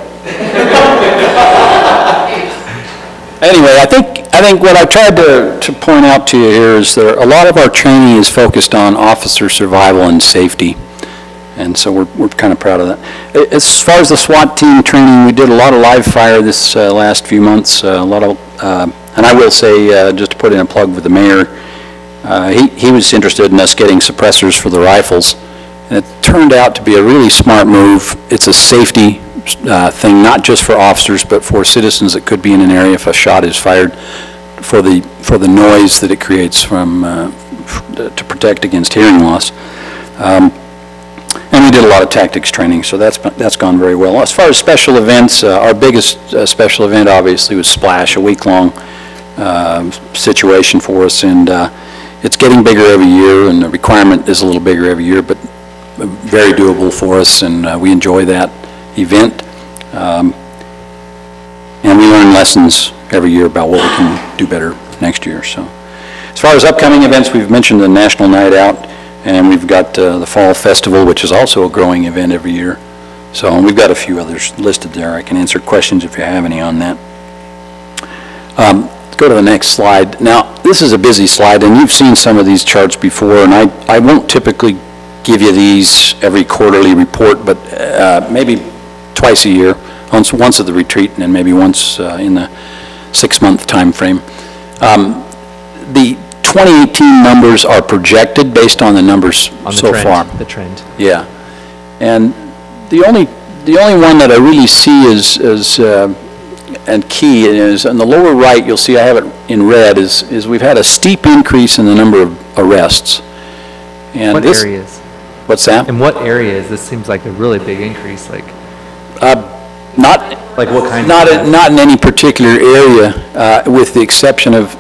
Anyway, I think what I tried to point out to you here is that a lot of our training is focused on officer survival and safety, and so we're kind of proud of that. As far as the SWAT team training, we did a lot of live fire this last few months. And I will say, just to put in a plug with the mayor, he was interested in us getting suppressors for the rifles, and it turned out to be a really smart move. It's a safety thing, not just for officers, but for citizens that could be in an area if a shot is fired, for the noise that it creates to protect against hearing loss. And we did a lot of tactics training, so that's gone very well. As far as special events, our biggest special event obviously was Splash, a week-long situation for us, and it's getting bigger every year, and the requirement is a little bigger every year, but very doable for us, and we enjoy that event. And we learn lessons every year about what we can do better next year. So, as far as upcoming events, we've mentioned the National Night Out, and we've got the Fall Festival, which is also a growing event every year. So, and we've got a few others listed there. I can answer questions if you have any on that. Let's go to the next slide. Now, this is a busy slide, and you've seen some of these charts before, and I won't typically give you these every quarterly report, but maybe twice a year. once at the retreat and then maybe once in the 6-month time frame. The 2018 numbers are projected based on the numbers so far. The trend. Yeah. And the only one that I really see is and key is on the lower right, you'll see I have it in red, is we've had a steep increase in the number of arrests. And what areas? What's that? In what areas? This seems like a really big increase, like. Not. Like what kind? Not in any particular area, with the exception of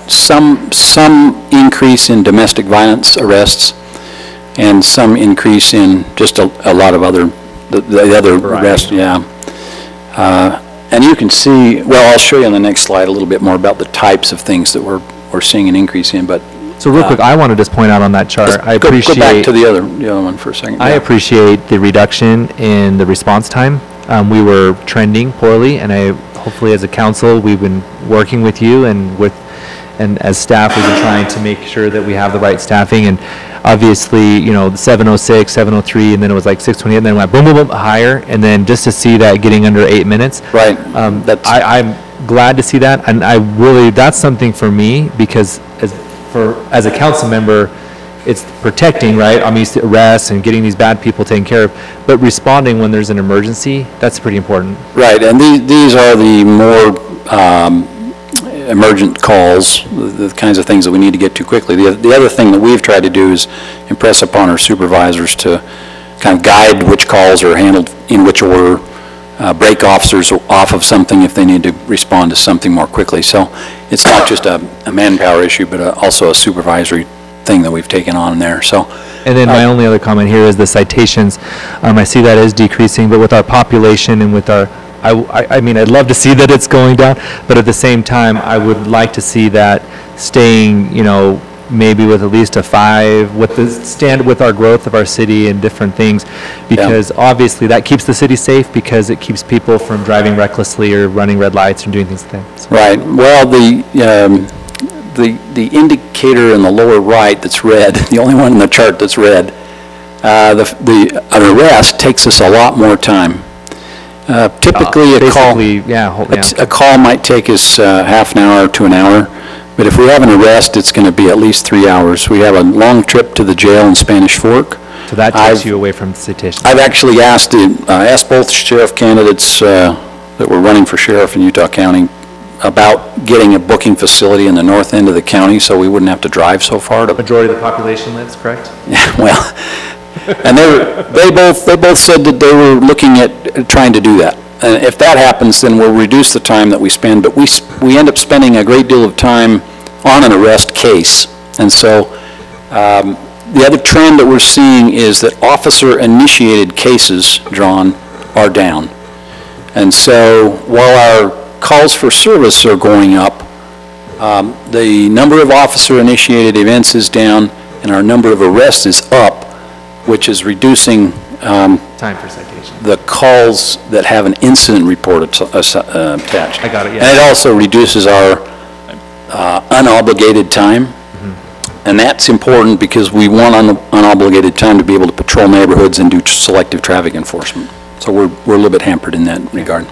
some increase in domestic violence arrests and some increase in just a lot of other, the other arrests, yeah. And you can see, well, I'll show you on the next slide a little bit more about the types of things that we're seeing an increase in, but. So real quick, I want to just point out on that chart, I appreciate. Go back to the other one for a second. I appreciate the reduction in the response time. We were trending poorly, and hopefully as a council, we've been working with you and as staff, we've been trying to make sure that we have the right staffing. And obviously, you know, 706, 703, and then it was like 628, and then it went boom, boom, boom, higher. And then just to see that getting under 8 minutes. Right. I'm glad to see that. And that's something for me, because as a council member, it's protecting, right? I'm used to arrests and getting these bad people taken care of, but responding when there's an emergency, that's pretty important. Right, and these are the more emergent calls, the kinds of things that we need to get to quickly. The other thing that we've tried to do is impress upon our supervisors to kind of guide which calls are handled in which order, break officers off of something if they need to respond to something more quickly. So it's not just a manpower issue, but also a supervisory thing that we've taken on there. So, and then my only other comment here is the citations. I see that is decreasing, but with our population and with our, I mean, I'd love to see that it's going down, but at the same time, I would like to see that staying, you know, maybe with at least a 5, with our growth of our city and different things, because obviously that keeps the city safe, because it keeps people from driving recklessly or running red lights and doing things like that. So. Right. Well, the indicator in the lower right that's red, the only one in the chart that's red, an arrest takes us a lot more time. Typically, a call might take us half an hour to an hour, but if we have an arrest, it's going to be at least 3 hours. We have a long trip to the jail in Spanish Fork. So that takes you away from the citation. I've actually asked both sheriff candidates that were running for sheriff in Utah County about getting a booking facility in the north end of the county so we wouldn't have to drive so far. Majority of the population lives, correct? Yeah, well, and they both said that they were looking at trying to do that. And if that happens, then we'll reduce the time that we spend, but we end up spending a great deal of time on an arrest case. And so the other trend that we're seeing is that officer-initiated cases drawn are down. And so while our calls for service are going up, the number of officer-initiated events is down, and our number of arrests is up, which is reducing time for citation. The calls that have an incident report attached. I got it, yeah. And it also reduces our unobligated time. And that's important because we want unobligated time to be able to patrol neighborhoods and do selective traffic enforcement. So we're a little bit hampered in that regard.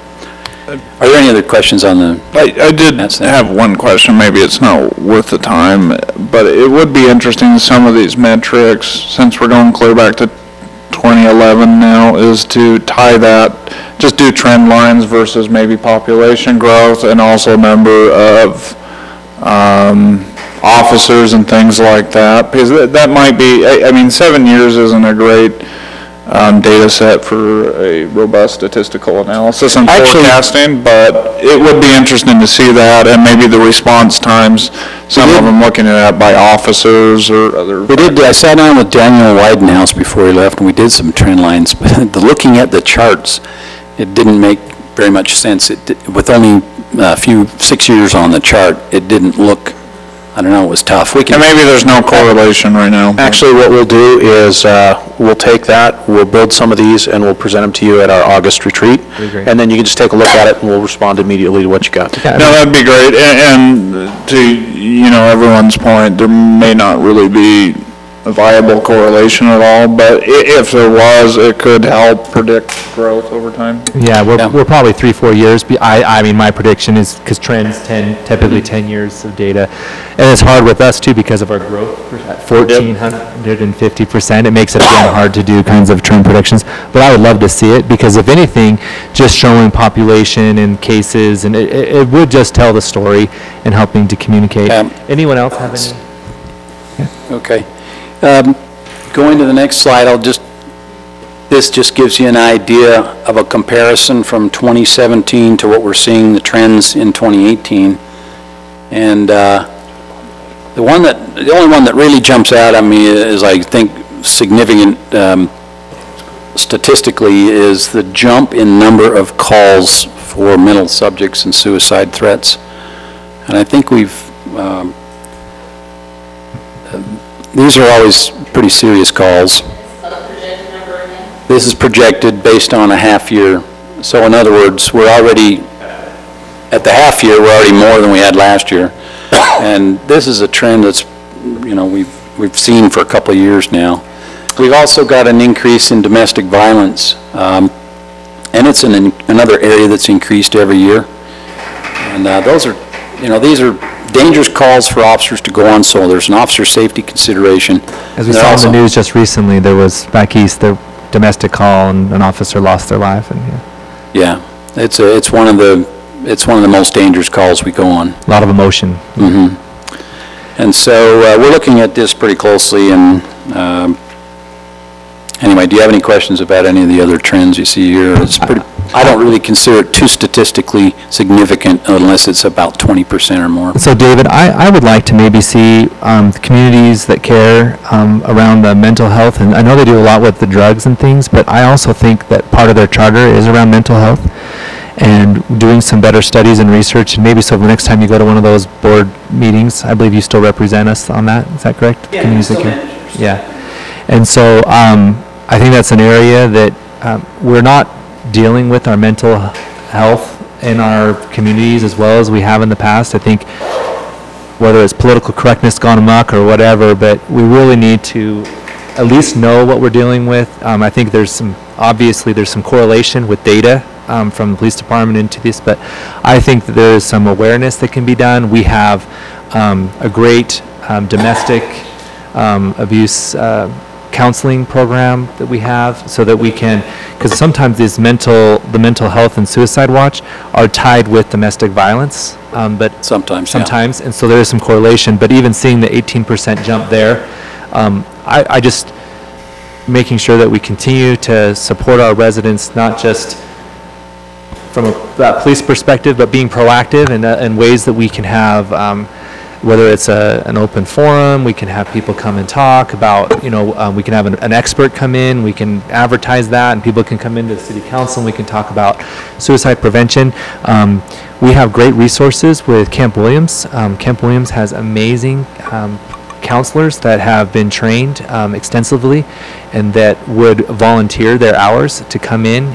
Are there any other questions on the? I did have one question. Maybe it's not worth the time, but it would be interesting, some of these metrics, since we're going clear back to 2011 now, is to tie that, just do trend lines versus maybe population growth and also number of officers and things like that, because that might be, I mean, 7 years isn't a great data set for a robust statistical analysis and forecasting, but it would be interesting to see that, and maybe the response times, some of them looking at by officers or other. We did. I sat down with Daniel Widenhouse before he left, and we did some trend lines, but looking at the charts, it didn't make very much sense. With only a few 6 years on the chart, it didn't look, I don't know, it was tough. And maybe there's no correlation right now. Actually, what we'll do is we'll take that, we'll build some of these, and we'll present them to you at our August retreat. And then you can just take a look at it, and we'll respond immediately to what you got. No, that'd be great. And to, you know, everyone's point, there may not really be a viable correlation at all, but if there was, it could help predict growth over time. Yeah, we're probably 3-4 years. I mean, my prediction is because trends typically 10 years of data. And it's hard with us too because of our growth at 1,450%. It makes it again hard to do kinds of trend predictions. But I would love to see it because if anything, just showing population and cases, and it would just tell the story and helping to communicate. Anyone else have any? Okay. Going to the next slide, this just gives you an idea of a comparison from 2017 to what we're seeing, the trends in 2018. And the only one that really jumps out at me is, I think, significant statistically is the jump in number of calls for mental subjects and suicide threats. And I think these are always pretty serious calls. This is projected based on a half year. So in other words, we're already, at the half year, we're already more than we had last year. And this is a trend that's, we've seen for a couple of years now. We've also got an increase in domestic violence. And it's in another area that's increased every year. And those are, these are dangerous calls for officers to go on, so there's an officer safety consideration. As we saw in the news just recently, there was back east, the domestic call and an officer lost their life. And yeah, it's one of the most dangerous calls we go on. A lot of emotion. Mm-hmm. And so we're looking at this pretty closely. And anyway, do you have any questions about any of the other trends you see here? It's pretty. I don't really consider it too statistically significant unless it's about 20% or more. So David, I would like to maybe see communities that care around the mental health, and I know they do a lot with the drugs and things, but I also think that part of their charter is around mental health and doing some better studies and research, and maybe so the next time you go to one of those board meetings, I believe you still represent us on that, is that correct? Yeah, Communities that care. Yeah. And so I think that's an area that we're not dealing with our mental health in our communities as well as we have in the past. I think whether it's political correctness gone amok or whatever, but we really need to at least know what we're dealing with. I think obviously there's some correlation with data from the police department into this, but I think that there's some awareness that can be done. We have a great domestic abuse counseling program that we have so that we can, because sometimes the mental health and suicide watch are tied with domestic violence, but sometimes, yeah. And so there is some correlation, but even seeing the 18% jump there, I just making sure that we continue to support our residents, not just from that police perspective, but being proactive in ways that we can have whether it's an open forum, we can have people come and talk about, we can have an expert come in, we can advertise that, and people can come into the city council and we can talk about suicide prevention. We have great resources with Camp Williams. Camp Williams has amazing counselors that have been trained extensively and that would volunteer their hours to come in.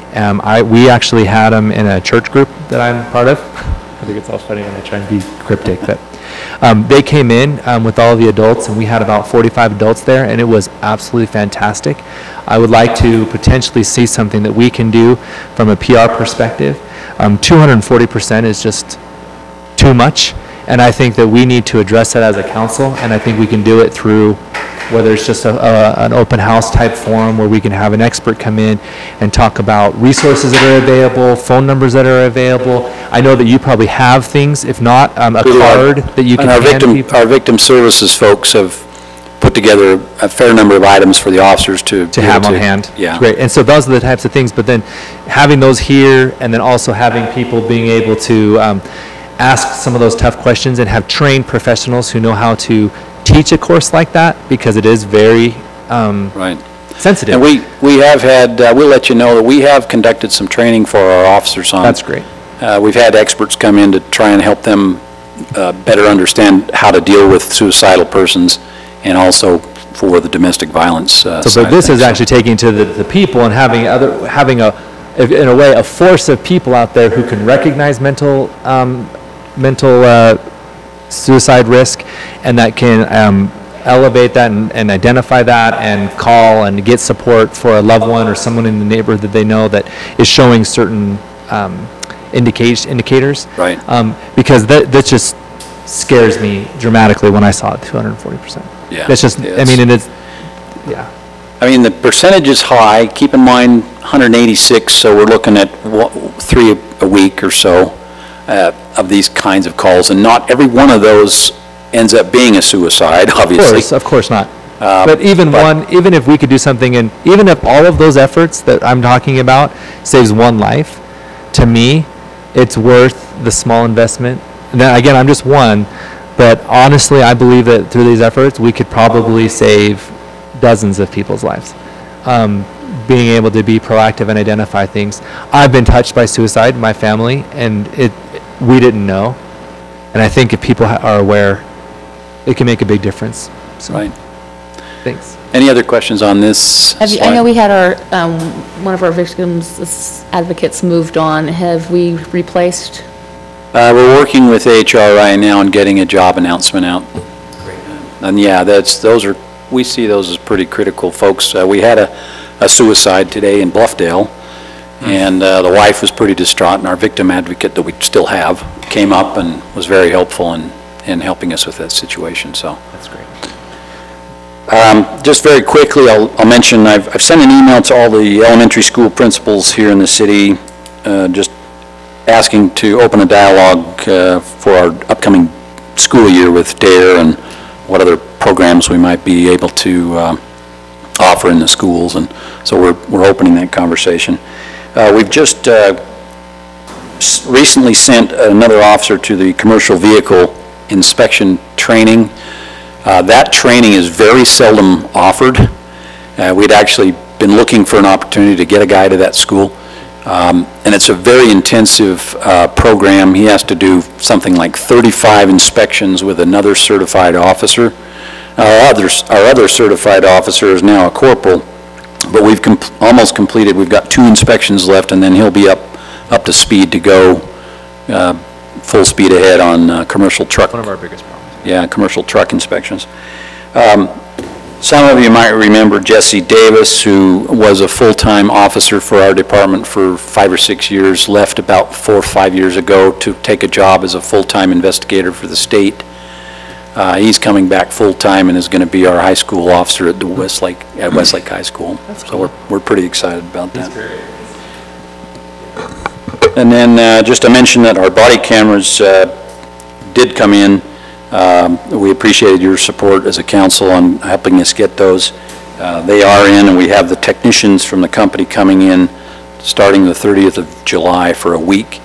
We actually had them in a church group that I'm part of. I think it's all funny when I try and be cryptic, but they came in with all the adults, and we had about 45 adults there, and it was absolutely fantastic. I would like to potentially see something that we can do from a PR perspective. 240% is just too much, and I think that we need to address that as a council, and I think we can do it through whether it's just an open house type forum where we can have an expert come in and talk about resources that are available, phone numbers that are available. I know that you probably have things, if not a card that you can hand people. Our victim services folks have put together a fair number of items for the officers to have on hand. Yeah. Great. And so those are the types of things, but then having those here and then also having people being able to ask some of those tough questions and have trained professionals who know how to teach a course like that, because it is very sensitive. And we have had, we'll let you know that we have conducted some training for our officers on. That's great. We've had experts come in to try and help them better understand how to deal with suicidal persons and also for the domestic violence So this is actually taking to the people and having in a way, a force of people out there who can recognize mental suicide risk, and that can elevate that and identify that and call and get support for a loved one or someone in the neighborhood that they know that is showing certain indicators. Right. Because that just scares me dramatically when I saw it, 240%. Yeah. That's just, I mean, and it's, yeah. I mean, the percentage is high. Keep in mind, 186, so we're looking at 3 a week or so of these kinds of calls, and not every one of those ends up being a suicide, obviously. Of course not. But even if we could do something, and even if all of those efforts that I'm talking about saves one life, to me, it's worth the small investment. Now, again, I'm just one, but honestly, I believe that through these efforts, we could probably save dozens of people's lives. Being able to be proactive and identify things. I've been touched by suicide in my family, and we didn't know. And I think if people are aware, it can make a big difference. So, right. Thanks. Any other questions on this I slide? know we had our, one of our victims advocates moved on. Have we replaced? We're working with HR right now and getting a job announcement out. And yeah, we see those as pretty critical folks. We had a suicide today in Bluffdale, and the wife was pretty distraught, and our victim advocate that we still have came up and was very helpful in helping us with that situation, so. That's great. Just very quickly, I'll mention, I've sent an email to all the elementary school principals here in the city, just asking to open a dialogue for our upcoming school year with DARE and what other programs we might be able to offer in the schools, and so we're opening that conversation. We've just recently sent another officer to the commercial vehicle inspection training. That training is very seldom offered. We'd actually been looking for an opportunity to get a guy to that school, and it's a very intensive program. He has to do something like 35 inspections with another certified officer. Our other certified officer is now a corporal, but we've almost completed. We've got 2 inspections left, and then he'll be up to speed to go full speed ahead on commercial truck. One of our biggest problems. Yeah, commercial truck inspections. Some of you might remember Jesse Davis, who was a full-time officer for our department for 5 or 6 years, left about 4 or 5 years ago to take a job as a full-time investigator for the state. He's coming back full-time and is going to be our high school officer at the Westlake High School. So we're pretty excited about that. And then just to mention that our body cameras did come in. We appreciated your support as a council on helping us get those. They are in, and we have the technicians from the company coming in starting the 30th of July for a week.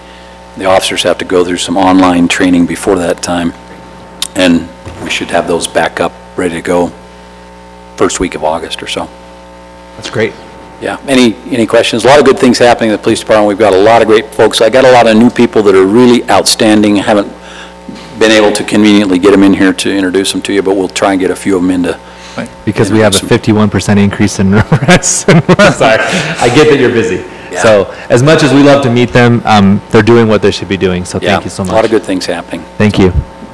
The officers have to go through some online training before that time, and we should have those back up, ready to go first week of August or so. That's great. Yeah. Any questions? A lot of good things happening in the police department. We've got a lot of great folks. I got a lot of new people that are really outstanding. Haven't been able to conveniently get them in here to introduce them to you, but we'll try and get a few of them into. Because we have a 51% increase in arrests. Sorry, I get that you're busy. Yeah. So as much as we love to meet them, they're doing what they should be doing, so thank you so much. A lot of good things happening. Thank you.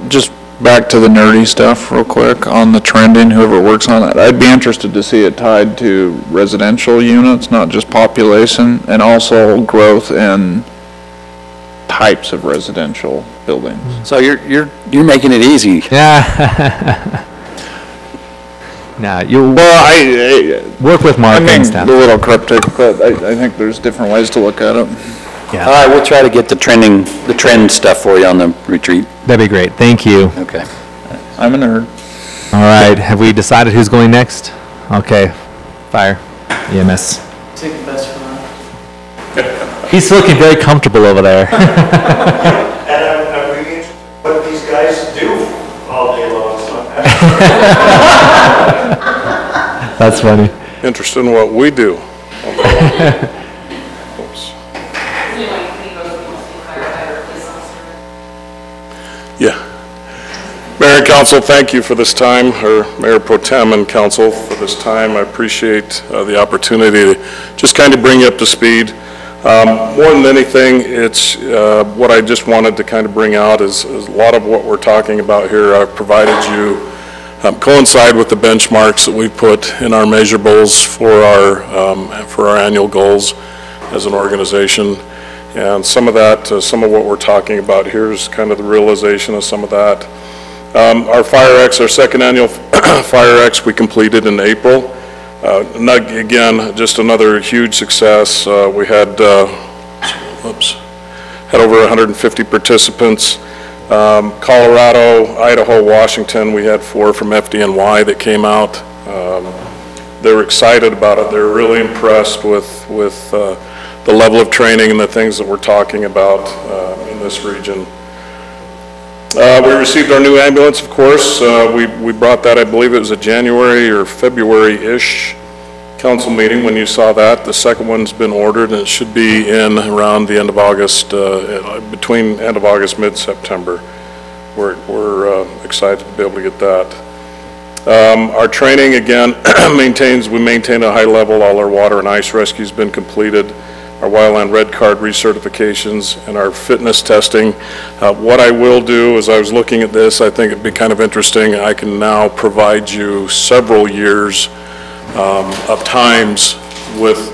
Just back to the nerdy stuff real quick on the trending, whoever works on that. I'd be interested to see it tied to residential units, not just population, and also growth in types of residential buildings. So you're making it easy. Yeah. Nah, you work with Mark and staff. A little cryptic, but I think there's different ways to look at it. Yeah. All right, we'll try to get the trend stuff for you on the retreat. That'd be great. Thank you. Okay. I'm a nerd. All right. Have we decided who's going next? Okay. Fire. EMS. Take the best for now. He's looking very comfortable over there. And I'm really interested in what these guys do all day long. That's funny. Interested in what we do. Yeah. Mayor and Council, thank you for this time, or Mayor Pro Tem and Council for this time. I appreciate the opportunity to just kind of bring you up to speed. More than anything, it's what I just wanted to kind of bring out is a lot of what we're talking about here. I've provided you coincide with the benchmarks that we put in our measurables for our annual goals as an organization. And some of that, some of what we're talking about here is kind of the realization of some of that. Our FireX, our second annual FireX, we completed in April. Again, just another huge success. We had, had over 150 participants. Colorado, Idaho, Washington, we had 4 from FDNY that came out. They were excited about it. They were really impressed with the level of training and the things that we're talking about in this region. We received our new ambulance, of course. We brought that, I believe it was a January or February-ish council meeting when you saw that. The second one's been ordered, and it should be in around the end of August, between end of August, mid-September. We're excited to be able to get that. Our training, again, we maintain a high level. All our water and ice rescue's been completed. Our Wildland Red Card recertifications and our fitness testing. What I will do, as I was looking at this, I think it'd be kind of interesting. I can now provide you several years of times with,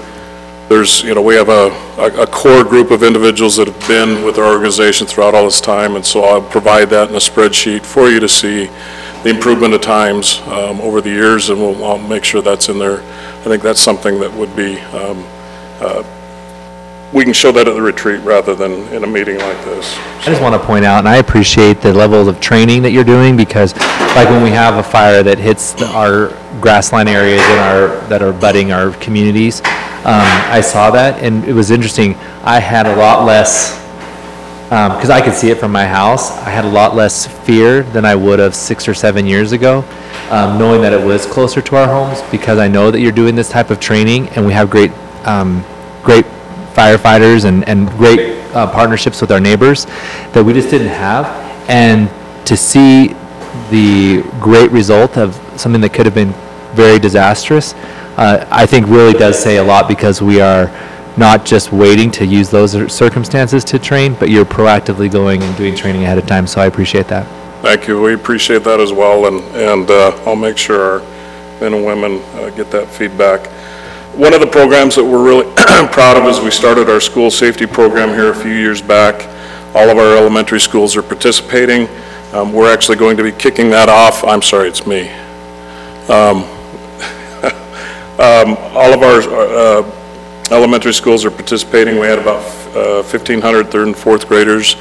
we have a core group of individuals that have been with our organization throughout all this time, and so I'll provide that in a spreadsheet for you to see the improvement of times over the years, and I'll make sure that's in there. I think that's something that would be, we can show that at the retreat rather than in a meeting like this. I just want to point out, and I appreciate the level of training that you're doing, because like when we have a fire that hits our grassland areas that are budding our communities, I saw that, and it was interesting. I had a lot less, because I could see it from my house, I had a lot less fear than I would have 6 or 7 years ago, knowing that it was closer to our homes, because I know that you're doing this type of training, and we have great firefighters and great partnerships with our neighbors that we just didn't have. And to see the great result of something that could have been very disastrous, I think really does say a lot, because we are not just waiting to use those circumstances to train, but you're proactively going and doing training ahead of time, so I appreciate that. Thank you. We appreciate that as well, and I'll make sure our men and women get that feedback. One of the programs that we're really proud of is we started our school safety program here a few years back. All of our elementary schools are participating. We're actually going to be kicking that off. I'm sorry, it's me. All of our elementary schools are participating. We had about 1,500 third and fourth graders.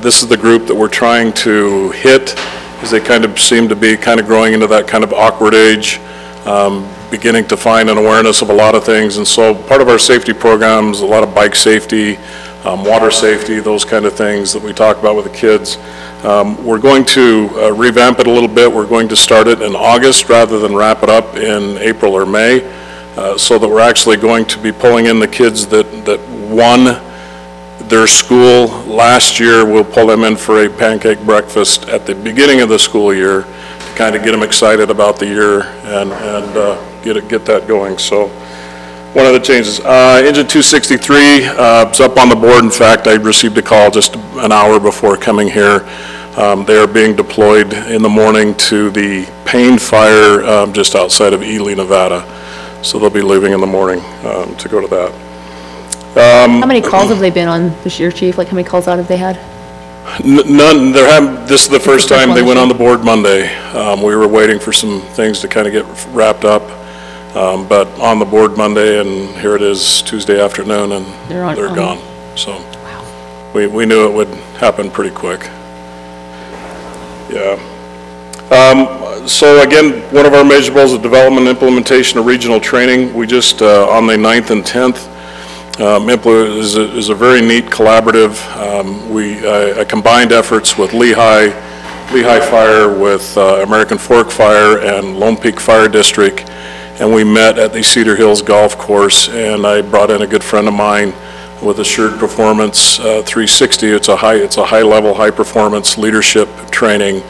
This is the group that we're trying to hit, as they kind of seem to be kind of growing into that kind of awkward age. Beginning to find an awareness of a lot of things, and so part of our safety programs, a lot of bike safety, water safety, those kind of things that we talk about with the kids. We're going to revamp it a little bit. We're going to start it in August rather than wrap it up in April or May, so that we're actually going to be pulling in the kids that won their school last year. We'll pull them in for a pancake breakfast at the beginning of the school year, kind of get them excited about the year and get that going. So one of the changes, Engine 263 is up on the board. In fact, I received a call just an hour before coming here. They are being deployed in the morning to the Payne Fire just outside of Ely, Nevada. So they'll be leaving in the morning to go to that. How many calls have they been on this year, Chief? Like, how many calls out have they had? None. This is the first time they went on the board Monday. We were waiting for some things to kind of get wrapped up, but on the board Monday, and here it is Tuesday afternoon, and they're gone. So we knew it would happen pretty quick. Yeah. So again, one of our measurables is development and implementation of regional training. We just, on the 9th and 10th, is a very neat collaborative. I combined efforts with Lehigh Fire, with American Fork Fire and Lone Peak Fire District, and we met at the Cedar Hills Golf Course, and I brought in a good friend of mine with Assured Performance 360. It's a high level, high performance leadership training,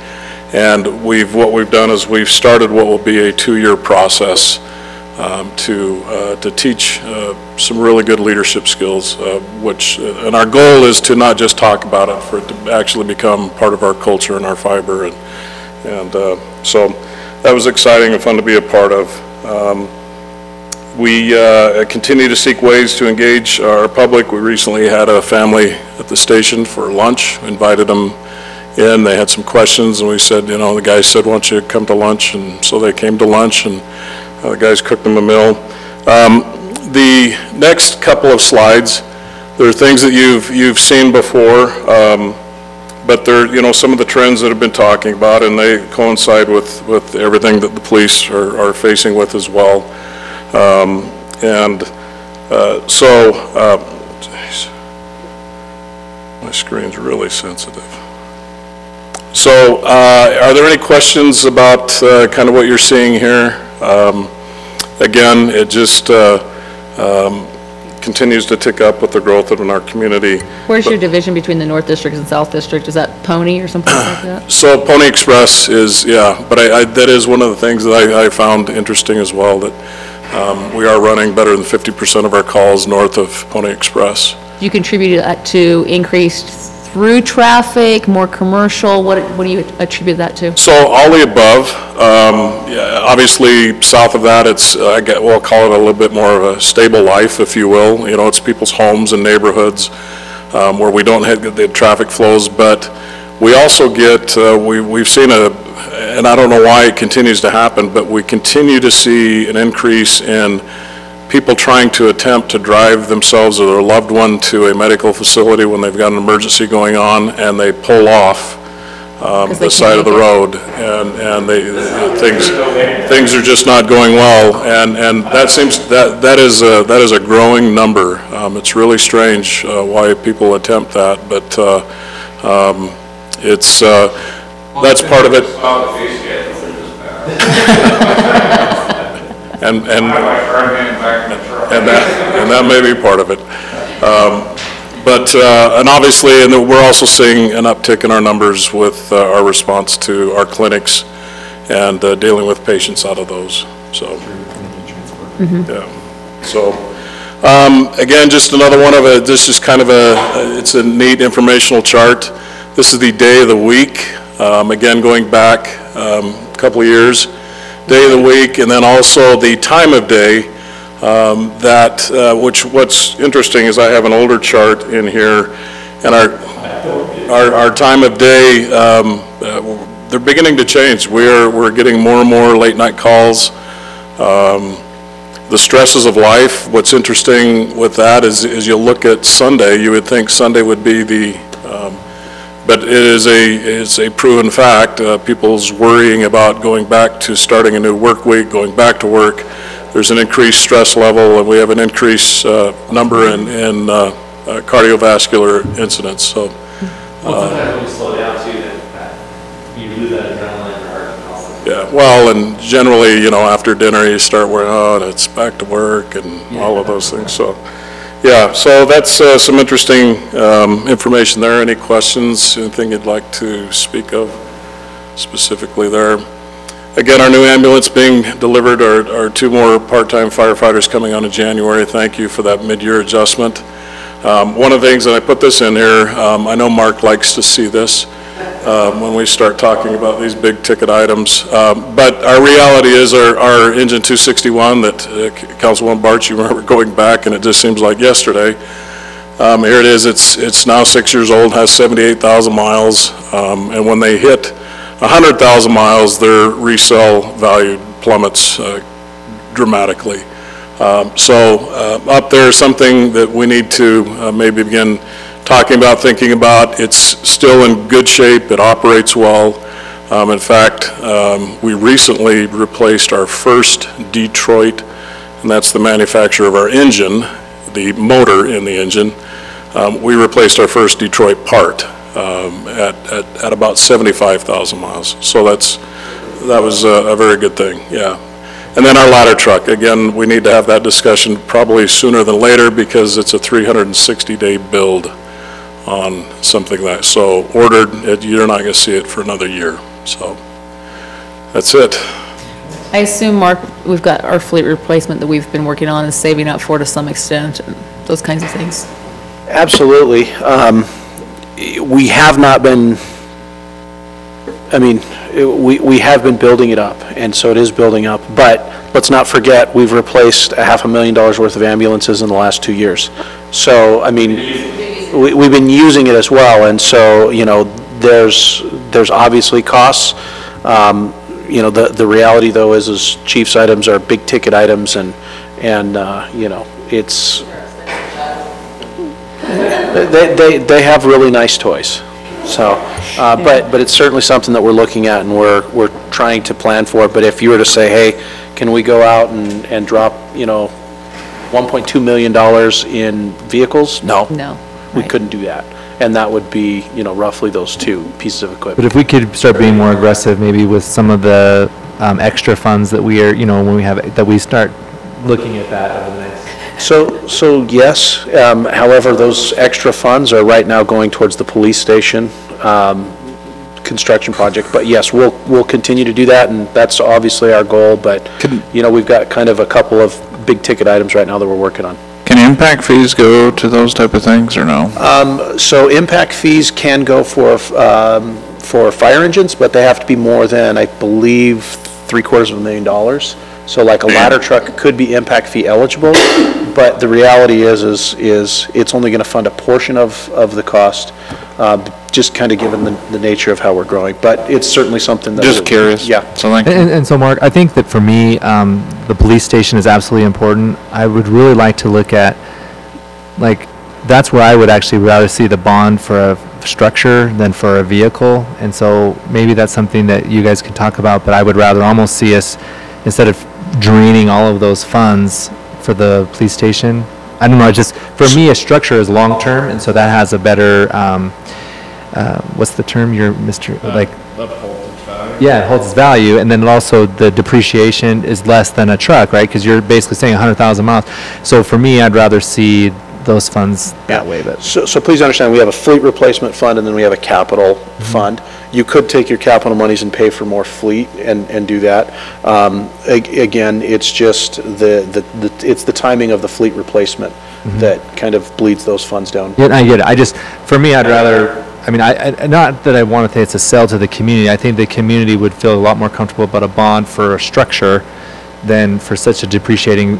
and what we've done is we've started what will be a 2-year process to teach some really good leadership skills, and our goal is to not just talk about it, for it to actually become part of our culture and our fiber, and so that was exciting and fun to be a part of. We continue to seek ways to engage our public. We recently had a family at the station for lunch, invited them in. They had some questions, and we said, you know, the guy said, why don't you come to lunch? And so they came to lunch, and the guys cooked them a meal. The next couple of slides, there are things that you've seen before, but they're, you know, some of the trends that have been talking about, and they coincide with everything that the police are facing with as well. Geez, my screen's really sensitive. So, are there any questions about kind of what you're seeing here? Again, it just continues to tick up with the growth in our community. Where's your division between the North District and South District? Is that Pony or something like that? So Pony Express is, yeah, but that is one of the things that I found interesting as well, that we are running better than 50% of our calls north of Pony Express. Do you contribute that to increased through traffic, more commercial? What do you attribute that to? So all the above. Yeah, obviously, south of that, it's we'll call it a little bit more of a stable life, if you will. You know, it's people's homes and neighborhoods where we don't have the traffic flows. But we also get we've seen and I don't know why it continues to happen, but we continue to see an increase in people trying to attempt to drive themselves or their loved one to a medical facility when they've got an emergency going on, and they pull off the side of the road, and things are just not going well, and that seems that is a growing number. It's really strange why people attempt that, but it's that's part of it. And that may be part of it. And obviously, and we're also seeing an uptick in our numbers with our response to our clinics and dealing with patients out of those. So, yeah. So, again, just another one of it. This is kind of it's a neat informational chart. This is the day of the week. Again, going back a couple of years. Day of the week, and then also the time of day. What's interesting is I have an older chart in here, and our time of day, they're beginning to change. We're getting more and more late night calls. The stresses of life. What's interesting with that is you look at Sunday. You would think Sunday would be but it is a proven fact. People's worrying about going back to starting a new work week, going back to work. There's an increased stress level, and we have an increased number in cardiovascular incidents. So, sometimes when you slow down too, that you lose that adrenaline or heart and all that. Yeah, well, and generally, you know, after dinner you start worrying, oh, it's back to work and all of those things. So. Yeah, so that's some interesting information there. Any questions, anything you'd like to speak of specifically there? Again, our new ambulance being delivered, our 2 more part-time firefighters coming on in January. Thank you for that mid-year adjustment. One of the things that I put this in here, I know Mark likes to see this when we start talking about these big ticket items. But our reality is our engine 261 that Councilwoman Bartsch, you remember going back, and it just seems like yesterday. Here it is. It's now 6 years old, has 78,000 miles, and when they hit 100,000 miles, their resale value plummets dramatically. Up there is something that we need to maybe begin talking about, thinking about. It's still in good shape. It operates well. In fact, we recently replaced our first Detroit, and that's the manufacturer of our engine, the motor in the engine. We replaced our first Detroit part at about 75,000 miles. So that was a very good thing, yeah. And then our ladder truck, again, we need to have that discussion probably sooner than later because it's a 360-day build on something like that. So ordered, you're not going to see it for another year. So that's it. I assume, Mark, we've got our fleet replacement that we've been working on and saving up for to some extent, and those kinds of things. Absolutely. We have not been, I mean, we have been building it up, and so it is building up. But let's not forget, we've replaced $500,000 worth of ambulances in the last 2 years. So, I mean, we've been using it as well, and so, you know, there's obviously costs. You know, the reality, though, is chief's items are big-ticket items, and you know, it's, they have really nice toys. So, but it's certainly something that we're looking at, and we're trying to plan for. But if you were to say, hey, can we go out and drop, you know, $1.2 million in vehicles? No. We couldn't do that. And that would be, you know, roughly those two pieces of equipment. But if we could start being more aggressive, maybe with some of the extra funds that we are, you know, when we have, that we start looking at that over the next. So yes, however, those extra funds are right now going towards the police station construction project. But yes, we'll continue to do that, and that's obviously our goal. But, you know, we've got kind of a couple of big ticket items right now that we're working on. Can impact fees go to those type of things, or no? So impact fees can go for fire engines, but they have to be more than, I believe, $750,000. So like a ladder truck could be impact fee eligible, but the reality is it's only going to fund a portion of the cost, just kind of given the nature of how we're growing. But it's certainly something that... Just curious. Yeah. So thank you. And so, Mark, I think that for me, the police station is absolutely important. I would really like to look at, like, that's where I would actually rather see the bond for a structure than for a vehicle. And so maybe that's something that you guys can talk about, but I would rather almost see us, instead of draining all of those funds for the police station. I don't know, just, for me, a structure is long-term, and so that has a better, what's the term, you're Mr., like... Upholds its value. Yeah, it holds its value, and then also the depreciation is less than a truck, right? Because you're basically saying 100,000 miles. So for me, I'd rather see those funds that way. But So please understand, we have a fleet replacement fund, and then we have a capital fund. You could take your capital monies and pay for more fleet and do that. Again, it's just it's the timing of the fleet replacement that kind of bleeds those funds down. Yeah, I get it. I just, for me, I'd rather, I mean, I not that I want to say it's a sell to the community. I think the community would feel a lot more comfortable about a bond for a structure than for such a depreciating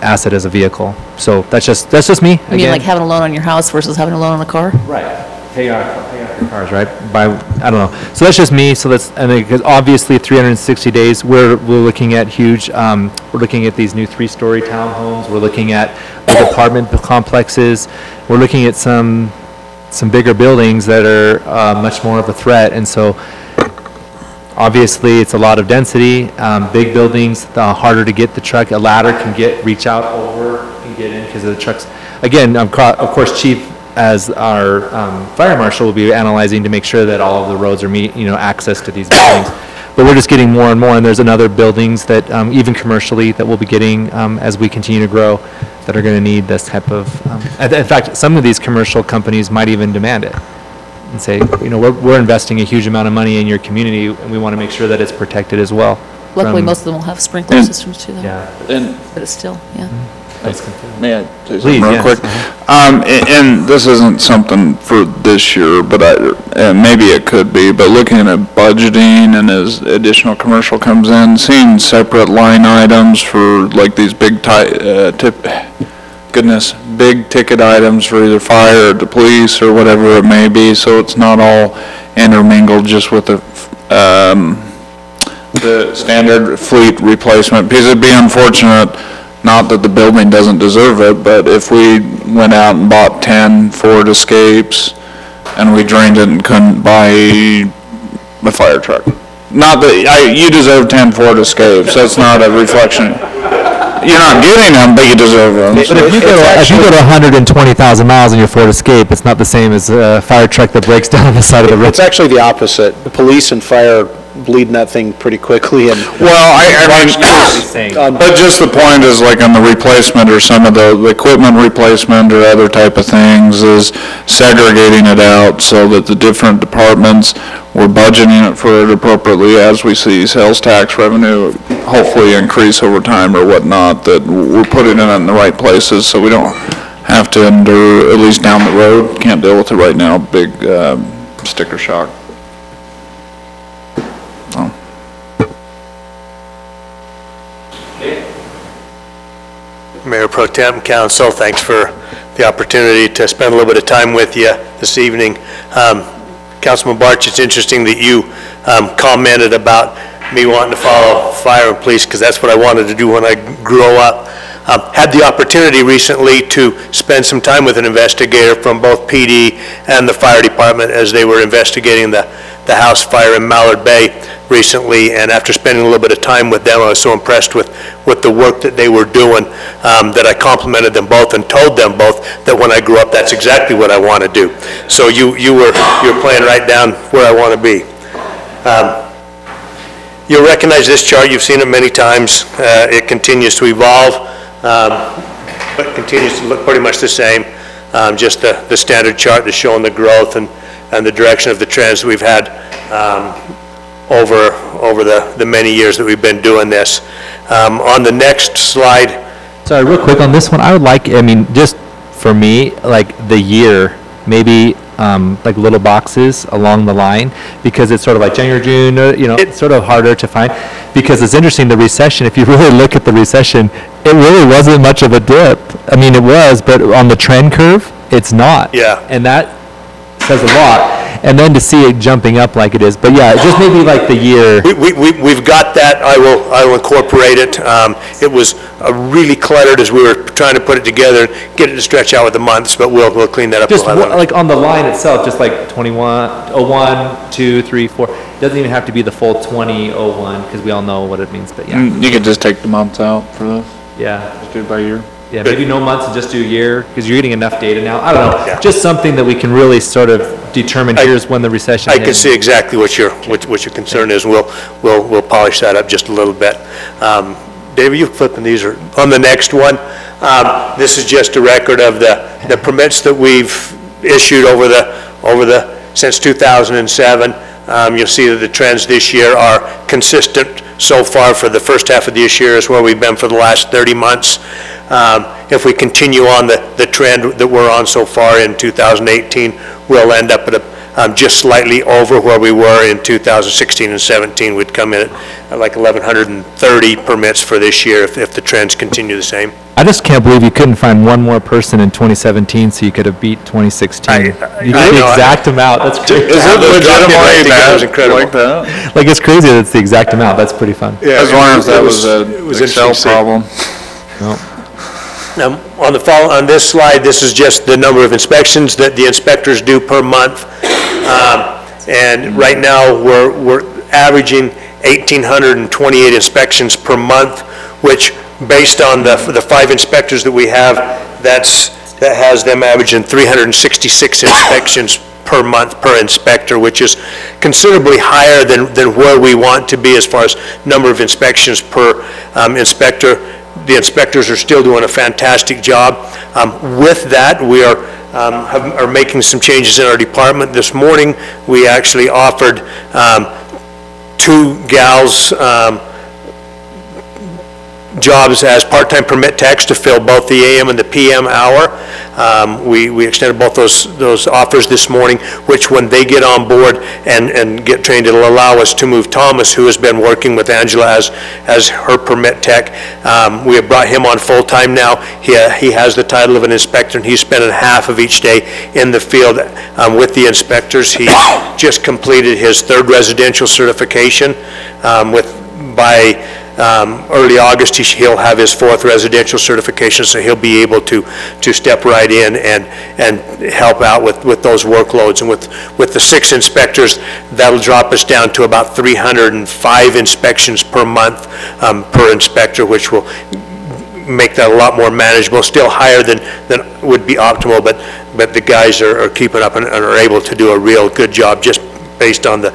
asset as a vehicle. So that's just me. You mean like having a loan on your house versus having a loan on a car? Right. Pay off your cars, right? I don't know. So that's just me. So that's, and because obviously 360 days, we're looking at huge, we're looking at these new 3-story townhomes. We're looking at big apartment complexes. We're looking at some bigger buildings that are much more of a threat. And so obviously it's a lot of density, big buildings, harder to get the truck. A ladder can reach out over and get in because of the trucks. Again, of course, Chief, as our fire marshal, will be analyzing to make sure that all of the roads are access to these buildings. But we're just getting more and more, and there's another buildings that even commercially that we'll be getting as we continue to grow that are going to need this type of. In fact, some of these commercial companies might even demand it and say, we're investing a huge amount of money in your community, and we want to make sure that it's protected as well. Luckily, most of them will have sprinkler systems too, though. Yeah. But it's still, yeah. May I say Please, something real yes. quick? And this isn't something for this year, but maybe it could be, but looking at budgeting and as additional commercial comes in, seeing separate line items for like these big big ticket items for either fire or the police or whatever it may be, so it's not all intermingled just with the standard fleet replacement, because it'd be unfortunate. Not that the building doesn't deserve it, but if we went out and bought 10 Ford Escapes and we drained it and couldn't buy a fire truck. Not that, you deserve 10 Ford Escapes, that's not a reflection. You're not getting them, but you deserve them. But if you go to 120,000 miles in your Ford Escape, it's not the same as a fire truck that breaks down on the side of the road. It's actually the opposite. The police and fire bleeding that thing pretty quickly, and but just the point is, like on the replacement or some of the equipment replacement or other type of things, is segregating it out so that the different departments, we're budgeting it for it appropriately as we see sales tax revenue hopefully increase over time or whatnot, that we're putting it in the right places so we don't have to endure, at least down the road, can't deal with it right now, big sticker shock. Mayor Pro Tem, Council, thanks for the opportunity to spend a little bit of time with you this evening. Councilman Barch, it's interesting that you commented about me wanting to follow fire and police, because that's what I wanted to do when I grew up. Had the opportunity recently to spend some time with an investigator from both PD and the fire department as they were investigating the house fire in Mallard Bay recently, and after spending a little bit of time with them, I was so impressed with the work that they were doing that I complimented them both and told them both that when I grew up, that's exactly what I want to do. So you're playing right down where I want to be. You'll recognize this chart. You've seen it many times. It continues to evolve, but continues to look pretty much the same. Just the standard chart that's showing the growth and the direction of the trends that we've had over the many years that we've been doing this. On the next slide. Sorry, real quick on this one, I would like, I mean, just for me, like the year, maybe like little boxes along the line, because it's sort of like January, June, you know, it's sort of harder to find. Because it's interesting, the recession, if you really look at the recession, it really wasn't much of a dip. I mean, it was, but on the trend curve, it's not. Yeah. And that says a lot. And then to see it jumping up like it is, but yeah, just maybe like the year. We've got that. I will incorporate it. It was really cluttered as we were trying to put it together, get it to stretch out with the months, but we'll clean that up. Just like on the line itself, just like 2101, 2, 3, 4. It doesn't even have to be the full 2001 because we all know what it means. But yeah, You could just take the months out for this. Yeah, Just do it by year. yeah, maybe no months and just do a year because you're getting enough data now. I don't know, Yeah. just something that we can really sort of determine. Here's when the recession. I can ends. see exactly what your concern is, and we'll polish that up just a little bit. David, you flipping these or on the next one? This is just a record of the permits that we've issued since 2007. You'll see that the trends this year are consistent so far for the first half of this year is where we've been for the last 30 months. If we continue on the trend that we're on so far in 2018, we'll end up at just slightly over where we were in 2016 and 17. We'd come in at like 1,130 permits for this year if the trends continue the same. I just can't believe you couldn't find one more person in 2017 so you could have beat 2016. You did the exact amount. That's crazy. Is it legitimately That was bad incredible. like that? Like, it's crazy that it's the exact amount. That's pretty fun. Yeah, I was wondering if that was it was an Excel interesting. problem. No. On this slide, this is just the number of inspections that the inspectors do per month. And right now, we're averaging 1,828 inspections per month, which, based on the 5 inspectors that we have, that has them averaging 366 inspections per month per inspector, which is considerably higher than where we want to be as far as number of inspections per inspector. The inspectors are still doing a fantastic job. With that, we are making some changes in our department. This morning, we actually offered 2 gals jobs as part-time permit techs to fill both the AM and the PM hour. We extended both those offers this morning, which when they get on board and get trained, it'll allow us to move Thomas, who has been working with Angela as her permit tech. We have brought him on full-time now. He has the title of an inspector, and he's spending half of each day in the field with the inspectors. He just completed his 3rd residential certification by early August. He'll have his 4th residential certification, so he'll be able to step right in and help out with those workloads. And with the 6 inspectors, that'll drop us down to about 305 inspections per month per inspector, which will make that a lot more manageable. Still higher than would be optimal, but the guys are keeping up and are able to do a real good job just based on the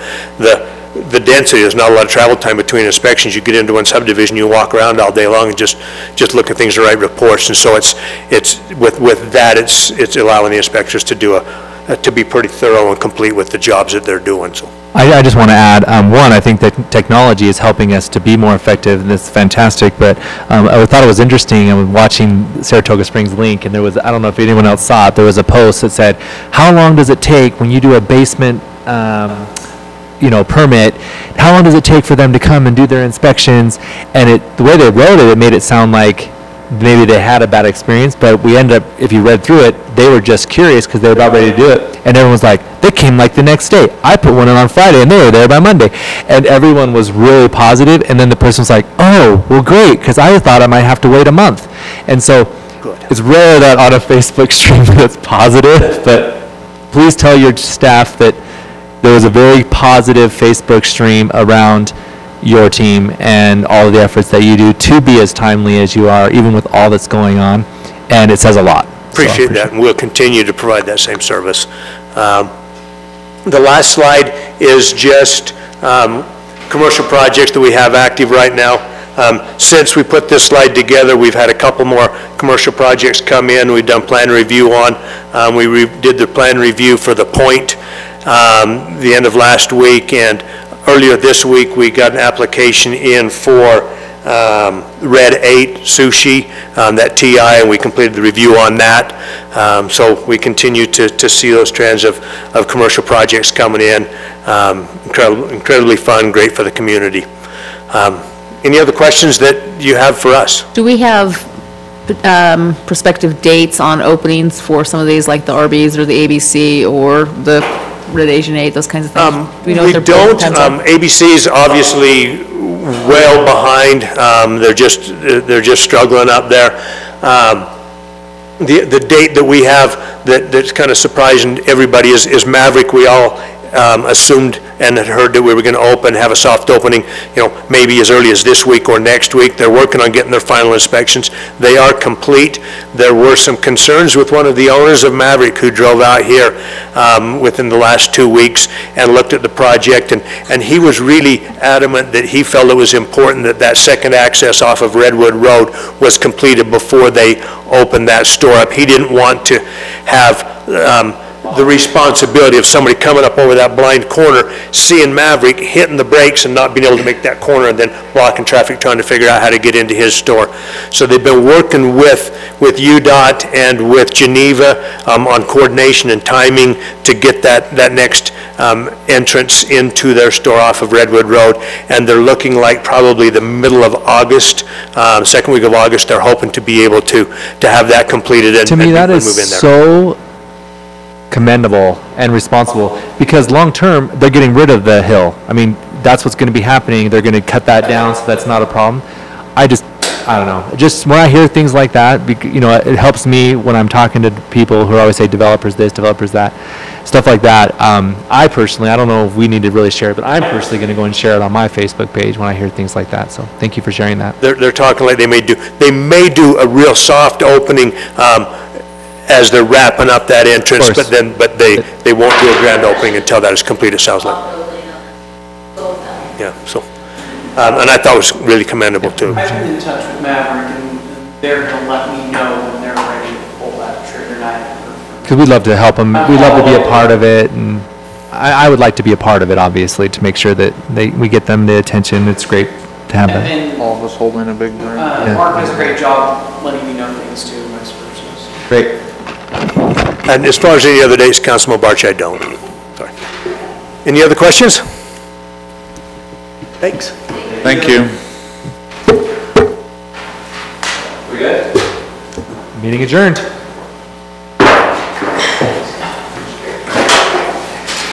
density. There's not a lot of travel time between inspections. You get into one subdivision, you walk around all day long and just look at things and write reports. And so it's with that, it's allowing the inspectors to be pretty thorough and complete with the jobs that they're doing. So I just want to add, one, I think that technology is helping us to be more effective, and it's fantastic, but I thought it was interesting. I was watching Saratoga Springs Link, and there was, I don't know if anyone else saw it, there was a post that said, how long does it take when you do a basement permit, how long does it take for them to come and do their inspections? And the way they wrote it, it made it sound like maybe they had a bad experience, but we ended up, if you read through it, they were just curious because they were about ready to do it. And everyone was like, they came like the next day. I put one in on Friday and they were there by Monday. And everyone was really positive, and then the person was like, oh, well, great, because I thought I might have to wait a month. And so it's rare that on a Facebook stream that's positive, but please tell your staff that there was a very positive Facebook stream around your team and all of the efforts that you do to be as timely as you are, even with all that's going on, and it says a lot. Appreciate that, and we'll continue to provide that same service. The last slide is just commercial projects that we have active right now. Since we put this slide together, we've had a couple more commercial projects come in. We've done plan review on. We did the plan review for The Point the end of last week, and earlier this week we got an application in for Red 8 Sushi, that TI, and we completed the review on that. So we continue to see those trends of commercial projects coming in. Incredibly fun, great for the community. Any other questions that you have for us? Do we have prospective dates on openings for some of these, like the Arby's or the ABC or the Red Asian 8, those kinds of things? We don't. ABC's obviously well behind. They're just struggling up there. The date that we have that's kind of surprising everybody is Maverick. We all assumed and had heard that we were going to have a soft opening, maybe as early as this week or next week. They're working on getting their final inspections. They are complete. There were some concerns with one of the owners of Maverick who drove out here within the last 2 weeks and looked at the project, and he was really adamant that he felt it was important that that second access off of Redwood Road was completed before they opened that store up. He didn't want to have the responsibility of somebody coming up over that blind corner, seeing Maverick, hitting the brakes and not being able to make that corner, and then blocking traffic trying to figure out how to get into his store. So they've been working with UDOT and with Geneva on coordination and timing to get that next entrance into their store off of Redwood Road, and they're looking like probably the middle of August, second week of August, they're hoping to be able to have that completed and move in there. To me, that is so commendable and responsible, because long-term, they're getting rid of the hill. I mean, that's what's going to be happening. They're going to cut that down, so that's not a problem. I don't know. Just when I hear things like that, it helps me when I'm talking to people who always say developers this, developers that, stuff like that. I personally, I don't know if we need to really share it, but I'm personally going to go and share it on my Facebook page when I hear things like that. So thank you for sharing that. They're talking like they may do a real soft opening as they're wrapping up that entrance, but they won't do a grand opening until that is complete, it sounds like. Yeah, so, and I thought it was really commendable too. I've been in touch with Maverick, and they're going to let me know when they're ready to pull that trigger. Because we'd love to help them, we'd love to be a part of it, and I would like to be a part of it, obviously, to make sure that we get them the attention. It's great to have that. All of us holding a big drink. Mark does a great job letting me know things too, vice versa. Great. And as far as any other dates, Councilman Barch, I don't. Sorry. Any other questions? Thanks. Thank you. We good? Meeting adjourned.